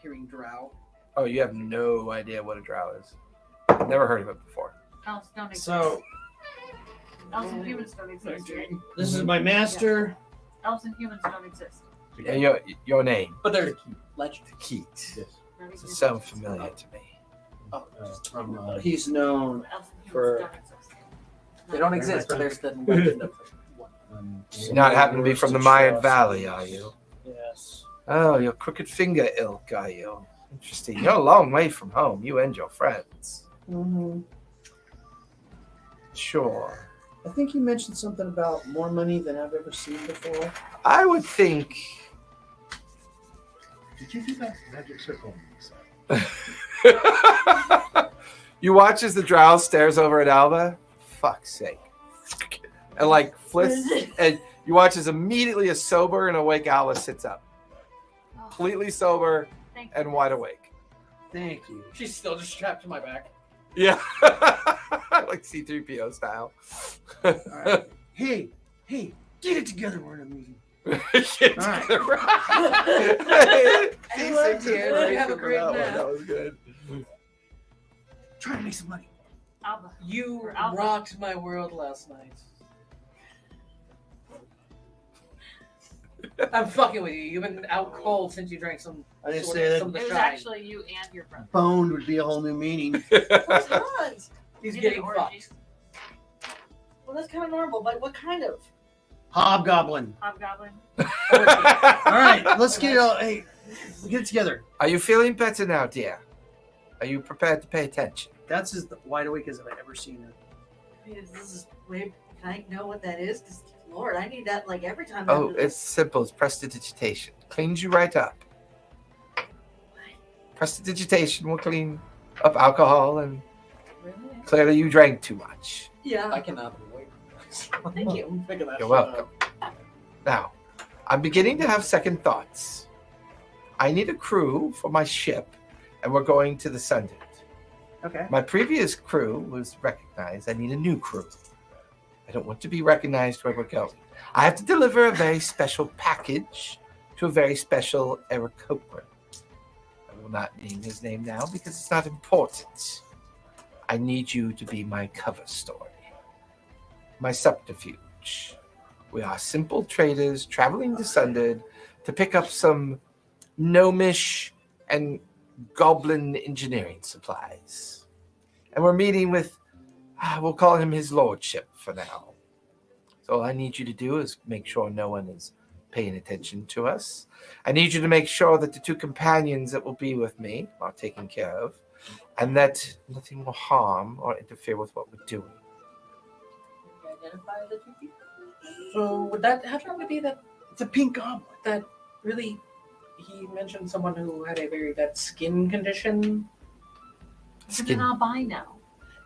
hearing drow. oh, you have no idea what a drow is. Never heard of it before. Elves don't exist. So Elves and humans don't exist. this is my master. Elves and humans don't exist. And your name, But they're legend. Keat. Yes. Not exist. Sound familiar to me. From, He's known. Elves and humans for- don't exist. They don't exist, but there's the legend of one. You not happen to be from the Mayan Valley, are you? Yes. Oh, you're crooked finger ilk, are you? Interesting. You're a long way from home, you and your friends. Mm-hmm. Sure. I think you mentioned something about more money than I've ever seen before. I would think. Did you do that magic circle? You watch as the drow stares over at Alva. Fuck's sake. And like flips, and you watch as immediately a sober and awake Alva sits up. Completely sober Thank you. and wide awake. Thank you. She's still just strapped to my back. Yeah. Like C-3PO style. All right. Hey, get it together. We're in a meeting. All right. Decent You have a great that one. nap. That was good. Trying to make some money. Alba. You Or Alpha. rocked my world last night. I'm fucking with you. You've been out cold since you drank some. I didn't sort say of- that. some of the It was shine. actually you and your brother. Boned would be a whole new meaning. What's Hans? He's You getting did fucked. orgies. Well, that's kind of normal, but what kind of? Hobgoblin. Hobgoblin. All right, let's get it get it together. Are you feeling better now, dear? Are you prepared to pay attention? That's as wide awake as I've ever seen her. This is. Wait, can I know what that is? 'Cause Lord, I need that like every time. Oh, after it's simple. It's prestidigitation. Cleans you right up. Prestidigitation will clean up alcohol, and Really? clearly you drank too much. Yeah. I cannot wait. Thank you. Figure that You're shit welcome. out. Now, I'm beginning to have second thoughts. I need a crew for my ship, and we're going to the Sundered. Okay. My previous crew was recognized. I need a new crew. I don't want to be recognized where we're going. I have to deliver a very special package to a very special Aarakocra. I will not name his name now because it's not important. I need you to be my cover story, my subterfuge. We are simple traders traveling to Sundered to pick up some gnomish and goblin engineering supplies. And we're meeting with, we'll call him his lordship for now. So all I need you to do is make sure no one is paying attention to us. I need you to make sure that the two companions that will be with me are taken care of, and that nothing will harm or interfere with what we're doing. Can you identify the two people? So would that happen to be that It's a pink goblin. that really he mentioned someone who had a very bad skin condition? Isn't it albino?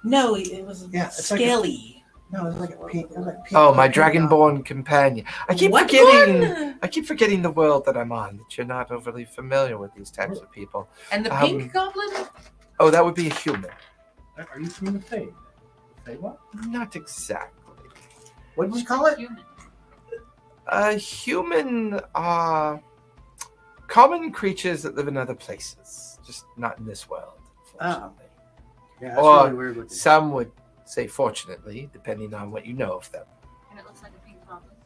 No, it was Yeah, it's like a- scaly. No, it's like a pink. It was like pink Oh, my pink goblin. dragonborn companion. I keep What forgetting. one? I keep forgetting the world that I'm on. That you're not overly familiar with these types of people. And the pink goblin? Oh, that would be a human. Are you from the Fae? Fae what? Not exactly. What did you call it? Human. A human are common creatures that live in other places, just not in this world, unfortunately. Yeah, that's Or really weird looking. Some would say fortunately, depending on what you know of them. And it looks like a pink goblin.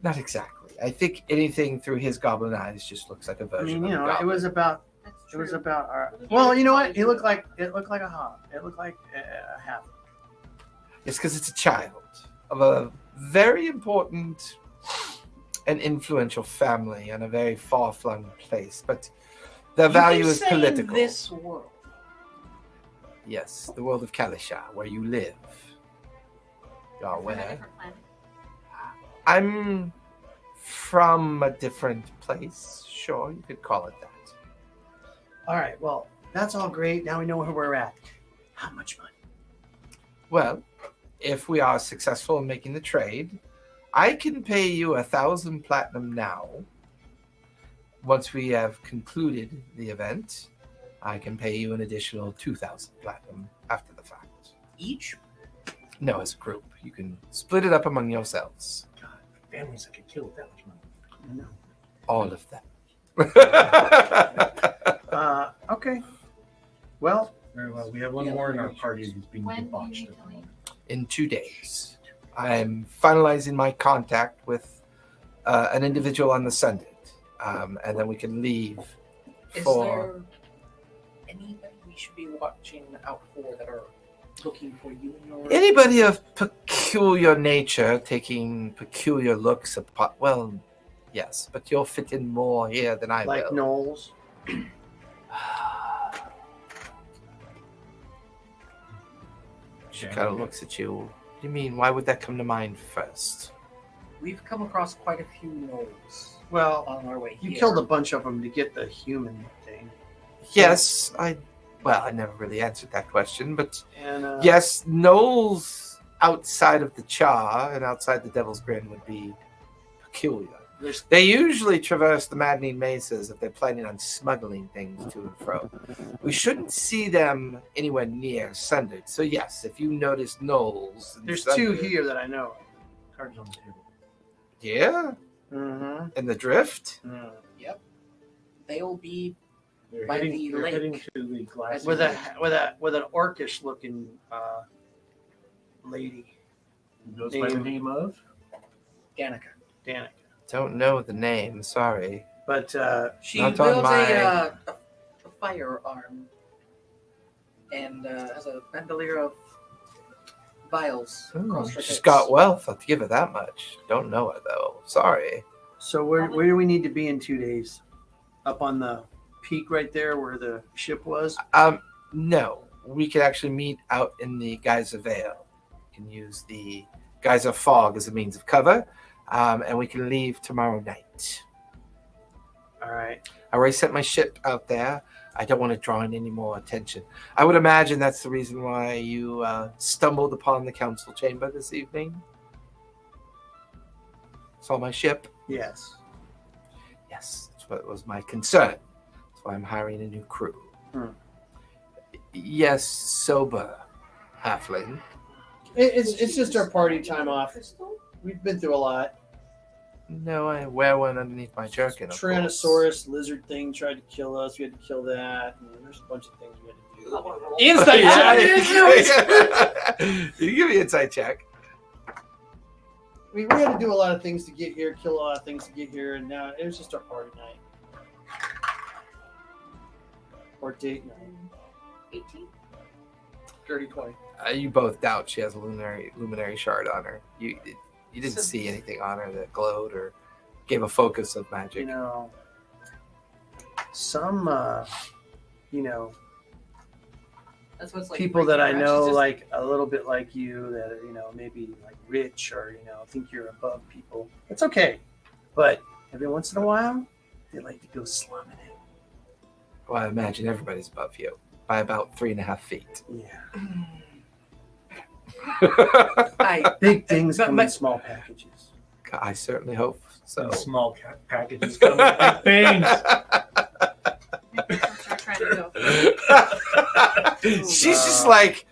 Not exactly. I think anything through his goblin eyes just looks like a I version mean, you of a know, goblin. it was about. That's It true. was about our. Well, you know what? It looked like a hob. It looked like a half. It's because it's a child of a very important and influential family in a very far-flung place, but their value is political. This world. Yes, the world of Calisha, where you live. You are From a aware. different planet. I'm from a different place. Sure, you could call it that. All right. Well, that's all great. Now we know where we're at. How much money? Well, if we are successful in making the trade, I can pay you 1,000 platinum now. Once we have concluded the event, I can pay you an additional 2,000 platinum after the fact. Each? No, as a group. You can split it up among yourselves. Families that could kill with that much money. All of them. Okay. Well, Very well. We have one Yeah, more in our very party who's being When do you debauched. need to leave? In 2 days, I'm finalizing my contact with an individual on the Sunday, and then we can leave Is for. there anybody we should be watching out for that are looking for you in your Anybody of peculiar nature taking peculiar looks upon. Well, yes, but you'll fit in more here than I like will. Knowles. She kind of looks at you. What do you mean? Why would that come to mind first? We've come across quite a few gnolls Well, on our way you here. killed a bunch of them to get the human thing. Yes, I never really answered that question, but And yes, Knowles outside of the Char and outside the Devil's Grin would be peculiar. there's They usually traverse the maddening mazes if they're planning on smuggling things to and fro. We shouldn't see them anywhere near Sundered. So yes, if you notice Knowles, in there's two Sundered- here that I know. Cards on the table. Yeah, Mm-hmm. in the drift. They'll be They're By heading, the they're lake. heading to the glass. With an orcish looking lady, Who goes by the name. name of? Danica. Danica. Don't know the name. Sorry. But She Not on wields my- a firearm and has a bandolier of vials across her She's hips. got wealth. I'll give her that much. Don't know her though. Sorry. so where do we need to be in 2 days? Up on the peak right there where the ship was. No. We could actually meet out in the Geyser Vale. We can use the Geyser fog as a means of cover, and we can leave tomorrow night. All right. I already sent my ship out there. I don't want to draw in any more attention. I would imagine that's the reason why you stumbled upon the council chamber this evening. Saw my ship? Yes. Yes, that's what was my concern. That's why I'm hiring a new crew. Yes, sober halfling. It's just our party time off. We've been through a lot. No, I wear one underneath my jerkin. Of course. Tyrannosaurus lizard thing tried to kill us. We had to kill that. And there's a bunch of things we had to do. Insight You give me an insight check. We had to do a lot of things to get here, kill a lot of things to get here, and now it was just our party night. Or date night. 18. Dirty 20. You both doubt she has a luminary shard on her. You didn't see anything on her that glowed or gave a focus of magic. You know, some, That's what's like people that I know, just- like a little bit like you, that are, maybe like rich or, think you're above people. It's okay. But every once in a while, they like to go slumming it. Well, I imagine everybody's above you by about 3.5 feet. Yeah. I Big things but come my- in small packages. I certainly hope so. Small packages come with big things. I'm trying to go. She's just like,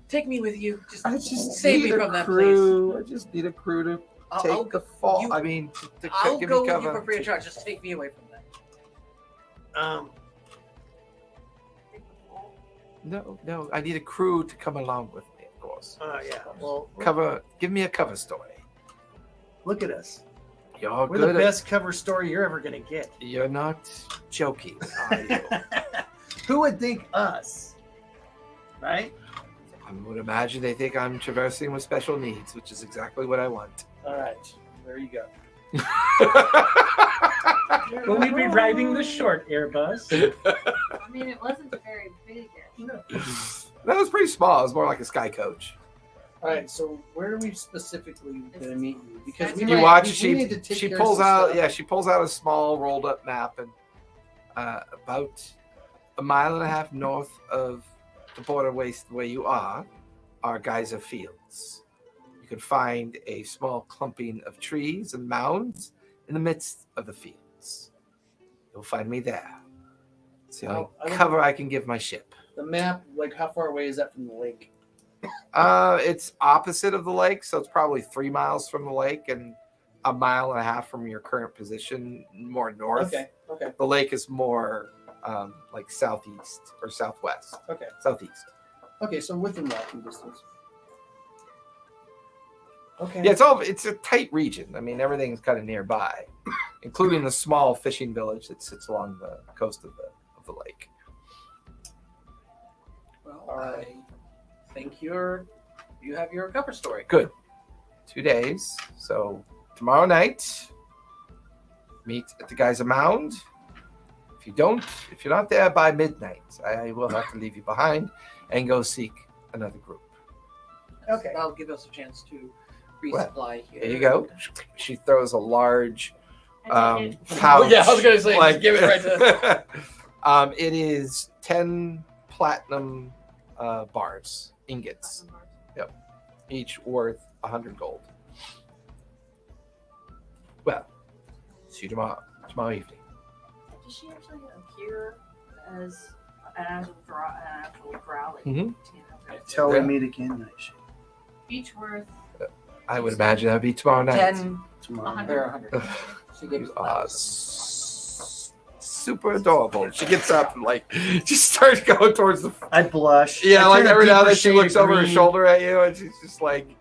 take me with you. Just, I just save need me a from that crew. I just need a crew to take I'll the fall. you- I mean, to I'll give go me with cover. you for free of charge. Just take me away from that. No. I need a crew to come along with me, of course. Yeah. Well, Give me a cover story. look at us. You're We're good the best cover story you're ever going to get. You're not joking, are you? Who would think us? Right? I would imagine they think I'm traversing with special needs, which is exactly what I want. All right. There you go. Will we be riding the short Airbus? I mean, it wasn't very big. That was pretty small. It was more like a sky coach. All right. So where are we specifically going to meet you? Because That's we You might- watch. we need to take She care of pulls some out. stuff. Yeah, she pulls out a small rolled up map, and about 1.5 miles north of the border waste where you are geyser fields. You can find a small clumping of trees and mounds in the midst of the fields. You'll find me there. It's the only I don't- cover I can give my ship. The map, like how far away is that from the lake? It's opposite of the lake, so it's probably 3 miles from the lake and 1.5 miles from your current position, more north. Okay. Okay. The lake is more like southeast or southwest. Okay. Southeast. Okay. So within walking distance. Okay. Yeah, it's a tight region. I mean, everything's kind of nearby, including the small fishing village that sits along the coast of the lake. Well, All right. I think you have your cover story. Good. 2 days. So tomorrow night, meet at the Geyser Mound. If you're not there by midnight, I will have to leave you behind and go seek another group. Okay. That'll give us a chance to resupply here. There you go. She throws a large I take it. pouch. Yeah, I was gonna say, just give it right to. It is 10 platinum bars, ingots, each worth 100 gold. Well, see you tomorrow evening. Does she actually appear as an actual drow? Like, Mhm. Till Yeah. we meet again, Night Each worth I would imagine that would be tomorrow night. 10 tomorrow. or 100. She gives You are super adorable. She gets up and just starts going towards the. I blush. Yeah, I like turn a every now and deeper then she shade looks of over her green. shoulder at you and she's just like,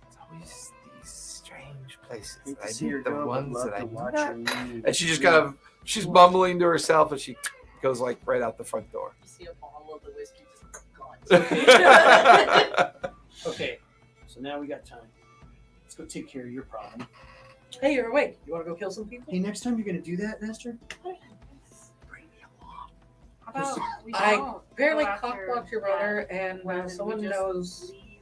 it's always these strange places. Hate to I see need her the go, but ones love that I to do watch not. her leave. And she just she's mumbling to herself and she goes right out the front door. You see a bottle of the whiskey just gone. Okay, so now we got time. Let's go take care of your problem. Hey, you're awake. You want to go kill some people? Hey, next time you're gonna do that, Nestor? How about we I don't barely go after cockblocked your brother, that and when we someone just knows. leave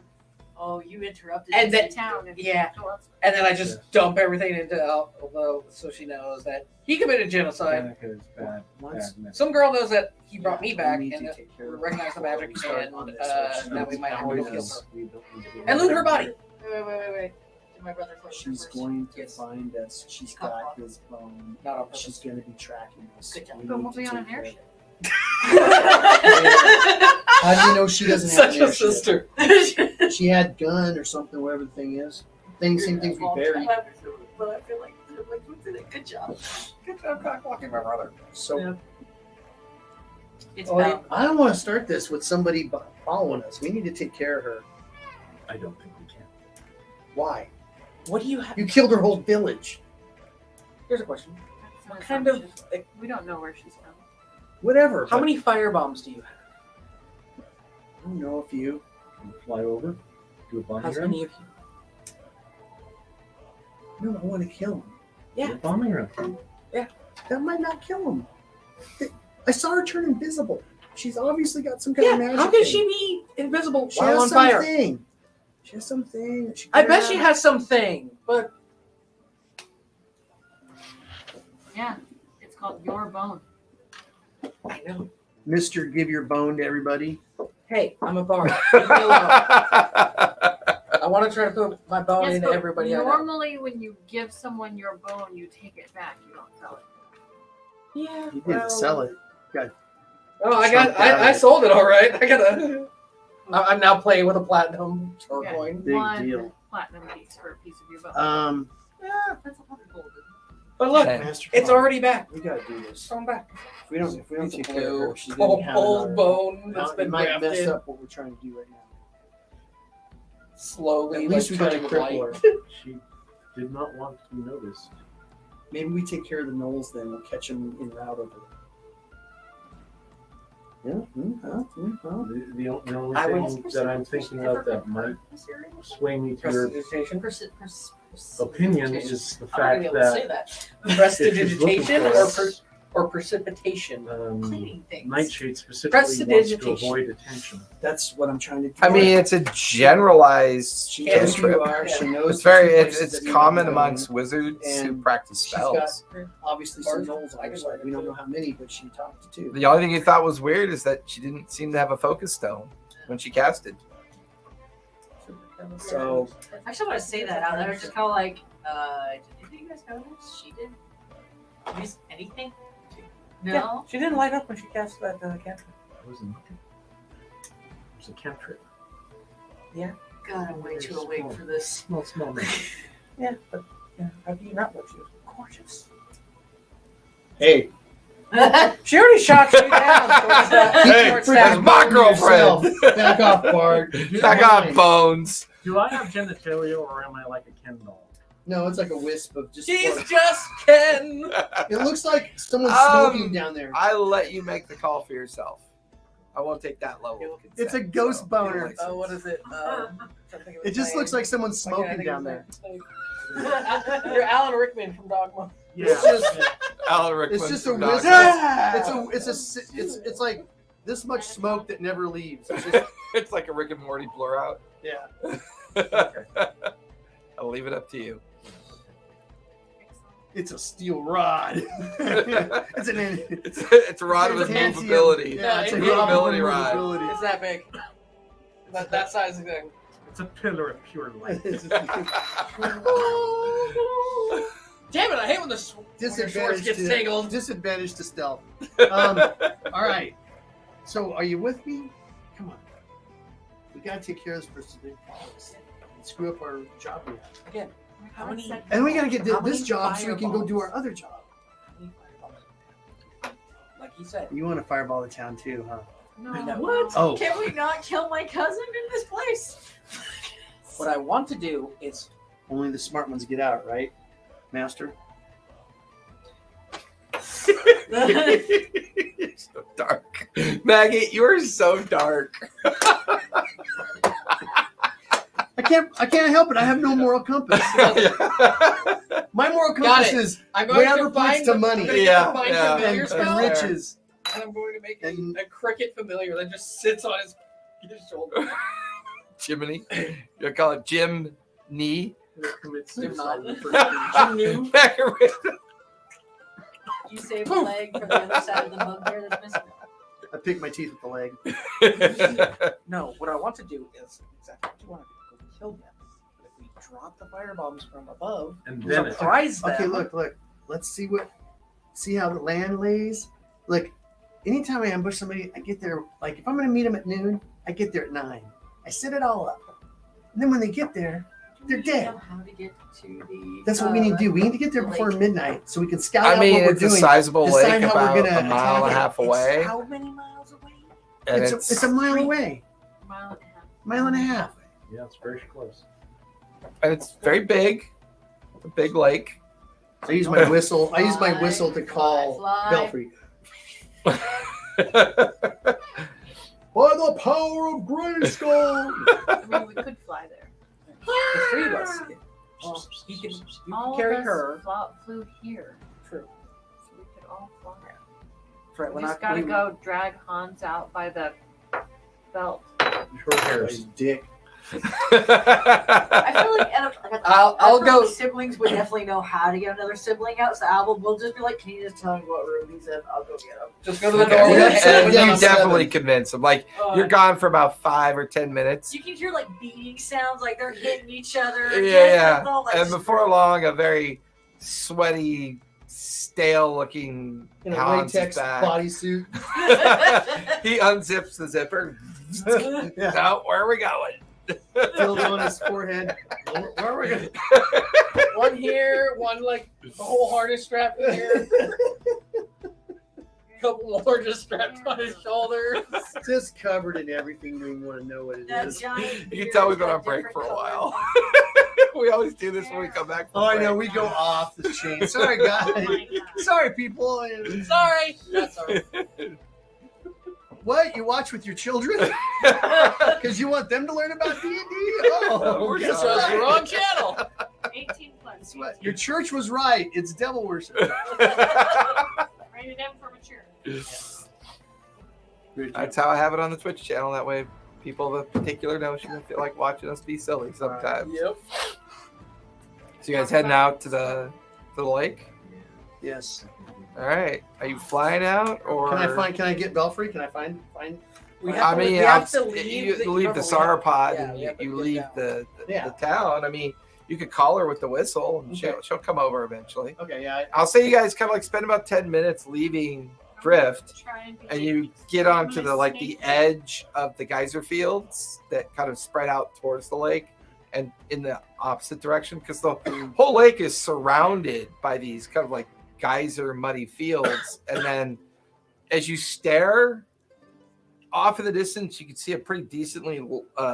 Oh, you interrupted And this then- town. And yeah. go outside. And then I just dump everything into Alva so she knows that he committed genocide. Danica is bad. Once- Bad myth. Some girl knows that he brought Yeah, me back we need and to take care we of recognize the magic, we start and on this, now we might have to go kill Yes. her. We don't need to do And loot her body. Wait. Did my brother close She's first? going to Yes. find us. She's got his bone. Not on purpose. She's going to be tracking us. Good job. We But need we'll to be on take an care of airship. How do you know she doesn't have Such an a airship? sister. She had gun or something, whatever the thing is. Same things we buried. But I feel like we did a good job. Good job cockwalking my brother. So Yeah. It's Oh, about I don't want to start this with somebody following us. We need to take care of her. I don't think we can. Why? What do you have? You killed her whole village. Here's a question. That's What an kind of? assumption. We don't know where she's from. Whatever. How but many fire bombs do you have? I don't know if you. Can we fly over? Do a bombing How run? many of you? No, I want to kill him. Yeah. Do a bombing run. That might not kill him. I saw her turn invisible. She's obviously got some kind of Yeah. magic. How can thing. she be invisible She while has on fire? something. She has something. that she I can bet she have. has something, but Yeah, it's called Your Bone. I know. Mr. Give your bone to everybody. Hey, I'm a bard. Leave me alone. I want to try to put my bone Yes, into but everybody I know. normally when you give someone your bone, you take it back. You don't sell it. Yeah. You didn't sell it. Oh, I Trumped out. I sold it all right. I gotta. I'm now playing with a platinum star Yeah. coin. Big One deal. platinum piece for a piece of your bone. Yeah, that's 100 gold. but look, Okay. Master, it's come on. already back. We gotta do this. So I'm back. If we don't It's take a care of blue, her, she's gonna have old another. bone that's It been might mess grafted up what we're trying to do right now. slowly. At least we like, gotta turning cripple white. her. She did not want to be noticed. Maybe we take care of the gnolls then. We'll catch them in route over there. Yeah. The only I thing would- that I'm thinking of that might sway me to your Prestidigitation. opinion is the I'm not gonna fact be able to say that that. Prestidigitation for us- or precipitation. Cleaning things. Nightshade specifically wants to Prestidigitation. avoid attention. That's what I'm trying to do. I mean, it's a generalized she knows who you cantrip. are. She knows It's very the two it's places that you common wanna go. amongst wizards who And practice she's got- spells. Obviously, some Bards, gnolls on I her can side. learn We it don't too. know how many, but she talked to two. The only thing you thought was weird is that she didn't seem to have a focus stone when she casted. So I actually want to say that out there. Just kind of like, did you guys notice she didn't use anything? No. Yeah, she didn't light up when she cast that cantrip. It was nothing. It was a cantrip. God, I'm way too awake for this. Small man. Yeah, but yeah, how do you not look? She was gorgeous. hey, She already shot you down. Towards that, Hey, towards that's that. my yourself. girlfriend. Back off, Bard. I got bones. Do I have genitalia or am I like a Ken doll? No, it's like a wisp of just. She's blood. just Ken. It looks like someone's Um, smoking down there. I'll let you make the call for yourself. I won't take that level of consent. It's a ghost boner. What is it? It just looks like someone's smoking down there. You're Alan Rickman from Dogma. Yeah. It's just- Alan Rickman It's just a from wisp. Dogma. It's like this much smoke that never leaves. It's just, It's like a Rick and Morty blur out. yeah. I'll leave it up to you. It's a steel rod. It's an. It's a rod of It's his enhanced, movability. Yeah, it's a It's rod of movability rod. movability. It's that big. That size thing. It's a pillar of pure light. Damn it! I hate when the shorts Disadvantage gets to, tangled. disadvantage to stealth. All right. So, are you with me? Come on. We gotta take care of this person. Screw up our job we have. Again, how many? And we gotta get How this many job so we can go do our fireballs? other job. Like he said. You want to fireball the town too, huh? No. What? Oh. Can we not kill my cousin in this place? What I want to do is Only the smart ones get out, right, Master? You're so dark. Maggie, you're so dark. I can't help it. I have no moral compass. My moral Got compass it. is I'm going whatever to find points to the- money. I'm going to Yeah, find yeah. familiar and spell, riches. and I'm going to make And- a cricket familiar that just sits on his shoulder. Jiminy. You're gonna call it Jim Knee. Commit Jim suicide Knot. the first day. Jim New. You save the leg for the other side of the bugbear that's missing. I pick my teeth with the leg. No, what I want to do is exactly what you want to do. Go kill them. But if we drop the firebombs from above, And then it's surprise them. Okay, look. Let's see how the land lays. Look, anytime I ambush somebody, I get there. Like if I'm gonna meet them at noon, I get there at 9. I set it all up, and then when they get there, they're Do you dead. know how to get to the? That's what we need to do. We need to get there before lake? midnight so we can scout I out mean, what we're it's a doing. sizable decide lake, how we're about gonna a mile and a attack it. half away. How many miles away? And It's a mile away, Mile and a half. mile and a half. Yeah, it's very close. and it's very big. It's a big lake. I use my whistle. I use my Fly, whistle to call fly. Belfry. By the power of Grayskull. I mean, we could fly there. The three of us. Well, you can All of carry us her. flew here. True. So we could all fly. Right, We just gotta go drag Hans out by the belt. Short hairs. Dick. I feel like I'll go- Siblings would definitely know how to get another sibling out. So Album will just be like, "Can you just tell me what room he's in? I'll go get him." Just go to the Okay. door. Yeah, And yeah, you yeah. definitely convince them. Like Uh, you're gone for about 5 or 10 minutes. You can hear like beating sounds, like they're hitting each other. Yeah. It's all, like, And before long, a very sweaty, stale-looking In a Hans is latex back. bodysuit. He unzips the zipper. Yeah. So, where are we going? Dildo on his forehead. Where are we going? One here, one like the whole harness strap here. Couple more just strapped on his shoulder. Just covered in everything we want to know what it That is. giant You can tell we've been beard on break with for a different while. colors. We always do this when we come back. Oh, I know. We go off the chain. Sorry, Oh guys. my God. Sorry, people. Sorry. That's all right. What? You watch with your children? Because you want them to learn about D&D? Oh, We're guess sorry. Just the what? wrong channel. 18 plus. Guess what? Your church was right. It's devil worship. Rated M for mature. That's how I have it on the Twitch channel. That way, people of a particular notion don't feel like watching us be silly sometimes. Yep. So you guys heading out to the lake? Yes. All right. Are you flying out or? Can I get Belfry? Can I find? We I have mean, we have to leave you leave the sauropod Yeah, and we have to you get leave down. the Yeah. town. I mean, you could call her with the whistle and Okay. she'll come over eventually. Okay, yeah. I'll say you guys kind of like spend about 10 minutes leaving Drift, Try and and you get onto the edge of the geyser fields that kind of spread out towards the lake and in the opposite direction, because the whole lake is surrounded by these kind of like geyser muddy fields. And then as you stare off in the distance, you can see a pretty decently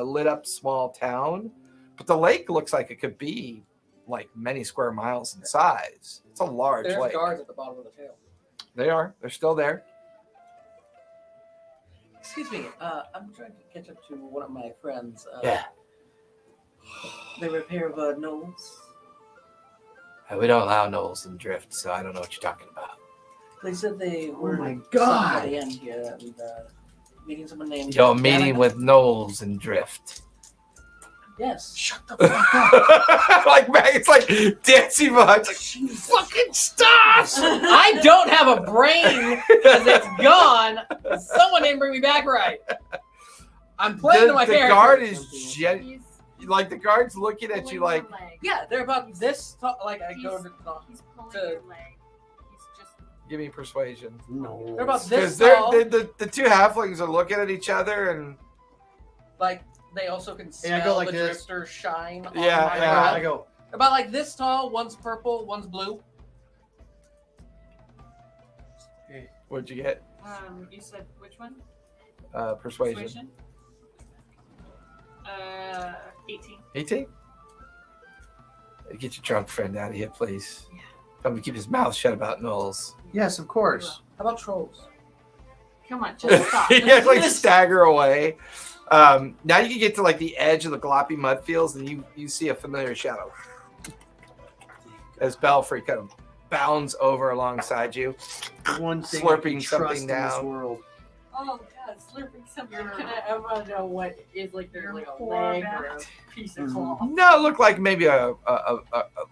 lit up small town, but the lake looks like it could be like many square miles in size. It's a large There's lake. guards at the bottom of the tail. They're still there. Excuse me, I'm trying to catch up to one of my friends. Yeah. They repair gnolls. We don't allow gnolls in Drift, so I don't know what you're talking about. They said they were my God. somebody in here and meeting someone named. Yo, meeting Danica. with gnolls in Drift. Yes. Shut the fuck up. Like, man, it's like dancing behind. It's like, fucking stop! I don't have a brain because it's gone. Someone didn't bring me back right. I'm playing to my The character. guard is He's like the guard's looking at pulling you your like, leg. Yeah, they're about this tall. Like I go to. He's pulling to- your leg. He's just give me persuasion. No. They're about Because this tall. the two halflings are looking at each other and Like they also can Hey, I smell go like the this. drifter shine. On Yeah, my yeah. rod. I go. About like this tall. One's purple. One's blue. what'd you get? you said which one? Persuasion. 18. 18? Get your drunk friend out of here, please. Tell him to keep his mouth shut about gnolls. Yes, of course. How about trolls? Come on, just stop. You guys like stagger away. Now you can get to like the edge of the gloppy mud fields, and you see a familiar shadow as Belfry kind of bounds over alongside you. The one thing Slurping I can trust something in this down. world. Oh slurping something. I want to know what is like there's like a Your leg poor or a piece of Mhm. cloth. No, it looked like maybe a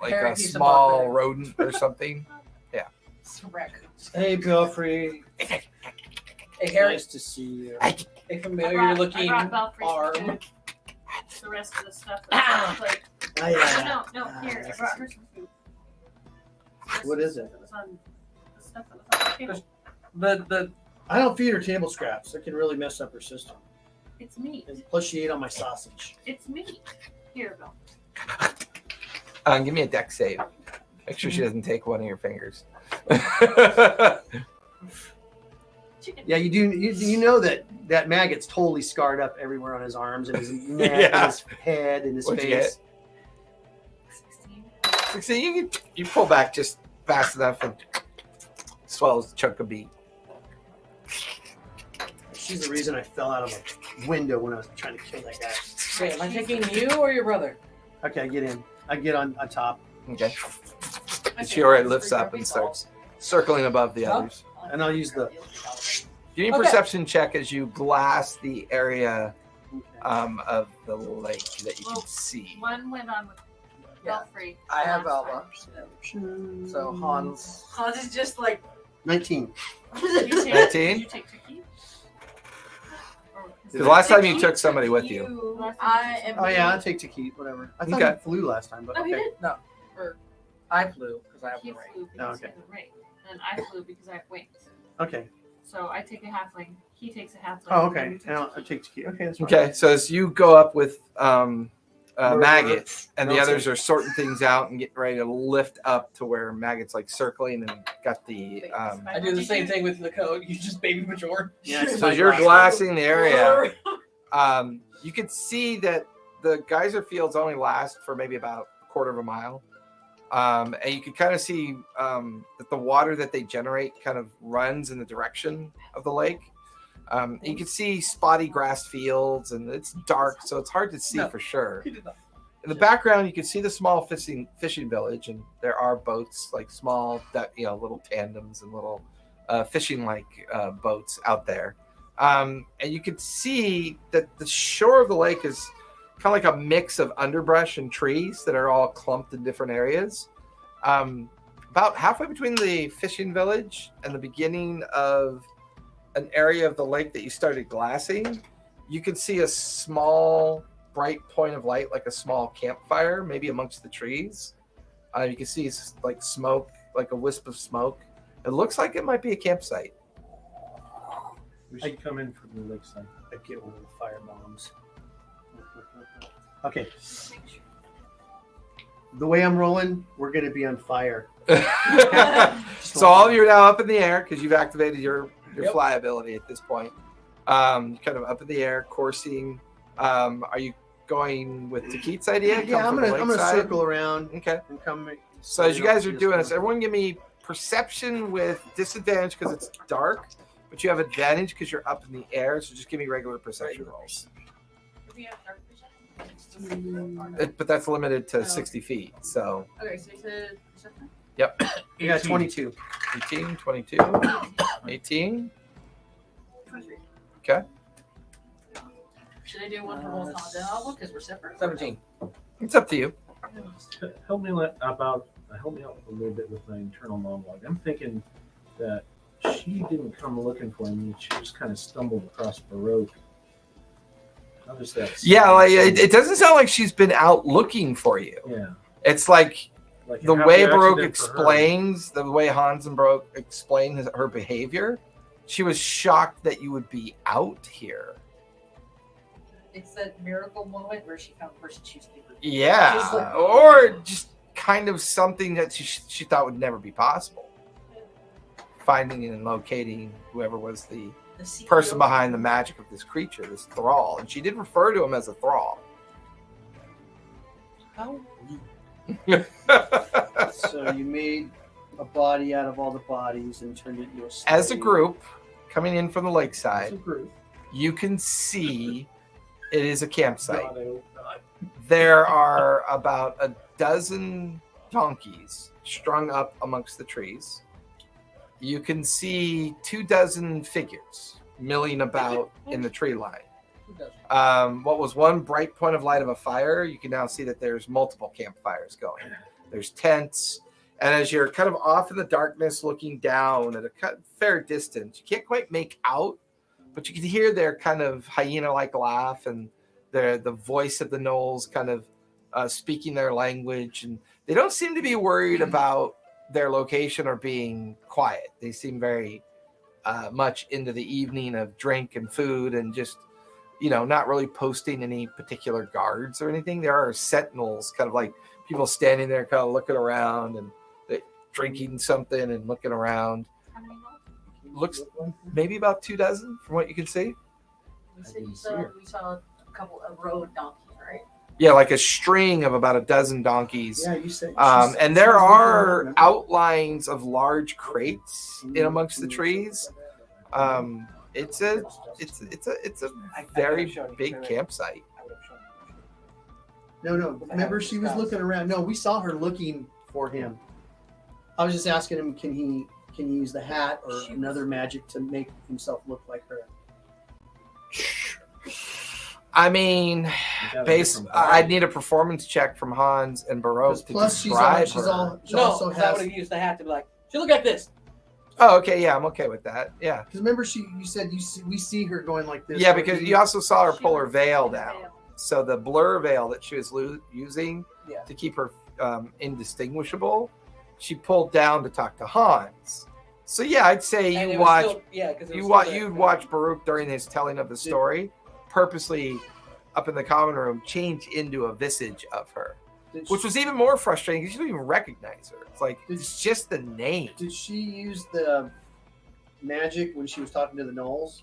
Hairy piece of small butter. rodent or something. It's a raccoon. Hey, Belfry. Hey, Harry, Nice to see you. a familiar looking I brought Belfry arm. some food. The rest of the stuff that's like, Oh, yeah. no, here, I brought her some food. What is it? That was on the stuff that was on the table. The I don't feed her table scraps. It can really mess up her system. It's meat. And plus, she ate on my sausage. It's meat. Here, Bill. Give me a deck save. Make sure she doesn't take one of your fingers. Chicken. Yeah, you do. You know that maggot's totally scarred up everywhere on his arms and his neck Yeah. and his head and his What'd you face. 16. 16, you pull back just fast enough and swallows a chunk of meat. She's the reason I fell out of a window when I was trying to kill that guy. wait, am I taking you or your brother? Okay, I get in. I get on top, Okay. Okay, She already that's lifts for up your and baseball. starts circling above the Huh? others. and I'll use the. Give me a Okay. perception check as you glass the area Okay. of the lake that you Well, can see. One went on with Yeah. Belfry. I have last Alba. time. So Hans. Hans is just like 19. You take, 19? You take Tiki? Or- Because last time you took somebody with you. I am. Oh yeah, I'll take Takit, whatever. I thought Okay. he flew last time, but No, he okay. did. Or I flew because I have He the ring. flew because okay. he has a ring. And I flew because I have wings. Okay. So I take a halfling. He takes a halfling. Oh, and okay. you take And I'll Tiki. take Takit. Okay, that's fine. Okay, so as you go up with Maggot, and the Melton. others are sorting things out and getting ready to lift up to where Maggot's like circling and got the. I do the same thing with the code. You just baby Major. Yeah, So as you're glassing the area, you can see that the geyser fields only last for maybe about a quarter of a mile. And you can kind of see that the water that they generate kind of runs in the direction of the lake. You can see spotty grass fields, and it's dark, so it's hard to see No. for sure. He did not. In the background, you can see the small fishing village, and there are boats, like small, little tandems and little fishing-like boats out there. And you can see that the shore of the lake is kind of like a mix of underbrush and trees that are all clumped in different areas. About halfway between the fishing village and the beginning of an area of the lake that you started glassing, you can see a small bright point of light, like a small campfire, maybe amongst the trees. You can see like smoke, like a wisp of smoke. It looks like it might be a campsite. We should come in from the lakeside. I get one of the fire bombs. Okay. The way I'm rolling, we're going to be on fire. So all of you are now up in the air because you've activated your Yep. fly ability at this point. Kind of up in the air, coursing. Are you going with Takit's idea? Yeah, Come I'm from the gonna lakeside? circle around Okay. and come. So as you guys are doing this, everyone give me perception with disadvantage because it's dark, but you have advantage because you're up in the air. So just give me regular perception rolls. Do we have dark vision? But that's limited to 60 feet. So Okay, so you said perception? You got 22. 18, 22, 18. 23. Okay. Should I do one for both Hans and Alba because we're separate? 17. It's up to you. Help me out a little bit with my internal monologue. I'm thinking that she didn't come looking for me. She just kind of stumbled across the road. How does that sound? Yeah, like it doesn't sound like she's been out looking for you. Yeah. It's like Like the a way happy Baroque accident for her. explains, the way Hans and Baroque explain her behavior, she was shocked that you would be out here. It's that miracle moment where she found the person she was thinking. Yeah, She's like- or just kind of something that she thought would never be possible. Finding and locating whoever was the The CEO. person behind the magic of this creature, this thrall, and she did refer to him as a thrall. How? So you made a body out of all the bodies and turned it into a slave. As a group coming in from the It's a lakeside, group. you can see it is a campsite. God, I hope not. There are about a dozen donkeys strung up amongst the trees. You can see 24 figures milling about in the tree line. Who doesn't? What was one bright point of light of a fire, you can now see that there's multiple campfires going. There's tents, and as you're kind of off in the darkness looking down at a fair distance, you can't quite make out, but you can hear their kind of hyena-like laugh and the voice of the gnolls kind of speaking their language, and they don't seem to be worried about their location or being quiet. They seem very much into the evening of drink and food and just, not really posting any particular guards or anything. There are sentinels, kind of like people standing there kind of looking around and drinking something and looking around. How many gnolls? Looks maybe about 24 from what you can see. We said we saw a couple of road donkeys, right? Yeah, like a string of about 12 donkeys. Yeah, you said. And there are outlines of large crates in amongst the trees. It's a very big campsite. No. Remember, she was looking around. No, we saw her looking for him. I was just asking him, can he use the hat or another magic to make himself look like her? I mean, I'd need a performance check from Hans and Baroque to Plus, describe she's her. also I has. would have used the hat to be like, she look like this. Oh, okay, yeah, I'm okay with that. Yeah, Because remember, you said we see her going like this. yeah, because you also saw her She pull her was veil in the down. veil. So the blur veil that she was using Yeah. to keep her indistinguishable, she pulled down to talk to Hans. So yeah, I'd say And you it was watch still- yeah, because you'd watch Baruch during his telling of the story, purposely up in the common room change into a visage of her, which was even more frustrating because you don't even recognize her. It's like it's just the name. Did she use the magic when she was talking to the gnolls?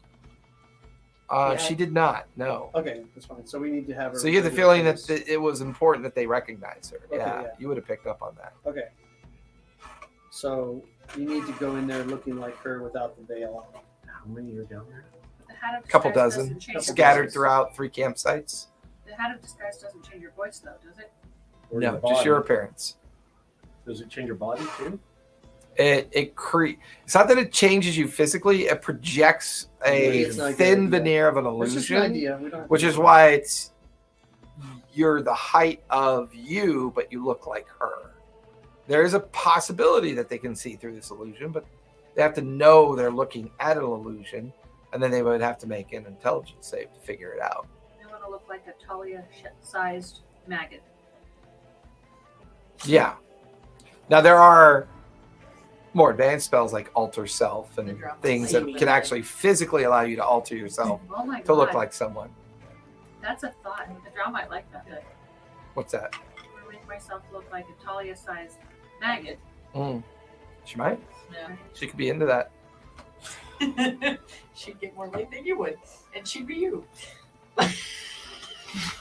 She did not. No. Okay, that's fine. So we need to have her. So you get the feeling that it was important that they recognize her. Okay, Yeah, yeah. you would have picked up on that. Okay. So you need to go in there looking like her without the veil on. How many are down there? The hat of Couple disguise dozen, doesn't change your scattered voice. throughout 3 campsites. The hat of disguise doesn't change your voice, though, does it? Or No, your just your body? appearance. Does it change your body too? It's not that it changes you physically; it projects a It's not thin good, yeah. veneer of an It's just an illusion, idea. We don't have which to- is why you're the height of you, but you look like her. There is a possibility that they can see through this illusion, but they have to know they're looking at an illusion, and then they would have to make an intelligence save to figure it out. I want to look like a Talia-sized maggot. Yeah. Now there are more advanced spells like alter self and things that can actually physically allow you to alter yourself Oh my to look God. like someone. That's a thought. The drow might like that. What's that? I'm going to make myself look like a Talia-sized maggot. She might. Yeah. She could be into that. She'd get more laid than you would, and she'd be you.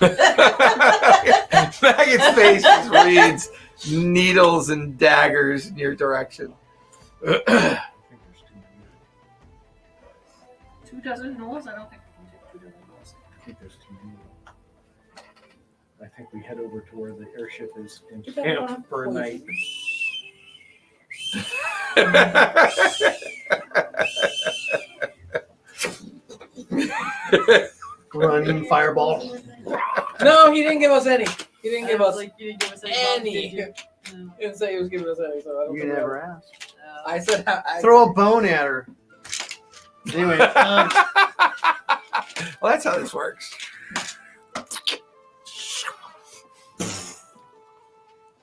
Maggot's face just reads needles and daggers in your direction. I think there's too many. 2 dozen gnolls? I don't think we can take 2 dozen gnolls. I think there's too many. I think we head over to where the airship is and You better not camp for a night. running fireball. No, he didn't give us any. He didn't give us like you didn't give us any. did you? He didn't say he was giving us any, so I don't You think never asked. I said Throw a bone at her. Anyway, Well, that's how this works.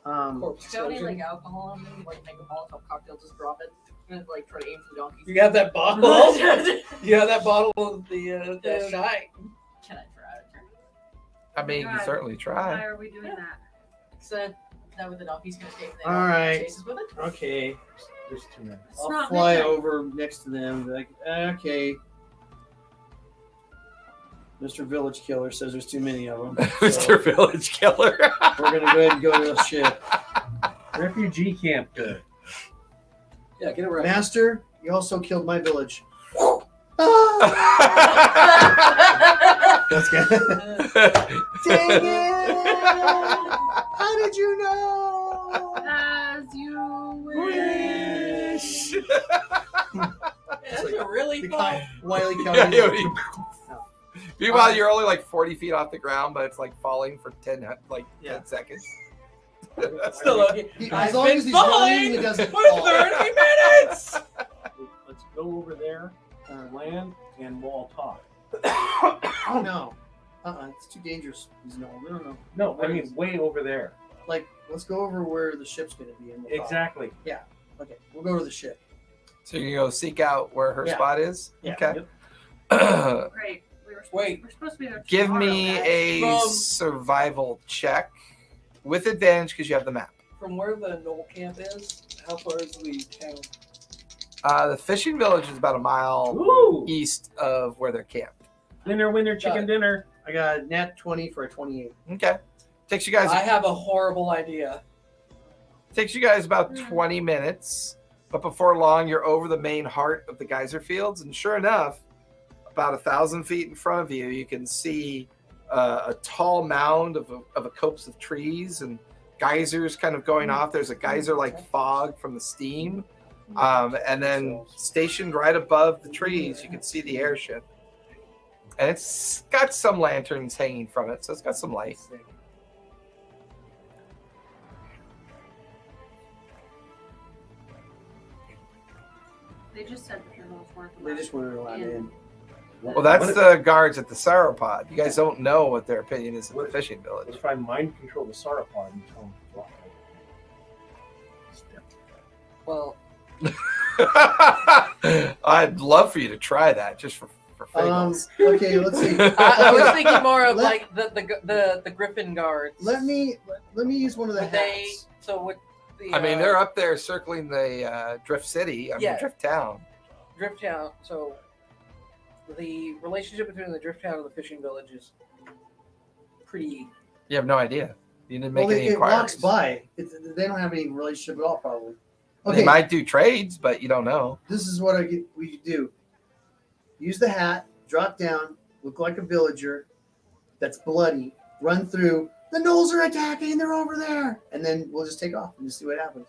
corpse Do you have any explosion. like alcohol on them? Like make a Molotov cocktail, just drop it, and like try to aim for the donkeys. You got that bottle? You have that bottle of the shot? Can I try it? I mean, you can certainly Why try. are we doing that? So that way the donkey's gonna take the All right. chases with it. okay. There's too many. It's I'll not fly midnight. over next to them. And be like, okay. Mr. Village Killer says there's too many of them. Mr. Village Killer. We're gonna go ahead and go to the ship. Refugee camp. Good. Yeah, get it right. Master, you also killed my village. That's good. Dang it! How did you know? As you wish. Wish. That's a really The fall? Wiley Yeah, Coyote. Meanwhile, you're only like 40 feet off the ground, but it's like falling for 10 seconds. Still okay. As long as he's rolling, he doesn't for fall. 30 minutes. Let's go over there, land, and we'll all talk. No. It's too dangerous. No. No, I mean way over there. Like, let's go over where the ship's going to be. And we'll talk. Exactly. Okay, we'll go to the ship. So you go seek out where her Yeah. spot is? Yeah. Okay. Great. Wait. We're supposed to be there Give tomorrow, me guys. a From- survival check with advantage because you have the map. From where the Knoll camp is, how far is the town? The fishing village is about a mile Ooh! east of where they're camped. Winner, chicken dinner. I got a nat 20 for a 28. Okay. Takes you guys I have a horrible idea. about 20 minutes, but before long you're over the main heart of the geyser fields, and sure enough, about 1,000 feet in front of you, you can see a tall mound of a copse of trees and geysers kind of going off. There's a geyser-like fog from the steam, and then stationed right above the trees, you can see the airship, and it's got some lanterns hanging from it, so it's got some light. They just said the funerals weren't They allowed. just weren't allowed in. Well, that's the guards at the sauropod. You guys don't know what their opinion is of the fishing Let's village. try and mind control the sauropod and tell him to drop it. Well, I'd love for you to try that just for fragrance. Okay, let's see. I was thinking more of Let- like the Griffin guards. Let me use one of the Would they? hats. So with the I mean, they're up there circling the Drift City. I mean, Yeah. Drift Town. Drift Town. So the relationship between the Drift Town and the fishing village is pretty. You have no idea. You didn't make Well, any it walks inquiries. by. They don't have any relationship at all, probably. They Okay, might do trades, but you don't know. this is what we do. Use the hat, drop down, look like a villager that's bloody, run through. The gnolls are attacking. They're over there. And then we'll just take off and just see what happens.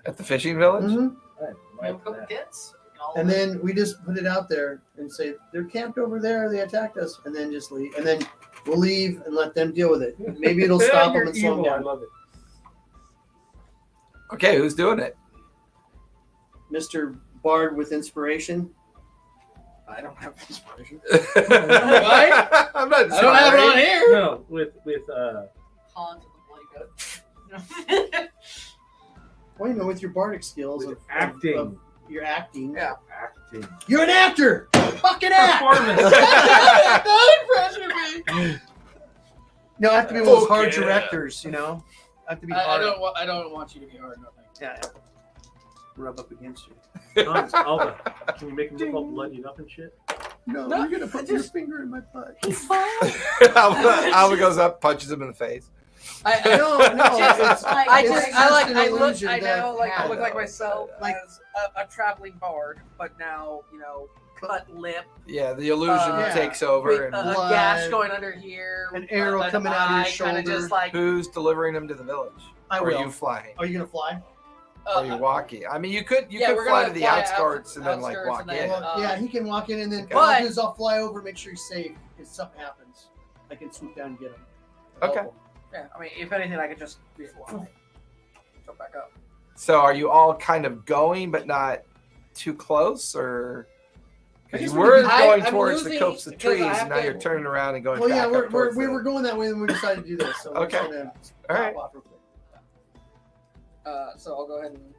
At the fishing village? Mhm. All right, We have a like couple that. kids. And then we just put it out there and say, they're camped over there. They attacked us. And then just leave. And then we'll leave and let them deal with it. Maybe it'll stop them You're and slow them evil. I down. love it. Okay, who's doing it? Mr. Bard with inspiration. I don't have inspiration. I'm not I don't have it on inspired. here. No, with Hans of the Bloody Goat. Well, you know, with your bardic skills with of acting. of your acting. Yeah. Acting. You're an actor. Fucking act. Performance. Don't pressure me. No, I have to be one of those Fuck hard yeah. directors, you know. I have to be I hard. I don't want you to be hard. Nothing. Yeah. Rub up against you. Hans, Alva, can you make him look all bloodied up and shit? No, No, you're gonna put your finger in my butt. He's fine. Alva goes up, punches him in the face. No, it's I it's just, just I like, an I look, illusion I that- know, like, I look like know. myself, Like- as a traveling bard, but now, you know, cut lip, Yeah, the illusion Yeah. takes over. with And a blood, gash going under here, an arrow an coming out of your eye, kinda shoulder. just like, who's delivering him to the village? I Or will. are you flying? Are you gonna fly? Or are you walking? I mean, you could Yeah, could we're fly gonna to the fly outskirts and then like outskirts walk and in. then, Well, yeah, he can walk in and then Okay. what I'll But- do is I'll fly over, make sure he's safe. If something happens, I can swoop down and get him. Okay. Help him. yeah, I mean, if anything, I could just jump back up. So are you all kind of going but not too close, or because you guess were we- going I'm towards the losing copse of because I trees, have and now to- you're turning around and going Well, back yeah, up towards we the- were going that way, and we decided to do this. So we're Okay. just gonna All right. pop off real quick. So I'll go ahead and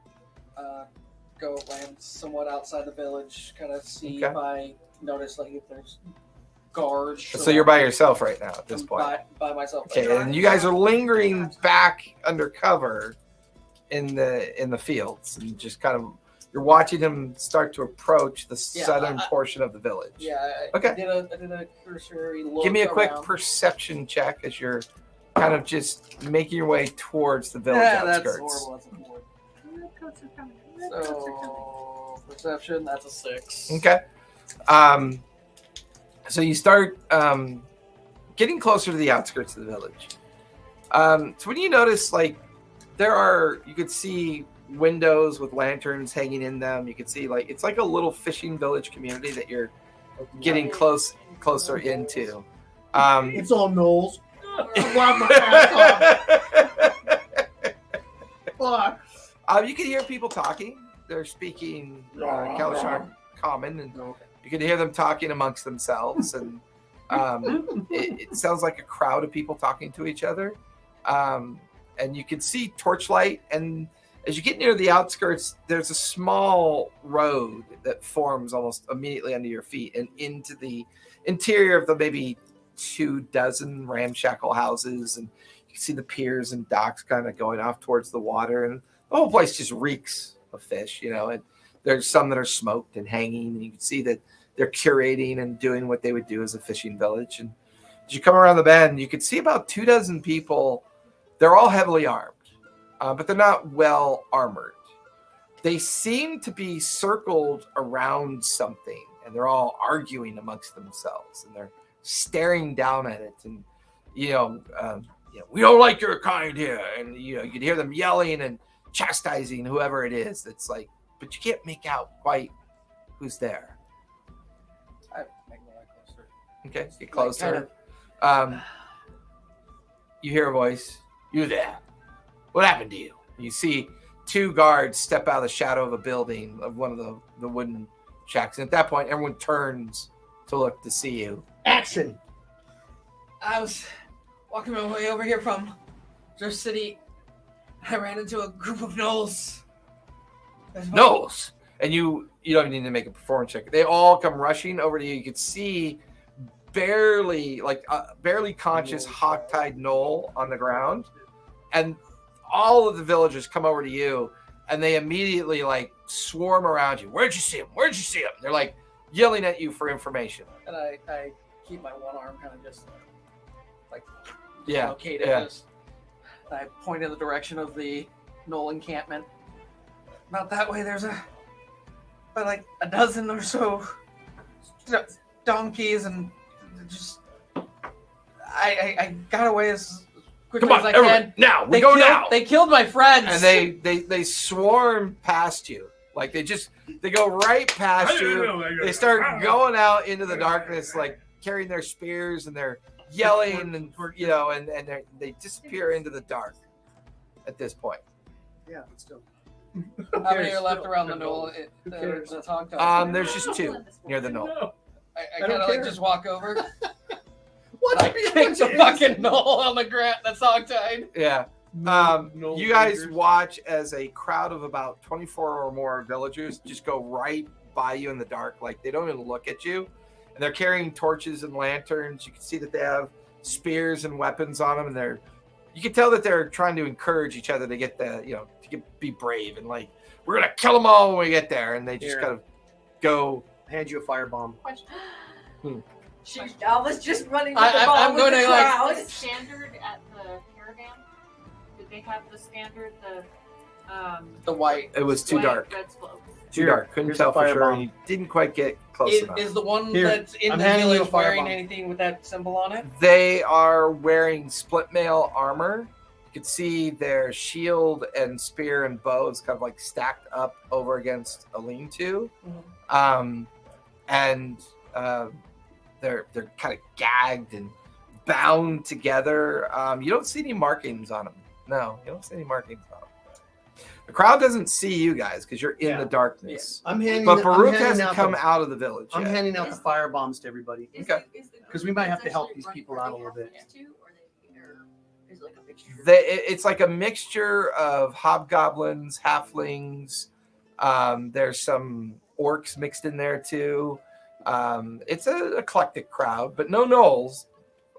go land somewhat outside the village, kind of see Okay. if I notice like if there's guards. So you're by yourself right now at this I'm point. by myself. Okay, and you guys are lingering back under cover in the fields, and just kind of you're watching him start to approach the Yeah, southern I- portion of the village. Yeah. Okay. I did a cursory look. Give me a quick around. perception check as you're kind of just making your way towards the village Yeah, that's outskirts. horrible. That's a four. Redcoats are coming. Redcoats are coming. So perception, that's a 6. Okay. So you start getting closer to the outskirts of the village. So when you notice, like, you could see windows with lanterns hanging in them. You can see like it's like a little fishing village community that you're getting closer into. It's all Knowles. I laughed my ass off. Fuck. You can hear people talking. They're speaking Calisha common, and you can hear them talking amongst themselves. And it sounds like a crowd of people talking to each other. And you can see torchlight. And as you get near the outskirts, there's a small road that forms almost immediately under your feet and into the interior of the maybe 24 ramshackle houses. And you can see the piers and docks kind of going off towards the water. And the whole place just reeks of fish, and there's some that are smoked and hanging. And you can see that they're curating and doing what they would do as a fishing village. And as you come around the bend, you can see about 24 people. They're all heavily armed, but they're not well armored. They seem to be circled around something, and they're all arguing amongst themselves, and they're staring down at it. And we don't like your kind here. And you can hear them yelling and chastising whoever it is. That's like, but you can't make out quite who's there. I make my way closer. Okay, get closer. You hear a voice. You there? What happened to you? You see 2 guards step out of the shadow of a building of one of the wooden shacks. And at that point, everyone turns to look to see you. Action. I was walking my way over here from Drift City. I ran into a group of gnolls. Gnolls? And you don't need to make a performance check. They all come rushing over to you. You can see barely conscious hog-tied gnoll on the ground. And all of the villagers come over to you, and they immediately like swarm around you. Where'd you see him? Where'd you see him? They're like yelling at you for information. And I keep my one arm kind of just Yeah. located. Yeah. I point in the direction of the gnoll encampment. About that way, there's about a dozen or so donkeys, and just I got away as quickly Come as on, I everyone, can. now we go now. They killed my friends, And they swarm past you. Like they go right past you. They start going out into the darkness, like carrying their spears, and they're yelling, and and they disappear into the dark at this point. Yeah, but still. How many are left around the knoll? cares? The talk to? There's just 2 near the knoll. No. I kind of just walk over. What? I kick the fucking knoll on the ground that's hog-tied. Yeah. You guys watch as a crowd of about 24 or more villagers just go right by you in the dark. Like they don't even look at you. And they're carrying torches and lanterns. You can see that they have spears and weapons on them. And you can tell that they're trying to encourage each other to get be brave. And like, we're going to kill them all when we get there. And they just Here. kind of go. Hand you a firebomb. I was just running with the I'm ball with going the to, crowd. Was it standard at the caravan? Did they have the standard, The white. It was too white, dark. red smoke? Too dark. Couldn't Here's tell a for sure. firebomb. You didn't quite get close enough. Is the one Here, that's in I'm the handing you a village wearing firebomb. anything with that symbol on it? They are wearing split mail armor. You can see their shield and spear and bow is kind of like stacked up over against a lean-to. And they're kind of gagged and bound together. You don't see any markings on them. No, you don't see any markings on them. The crowd doesn't see you guys because you're in Yeah. the darkness. I'm handing. But I'm Baruch handing hasn't out come the, out of the village I'm yet. handing out the firebombs to everybody. Okay. Because we might have to help these people out a little bit. Is like a mixture. It's like a mixture of hobgoblins, halflings. There's some orcs mixed in there too. It's an eclectic crowd, but no gnolls.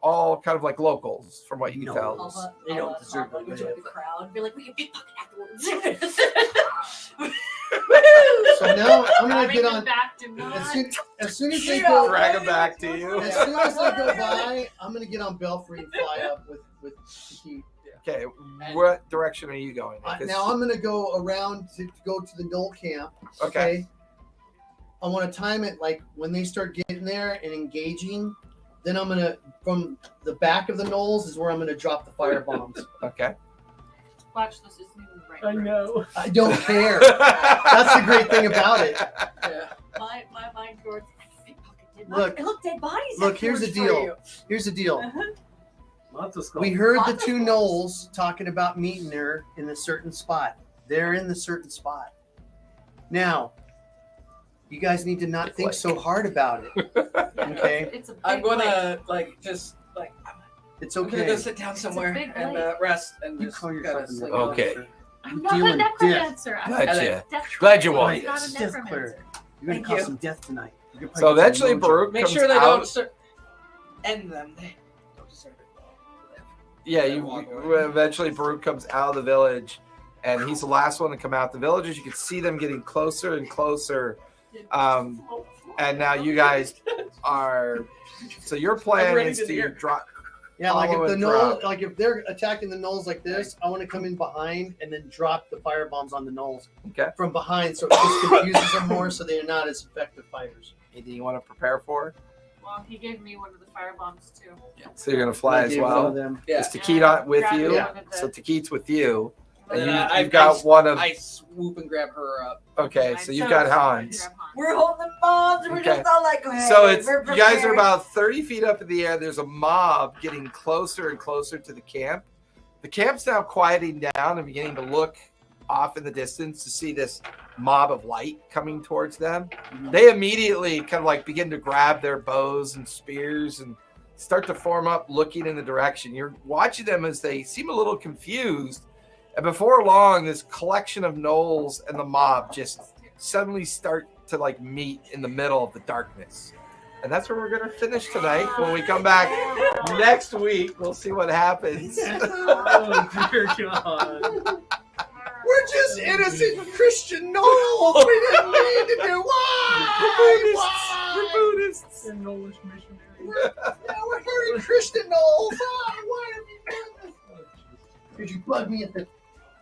All kind of like locals, from what you can tell. They don't deserve to to live. the crowd. Be like, we can pickpocket afterwards. So now I'm gonna Bring get them on. back to not. As soon as they Yeah. go, Drag them back to you. as soon as they go by, I'm gonna get on Belfry and fly up with Keith. Okay, what direction are you going? Now I'm gonna go around to go to the Knoll camp. Okay. I want to time it like when they start getting there and engaging. Then I'm gonna from the back of the knolls is where I'm gonna drop the fire bombs. Okay. Watch this isn't even the right. I word. know. I don't care. That's the great thing about it. Yeah. My mind towards Look. look, dead bodies. Look, here's the afterwards for deal. Here's the deal. you. Lots of stuff. We heard the Lots of two skulls. Knolls talking about meeting her in a certain spot. They're in the certain spot. Now, you guys need to not think so hard about it. Okay? It's a big I'm lake. gonna just It's I'm gonna okay. go sit down somewhere big and lake. rest and You just call kind yourself of a sleep. Okay. I'm not a dealing necromancer. I'm Glad a you- death glad you cleric. won I'm not a Death necromancer. cleric. You're gonna Thank cause you. some death tonight. You're gonna So probably get eventually, some mojo. Baruch Make comes sure they out. don't end them. They don't deserve it. Yeah, They you walk away. eventually Baruch comes out of the village, and he's the last one to come out. The villagers, you can see them getting closer and closer. And now you guys are. So your plan ready is to to hear. drop. Yeah, like follow if the and knoll, drop. like if they're attacking the knolls like this, I want to come in behind and then drop the fire bombs on the knolls Okay. from behind, so it just confuses them more, so they're not as effective fighters. Anything you want to prepare for? Well, he gave me one of the fire bombs too. So you're gonna fly I as gave one of well. them. Yeah. Is Takeda with Grab you? one of the- So Takeda's with you, and And you, I- you've got one of. I swoop and grab her up. Okay, so you've got Hans. Grab Hans. We're holding the bombs. We're Okay. just all like, hey, So it's we're you guys are prepared. about 30 feet up in the air. There's a mob getting closer and closer to the camp. The camp's now quieting down and beginning to look off in the distance to see this mob of light coming towards them. They immediately kind of like begin to grab their bows and spears and start to form up looking in the direction. You're watching them as they seem a little confused. And before long, this collection of gnolls and the mob just suddenly start to like meet in the middle of the darkness. And that's where we're going to finish tonight. When we come back next week, we'll see what happens. Oh, dear God. We're just innocent Christian gnolls. We didn't mean to do. Why? We're Buddhists. And Polish missionary. Yeah, we're very Christian gnolls. Why have you done this? Did you bug me at the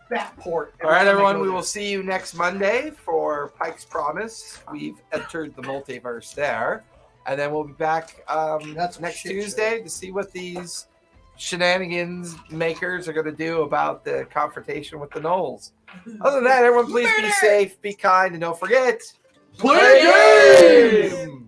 back port? All right, everyone. We will see you next Monday for Pike's Promise. We've entered the multiverse there. And then we'll be back That's a next shit Tuesday to see what these shenanigans makers are going to do about the confrontation with the gnolls. Other than that, everyone please be safe, be kind, and don't forget, Play a game!